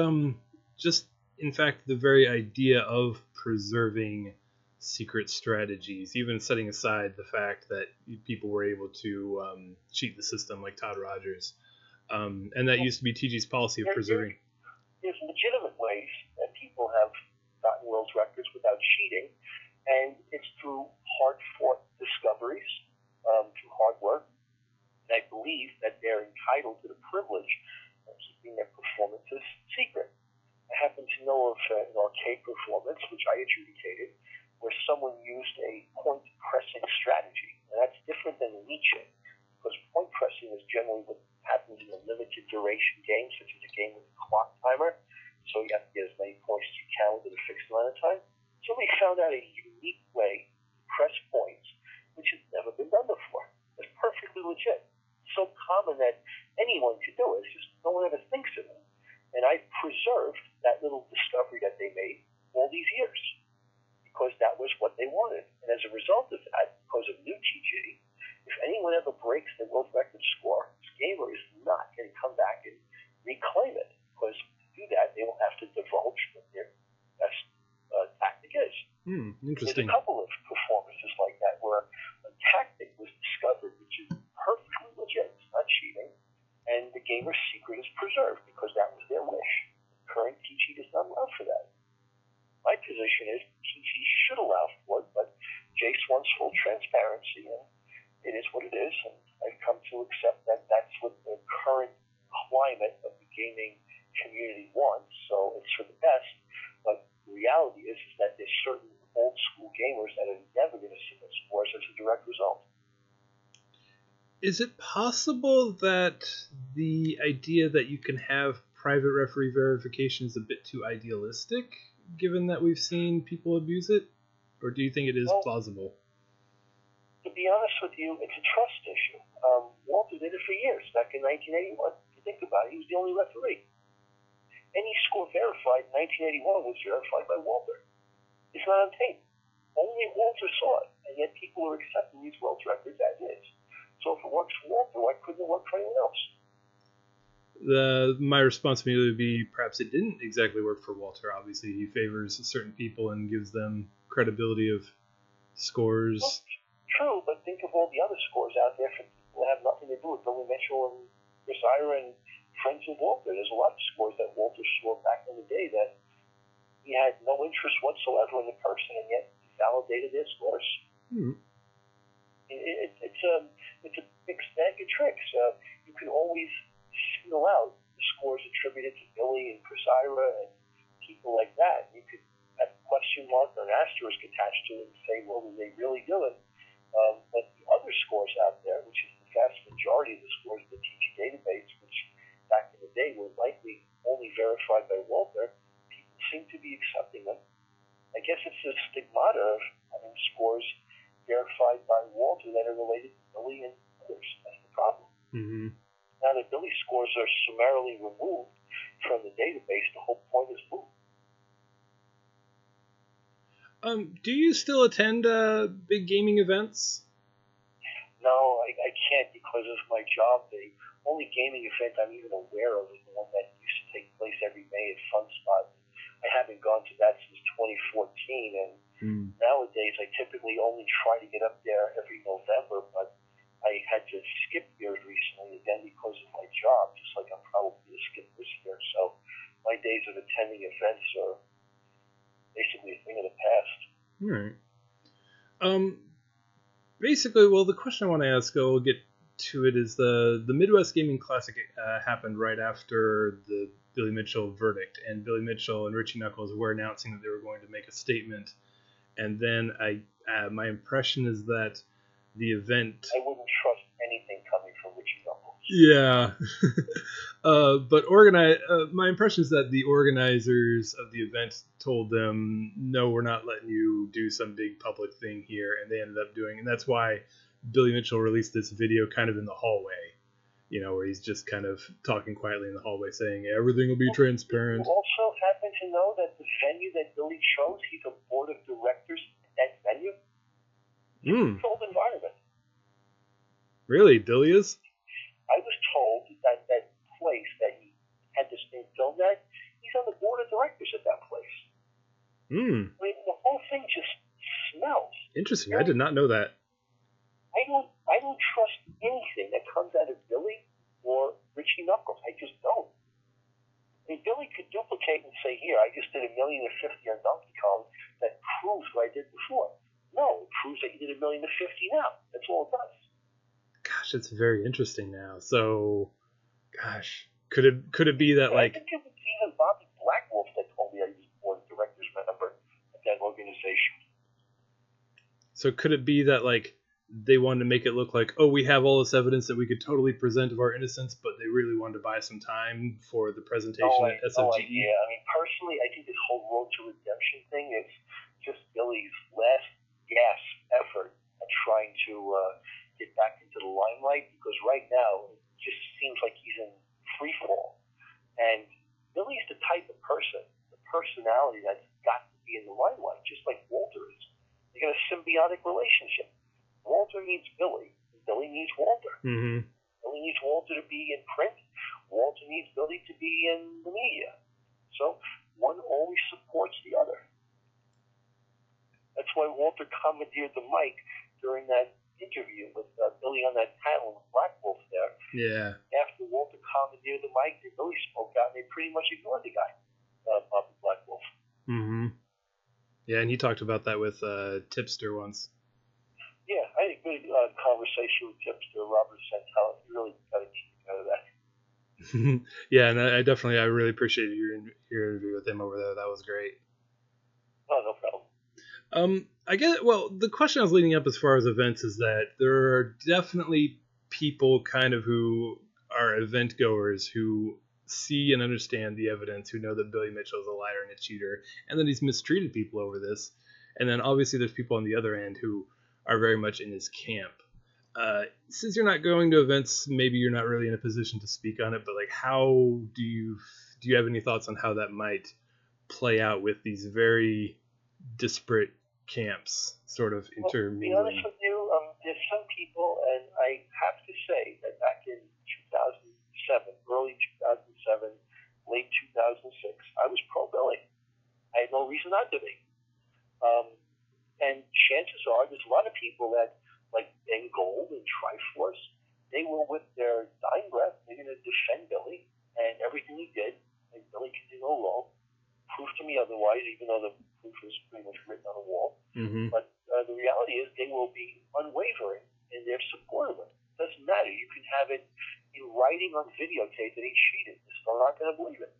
just in fact, the very idea of preserving secret strategies, even setting aside the fact that people were able to cheat the system like Todd Rogers. And that used to be TG's policy of preserving. There's legitimate ways that people have gotten world records without cheating, and it's through hard-fought discoveries, through hard work. And I believe that they're entitled to the privilege of keeping their performances secret. I happen to know of an arcade performance, which I adjudicated, where someone used a point pressing strategy. And that's different than leeching, because point pressing is generally what happens in a limited duration game, such as a game with a clock timer. So you have to get as many points as you can within a fixed amount of time. Somebody found out a unique way to press points, which has never been done before. It's perfectly legit. So common that anyone could do it. It's just no one ever thinks of it. And I preserved that little discovery that they made all these years, because that was what they wanted. And as a result of that, because of new TG, if anyone ever breaks the world record score, this gamer is not going to come back and reclaim it, because to do that, they will have to divulge what their best tactic is. Interesting. There's a couple of performances like that where a tactic was discovered, which is perfectly legit, it's not cheating, and the gamer's secret is preserved because that was their wish. Current TG does not allow for that. My position is TG should allow for it, but Jace wants full transparency, and it is what it is, and I've come to accept that that's what the current climate of the gaming community wants, so it's for the best. But the reality is that there's certain old school gamers that are never going to submit scores as a direct result. Is it possible that the idea that you can have private referee verification is a bit too idealistic, given that we've seen people abuse it? Or do you think it is plausible? To be honest with you, it's a trust issue. Walter did it for years, back in 1981. If you think about it, he was the only referee. Any score verified in 1981 was verified by Walter. It's not on tape. Only Walter saw it, and yet people are accepting these world records as is. So if it works for Walter, why couldn't it work for anyone else? My response immediately would be perhaps it didn't exactly work for Walter. Obviously, he favors certain people and gives them credibility of scores. Well, true, but think of all the other scores out there for people that have nothing to do with Billy Mitchell and Chris Ira and friends of Walter. There's a lot of scores that Walter saw back in the day that he had no interest whatsoever in the person, and yet he validated their scores. It's a mixed bag of tricks. You can always single out the scores attributed to Billy and Chris Ira and people like that. You could have a question mark or an asterisk attached to it and say, well, did they really do it? But the other scores out there, which is the vast majority of the scores in the TG database, which back in the day were likely only verified by Walter, people seem to be accepting them. I guess it's the stigmata of having scores verified by Walter that are related to Billy and others. That's the problem. Now that Billy's scores are summarily removed from the database, the whole point is moved. Do you still attend big gaming events? No, I can't because of my job. The only gaming event I'm even aware of is the one that used to take place every May at Funspot. I haven't gone to that since 2014, and nowadays I typically only try to get up there every November, but I had to skip years recently, again because of my job, just like I'm probably going to skip this year. So my days of attending events are basically a thing of the past. All right. Basically, well, the question I want to ask, we'll get to it, is the Midwest Gaming Classic happened right after the Billy Mitchell verdict, and Billy Mitchell and Richie Knuckles were announcing that they were going to make a statement, and then my impression is that the event... I wouldn't trust anything coming from Richie Knuckles. Yeah. But my impression is that the organizers of the event told them, no, we're not letting you do some big public thing here, and they ended up doing, and that's why Billy Mitchell released this video kind of in the hallway, where he's just kind of talking quietly in the hallway saying everything will be transparent. You also happen to know that the venue that Billy chose, he's a board of directors at that venue. Controlled environment. Really? Billy is? I was told that place that he had this thing filmed at, he's on the board of directors at that place. I mean, the whole thing just smells. Interesting. I did not know that. I don't trust anything that comes out of Billy or Richie Knuckles. I just don't. I mean, Billy could duplicate and say, here, I just did $1,050,000 on Donkey Kong. That proves what I did before. No, it proves that you did $1,050,000 now. That's all it does. Gosh, it's very interesting now. So, gosh, could it be that, like... I think it was even Bobby Blackwolf that told me I was one director's member at that organization. So could it be that, like, they wanted to make it look like, oh, we have all this evidence that we could totally present of our innocence, but they really wanted to buy some time for the presentation at SFGE? Yeah, I mean, personally, I think this whole Road to Redemption thing is just Billy's last gasp effort at trying to get back into the limelight, because right now it just seems like he's in free fall. And Billy's the type of person, the personality that's got to be in the limelight, just like Walter is. They got a symbiotic relationship. Walter needs Billy, and Billy needs Walter. Mm-hmm. Billy needs Walter to be in print. Walter needs Billy to be in the media. So one always supports the other. That's why Walter commandeered the mic during that interview with Billy on that panel with Black Wolf there. Yeah. After Walter commandeered the mic, Billy spoke out, and they pretty much ignored the guy, Bobby Black Wolf. Mm-hmm. Yeah, and he talked about that with Tipster once. Yeah, I had a good conversation with Tipster, Robert Santel. You really got a kick out of that. Yeah, and I really appreciated your interview with him over there. That was great. Oh, no problem. I guess, well, the question I was leading up as far as events is that there are definitely people kind of who are event goers who see and understand the evidence, who know that Billy Mitchell is a liar and a cheater, and that he's mistreated people over this. And then obviously there's people on the other end who are very much in his camp. Since you're not going to events, maybe you're not really in a position to speak on it, but like, how do you have any thoughts on how that might play out with these very disparate camps sort of intermingling? To be honest with you, there's some people, and I have to say that back in 2007, early 2007, late 2006, I was pro-Billy. I had no reason not to be. And chances are there's a lot of people that, like Ben Gold and Triforce, they will, with their dying breath, they're going to defend Billy and everything he did, and Billy can do no wrong. Prove to me otherwise, even though the proof is pretty much written on the wall. Mm-hmm. But the reality is they will be unwavering in their support of it. It doesn't matter. You can have it in writing on videotape that he cheated. They're still not going to believe it.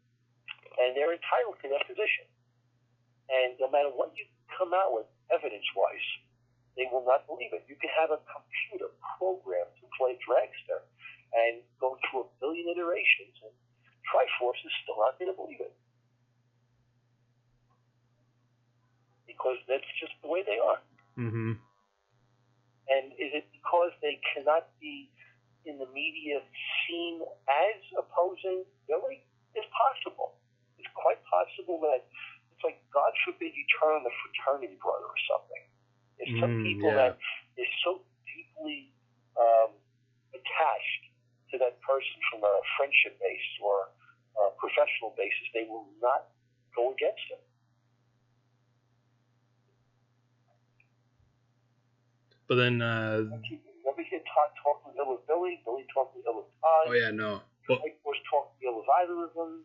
And they're entitled to their position. And no matter what you come out with evidence-wise, they will not believe it. You can have a computer program to play Dragster and go through 1 billion iterations, and Triforce is still not going to believe it. Because that's just the way they are. Mm-hmm. And is it because they cannot be in the media seen as opposing Billy? It's possible. It's quite possible that it's like, God forbid you turn on the fraternity brother or something. There's some people that are so deeply attached to that person from a friendship basis or a professional basis, they will not go against him. But then... Never hear Todd talking ill of Billy, Billy talking ill of Todd. Oh, yeah, no. Well, Mike was talking ill of either of them.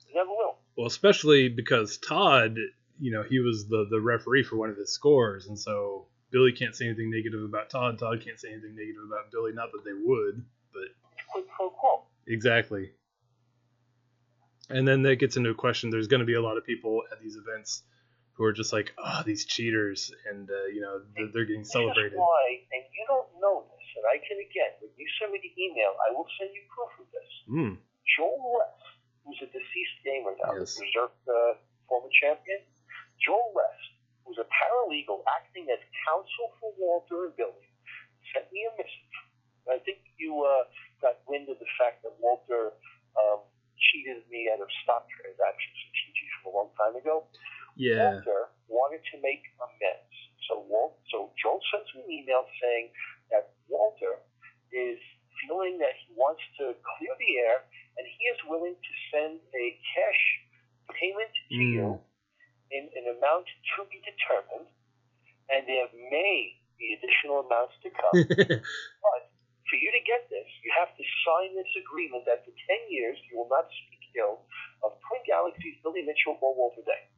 He never will. Well, especially because Todd, he was the referee for one of his scores, and so Billy can't say anything negative about Todd. Todd can't say anything negative about Billy. Not that they would, but... Quid pro quo. Exactly. And then that gets into a question. There's going to be a lot of people at these events who are just like, these cheaters, and, they're getting celebrated. That's why, and you don't know this, and I can, again, when you send me the email, I will send you proof of this. Joel West, who's a deceased gamer now, yes. reserved former champion. Joel West, who's a paralegal acting as counsel for Walter and Billy, sent me a message. I think you got wind of the fact that Walter cheated me out of stock transactions in TG from a long time ago. Yeah. Walter wanted to make amends. So Joel sends me an email saying that Walter is feeling that he wants to clear the air, and he is willing to send a cash payment to you in an amount to be determined, and there may be additional amounts to come. But for you to get this, you have to sign this agreement that for 10 years you will not speak ill of Twin Galaxies, Billy Mitchell, or Walter Day.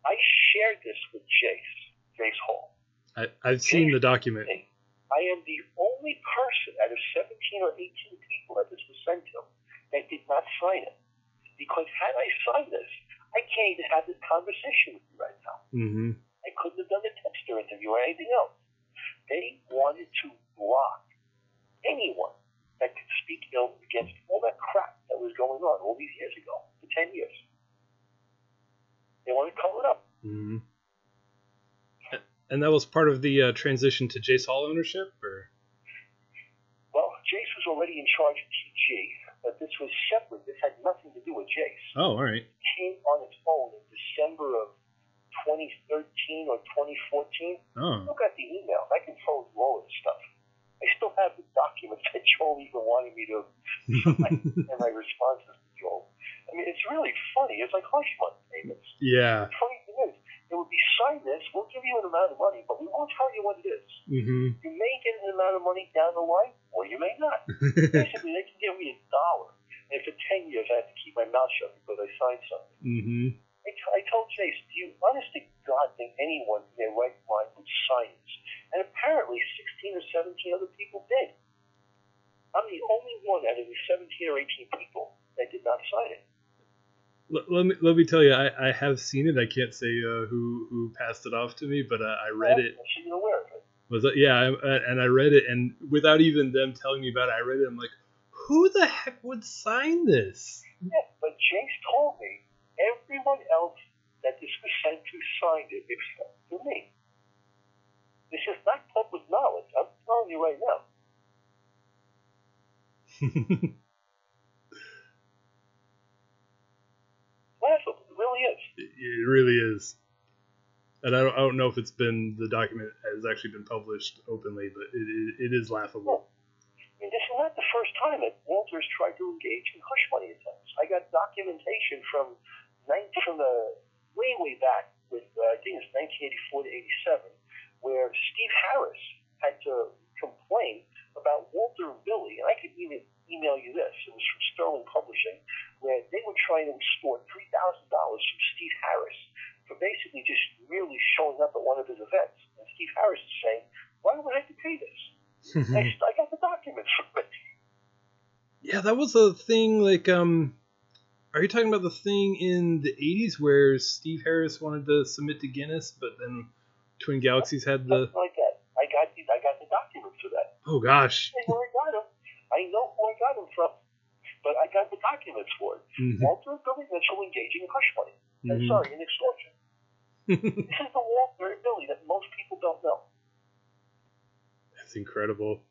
I shared this with Jace Hall. I've seen the document. I am the only person out of 17 or 18 people that this was sent to that did not sign it. Because had I signed this, I can't even have this conversation with you right now. Mm-hmm. I couldn't have done a texter interview or anything else. They wanted to block anyone that could speak ill against all that crap that was going on all these years ago, for 10 years. They wanted to cover it up. Mm-hmm. And that was part of the transition to Jace Hall ownership? Or? Well, Jace was already in charge of TG, but this was separate. This had nothing to do with Jace. Oh, all right. It came on its own in December of 2013 or 2014. Oh. Look at the email. I can forward you all of this stuff. I still have the documents that Joel even wanted me to and my responses to Joel. I mean, it's really funny. It's like hush money payments. Yeah. The funny thing is, it would be sign this, we'll give you an amount of money, but we won't tell you what it is. Mm-hmm. You may get an amount of money down the line, or you may not. Basically, they can give me $1. And for 10 years, I have to keep my mouth shut because I signed something. Mm-hmm. I told Jace, do you honest to God think anyone in their right mind would sign this? And apparently 16 or 17 other people did. I'm the only one out of the 17 or 18 people that did not sign it. Let me tell you, I have seen it. I can't say who passed it off to me, but I read it. So you're aware of it. Was that, yeah, and I read it, and without even them telling me about it, I read it. I'm like, who the heck would sign this? Yeah, but Jace told me everyone else that this was sent to signed it except for me. This is not public knowledge. I'm telling you right now. Laughable. It really is. It really is. And I don't know if the document has actually been published openly, but it is laughable. I mean, this is not the first time that Walters tried to engage in hush money attempts. I got documentation from the way back with, I think it's 1984 to 87, where Steve Harris had to complain about Walter and Billy, and I could even email you this. It was from Sterling Publishing, where they were trying to extort $3,000 from Steve Harris for basically just merely showing up at one of his events. And Steve Harris is saying, why would I have to pay this? I got the documents from it. Yeah, that was a thing, like, are you talking about the thing in the 80s where Steve Harris wanted to submit to Guinness, but then Twin Galaxies had the... Something like that. I got the documents for that. Oh, gosh. I know where I got them. I know who I got them from, but I got the documents for it. Mm-hmm. Walter and Billy Mitchell engaging in hush money. Mm-hmm. Sorry, in extortion. This is the Walter and Billy that most people don't know. That's incredible.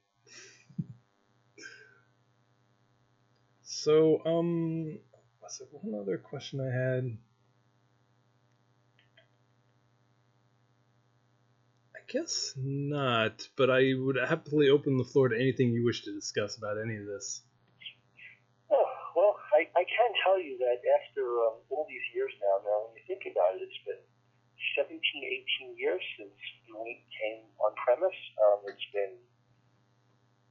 So, was there one other question I had? I guess not, but I would happily open the floor to anything you wish to discuss about any of this. Oh, well, I can tell you that after all these years now, when you think about it, it's been 17, 18 years since Dwayne came on premise. It's been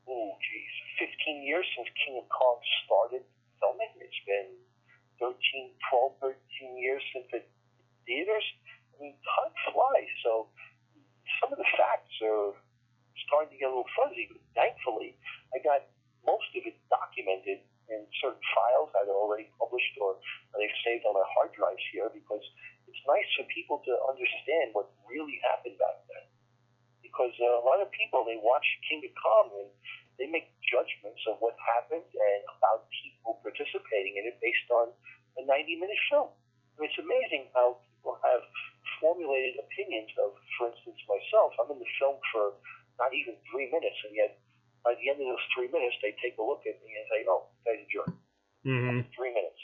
15 years since King of Kong started filming. It's been 12, 13 years since the theaters. I mean, time flies. So some of the facts are starting to get a little fuzzy, but thankfully I got most of it documented in certain files either already published or they've saved on my hard drives here, because it's nice for people to understand what really happened back then. Because a lot of people, they watch King of Kong and they make judgments of what happened and about people participating in it based on a 90-minute film. I mean, it's amazing how people have formulated opinions of, for instance, myself. I'm in the film for not even 3 minutes, and yet by the end of those 3 minutes, they take a look at me and say, oh, guys, a jerk. Mm-hmm. 3 minutes.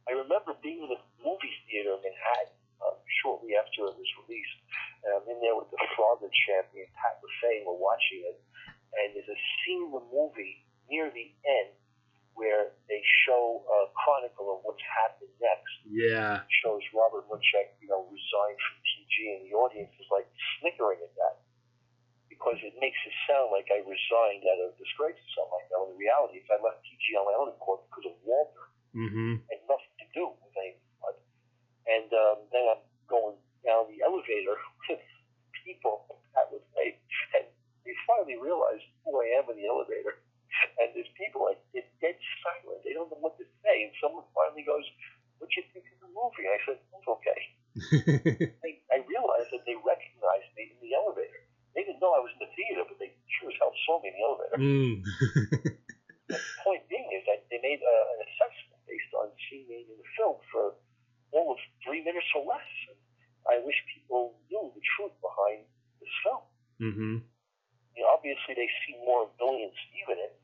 I remember being in a movie theater in Manhattan shortly after it was released. And I'm in there with the Frogger champion, Pat LaFay, and we're watching it. And there's a scene in the movie near the end where they show a chronicle of what's happened next. Yeah. It shows Robert Mruczek, resign from TG, and the audience is like snickering at that because it makes it sound like I resigned out of disgrace or something like that. When the reality is I left TG on my own accord because of Walter. Mm-hmm. And nothing to do with anything. And then I'm going down the elevator with people that was late, and they finally realize who I am in the elevator. And there's people like it's dead silent. They don't know what to say. And someone finally goes, "What you think of the movie?" I said, "It's okay." I realized that they recognized me in the elevator. They didn't know I was in the theater, but they sure as hell saw me in the elevator. The point being is that they made an assessment based on seeing me in the film for all of 3 minutes or less. And I wish people knew the truth behind this film. Mm-hmm. Obviously they see more of Billy and Steve in it.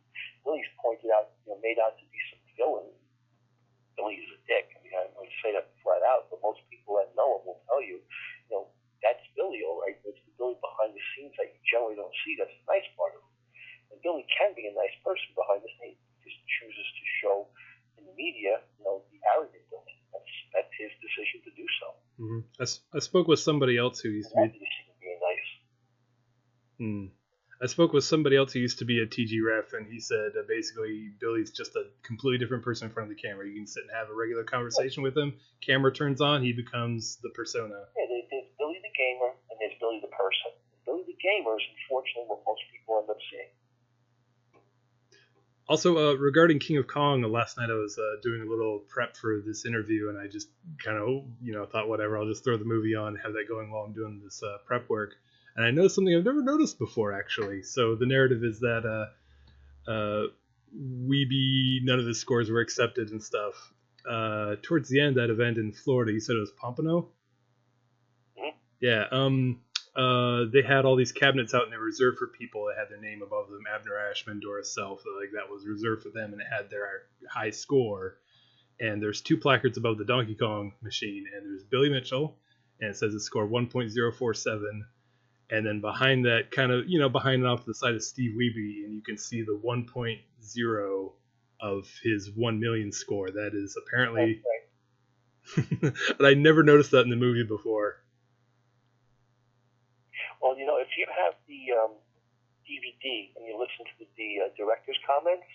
Billy's pointed out, made out to be some villain. Billy is a dick. I mean, I'm going to say that flat out, but most people that know him will tell you, that's Billy, all right. It's the Billy behind the scenes that you generally don't see. That's the nice part of him. And Billy can be a nice person behind the scenes. He just chooses to show in the media, the arrogant Billy. That's his decision to do so. Mm-hmm. I spoke with somebody else who used to be being nice. I spoke with somebody else who used to be a TG ref, and he said basically Billy's just a completely different person in front of the camera. You can sit and have a regular conversation with him. Camera turns on, he becomes the persona. Yeah, there's Billy the gamer, and there's Billy the person. Billy the gamer is unfortunately what most people end up seeing. Also, regarding King of Kong, last night I was doing a little prep for this interview, and I just kind of, thought, whatever, I'll just throw the movie on and have that going while I'm doing this prep work. And I noticed something I've never noticed before, actually. So the narrative is that Wiebe, none of his scores were accepted and stuff. Towards the end, that event in Florida, you said it was Pompano? Mm-hmm. Yeah, they had all these cabinets out and they were reserved for people that had their name above them. Abdner Ashman, Doris Self, like that was reserved for them, and it had their high score. And there's 2 placards above the Donkey Kong machine, and there's Billy Mitchell, and it says it scored 1.047. And then behind that, kind of, behind and off to the side of Steve Wiebe, and you can see the 1.0 of his 1 million score. That is apparently... But I never noticed that in the movie before. Well, if you have the DVD and you listen to the director's comments,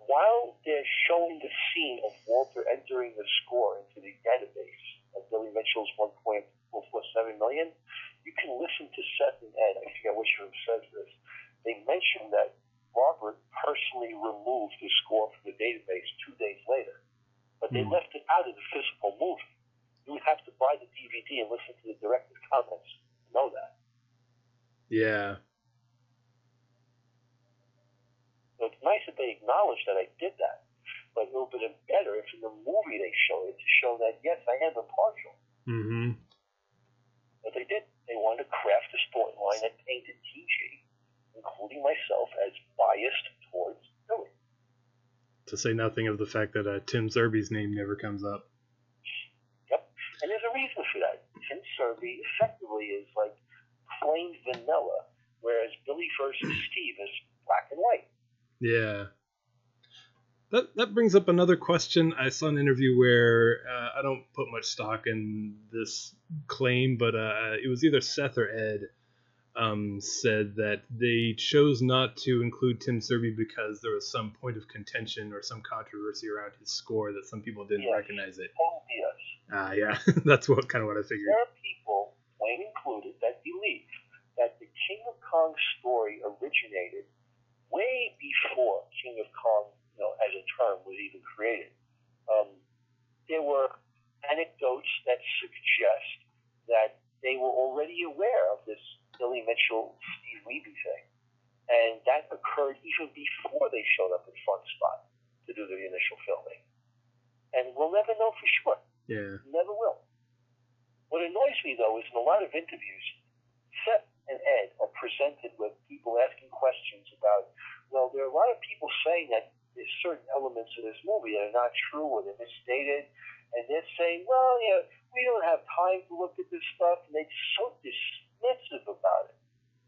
while they're showing the scene of Walter entering the score into the database of Billy Mitchell's 1.47 million, you can listen to Seth and Ed. I forget which of them says this. They mentioned that Robert personally removed the score from the database 2 days later, but they left it out of the physical movie. You would have to buy the DVD and listen to the director's comments to know that. Yeah. So it's nice that they acknowledge that I did that, but it would have been better if in the movie they show it to show that, yes, I am impartial. Mm-hmm. But they did. They wanted to craft a storyline that painted TG, including myself, as biased towards Billy. To say nothing of the fact that Tim Sczerby's name never comes up. Yep. And there's a reason for that. Tim Sczerby effectively is like plain vanilla, whereas Billy versus Steve is black and white. Yeah. That brings up another question. I saw an interview where I don't put much stock in this claim, but it was either Seth or Ed said that they chose not to include Tim Sczerby because there was some point of contention or some controversy around his score that some people didn't recognize it. Oh, yes. Yeah, that's what I figured. There are people, Dwayne included, that believe that the King of Kong story originated way before King of Kong, as a term was even created. There were anecdotes that suggest that they were already aware of this Billy Mitchell, Steve Wiebe thing. And that occurred even before they showed up at Funspot to do the initial filming. And we'll never know for sure. Yeah. Never will. What annoys me, though, is in a lot of interviews, Seth and Ed are presented with people asking questions about, well, there are a lot of people saying that there's certain elements of this movie that are not true or they're misstated, and they're saying, well, we don't have time to look at this stuff, and they're so dismissive about it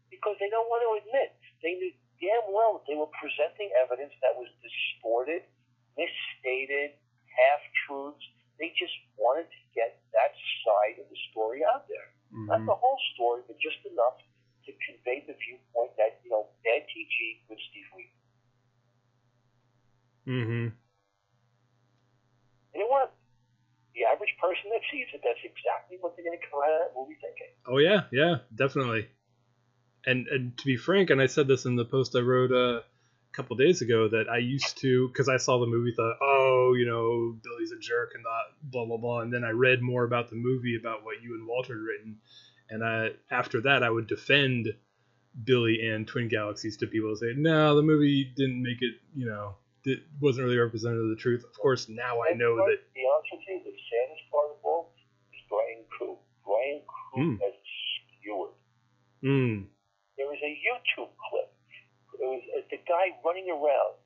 because they don't want to admit. They damn well they were presenting evidence that was distorted, misstated, half-truths. They just wanted to get that side of the story out there. Mm-hmm. Not the whole story, but just enough to convey the viewpoint that, bad TG with Steve Wiebe. Mm-hmm. And it worked. The average person that sees it, that's exactly what they're going to come out of that movie thinking. Oh, yeah, definitely. And to be frank, and I said this in the post I wrote a couple days ago, that I used to, because I saw the movie, thought, Billy's a jerk and blah, blah, blah. And then I read more about the movie, about what you and Walter had written. And after that, I would defend Billy and Twin Galaxies to people and say, no, the movie didn't make it, it wasn't really representative of the truth. Of course, now I know that. To be honest with you, the saddest part of all is Brian Koo. Brian Koo has skewered. Mm. There was a YouTube clip. It was the guy running around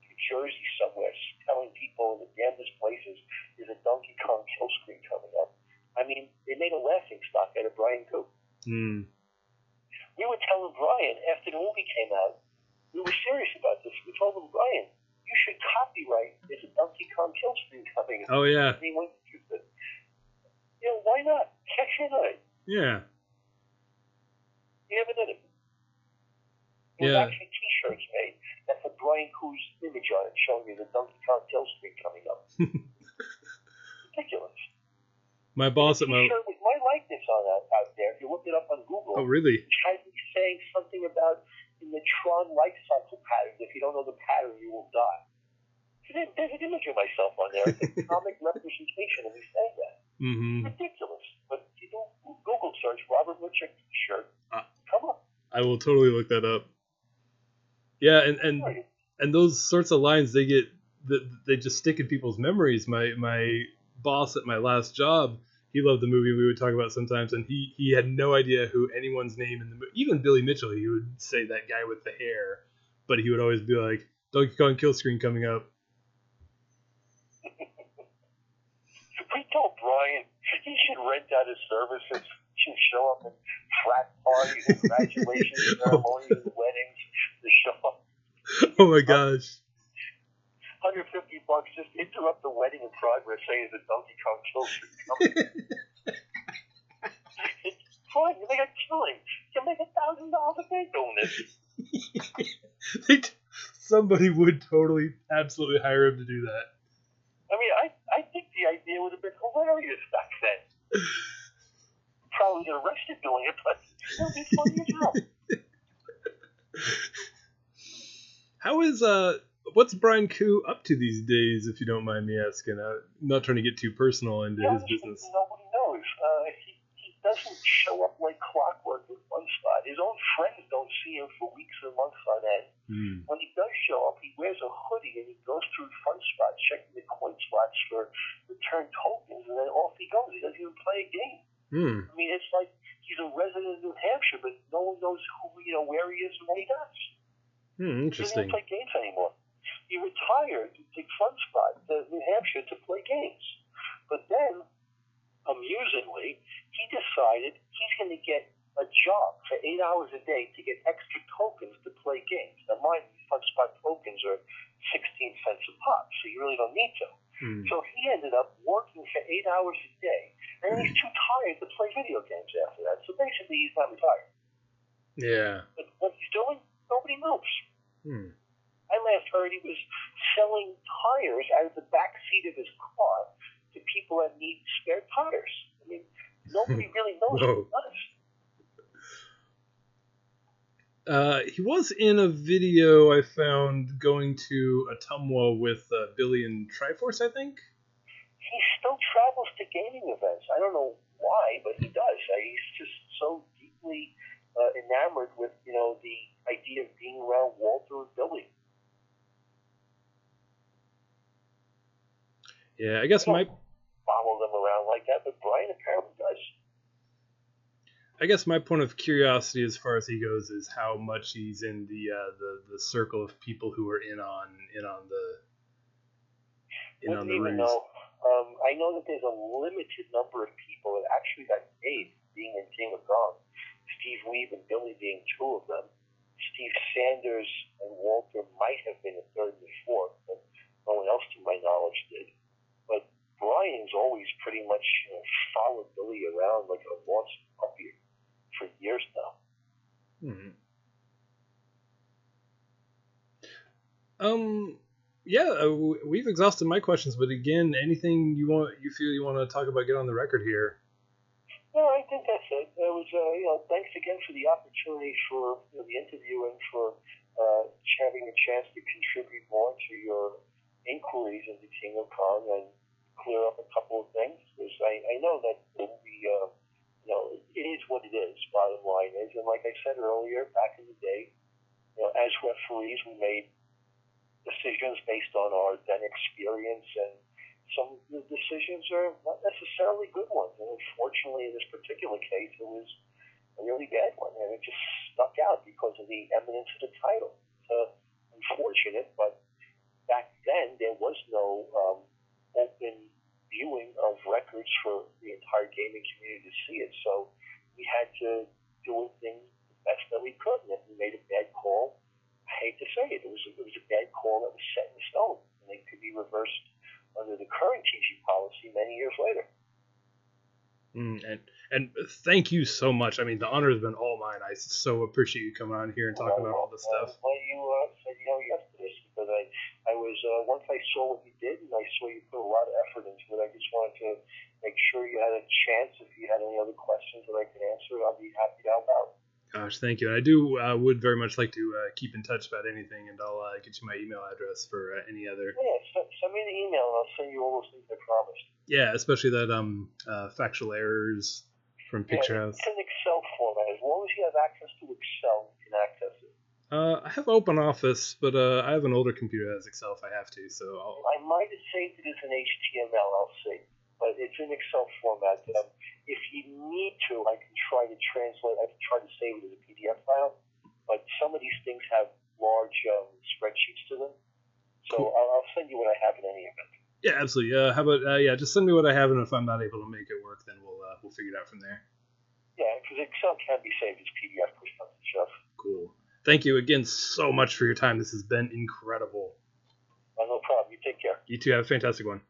New Jersey somewhere telling people in the damnedest places there's a Donkey Kong kill screen coming up. I mean, they made a laughing stock out of Brian Koo. Mm. We were telling Brian after the movie came out, we were serious about this. We told him, Brian, you should copyright there's a Donkey Kong kill screen coming up. Oh, yeah. And he went, why not? Catch your night. Yeah. He never did it. There was actually T-shirts made that had Brian Koo's image on it showing you the Donkey Kong kill screen coming up. Ridiculous. My boss at my... With my likeness on out there, if you look it up on Google, oh, really? it has me saying something about in the Tron life cycle pattern. If you don't know the pattern, you will die. So there's an image of myself on there. It's a comic representation of me saying that. Mm-hmm. It's ridiculous. But if you do Google search Robert Mruczek T-shirt, come on. I will totally look that up. Yeah, and those sorts of lines, they just stick in people's memories. My boss at my last job, he loved the movie. We would talk about it sometimes, and he had no idea who anyone's name in the movie. Even Billy Mitchell, he would say that guy with the hair, but he would always be like, Donkey Kong kill screen coming up. We told Brian he should rent out his services. He should show up at frat parties and graduation ceremonies and weddings to show up. Oh my gosh. $150 just interrupt the wedding in progress saying it's a Donkey Kong kill screen coming. It's fine. You make a killing. You make $1,000 a day doing this. Somebody would totally, absolutely hire him to do that. I mean, I think the idea would have been hilarious back then. Probably get arrested doing it, but it would be funny as hell. How is what's Brian Koo up to these days, if you don't mind me asking? I'm not trying to get too personal into his business. Nobody knows. He doesn't show up like clockwork with Funspot. His own friends don't see him for weeks or months on end. Mm. When he does show up, he wears a hoodie and he goes through Funspot, checking the coin slots for return tokens, and then off he goes. He doesn't even play a game. Mm. I mean, it's like he's a resident of New Hampshire, but no one knows where he is and what he does. Interesting. He doesn't play games anymore. He retired to take Funspot to New Hampshire to play games. But then, amusingly, he decided he's going to get a job for 8 hours a day to get extra tokens to play games. Now, mind you, Funspot tokens are 16 cents a pop, so you really don't need to. Mm. So he ended up working for 8 hours a day, and he's too tired to play video games after that. So basically, he's not retired. Yeah. But what he's doing, nobody knows. Hmm. I last heard he was selling tires out of the back seat of his car to people that need spare tires. I mean, nobody really knows what he does. He was in a video I found going to Ottumwa with Billy and Triforce, I think. He still travels to gaming events. I don't know why, but he does. He's just so deeply enamored with, the idea of being around Walter and Billy. Yeah, I guess my follow them around like that, but Brian apparently does. I guess my point of curiosity as far as he goes is how much he's in the circle of people who are in on the ruse. Know. I know that there's a limited number of people that actually got paid being in King of Kong. Steve Wiebe and Billy being two of them. Steve Sanders and Walter might have been a third and fourth, but no one else, to my knowledge, did. But Brian's always pretty much followed Billy around like a lost puppy for years now. Mm-hmm. Yeah, we've exhausted my questions, but again, anything you feel you want to talk about, get on the record here. No, I think that's it. It was, thanks again for the opportunity for the interview and for having a chance to contribute more to your inquiries into King of Kong and clear up a couple of things. Because I know that the it is what it is. Bottom line is, and like I said earlier, back in the day, as referees, we made decisions based on our then experience, and some of the decisions are not necessarily good ones. And unfortunately, in this particular case, it was a really bad one, and it just stuck out because of the eminence of the title. Unfortunate, but back then there was no open viewing of records for the entire gaming community to see it, so we had to do things the best that we could. And if we made a bad call, I hate to say it, it was a bad call that was set in stone, and it could be reversed under the current TG policy many years later. And thank you so much. I mean, the honor has been all mine. I so appreciate you coming on here and talking about all this stuff. Well, you said yes to this, because I was once I saw what you did, and I saw you put a lot of effort into it. I just wanted to make sure you had a chance. If you had any other questions that I could answer, I'll be happy to help out. Gosh, thank you. And I do would very much like to keep in touch about anything, and I'll get you my email address for any other. Yeah, send me an email, and I'll send you all those things I promised. Yeah, especially that factual errors from Picturehouse. It's an Excel format. As long as you have access to Excel, you can access it. I have OpenOffice, but I have an older computer that has Excel if I have to. So I might have saved it as an HTML. I'll see, but it's in Excel format. If you need to, I can try to translate. I can try to save it as a PDF file. But some of these things have large spreadsheets to them, so cool. I'll send you what I have in any event. Yeah, absolutely. How about just send me what I have, and if I'm not able to make it work, then we'll figure it out from there. Yeah, because Excel can be saved as PDF for some stuff. Cool. Thank you again so much for your time. This has been incredible. No problem. You take care. You too. Have a fantastic one.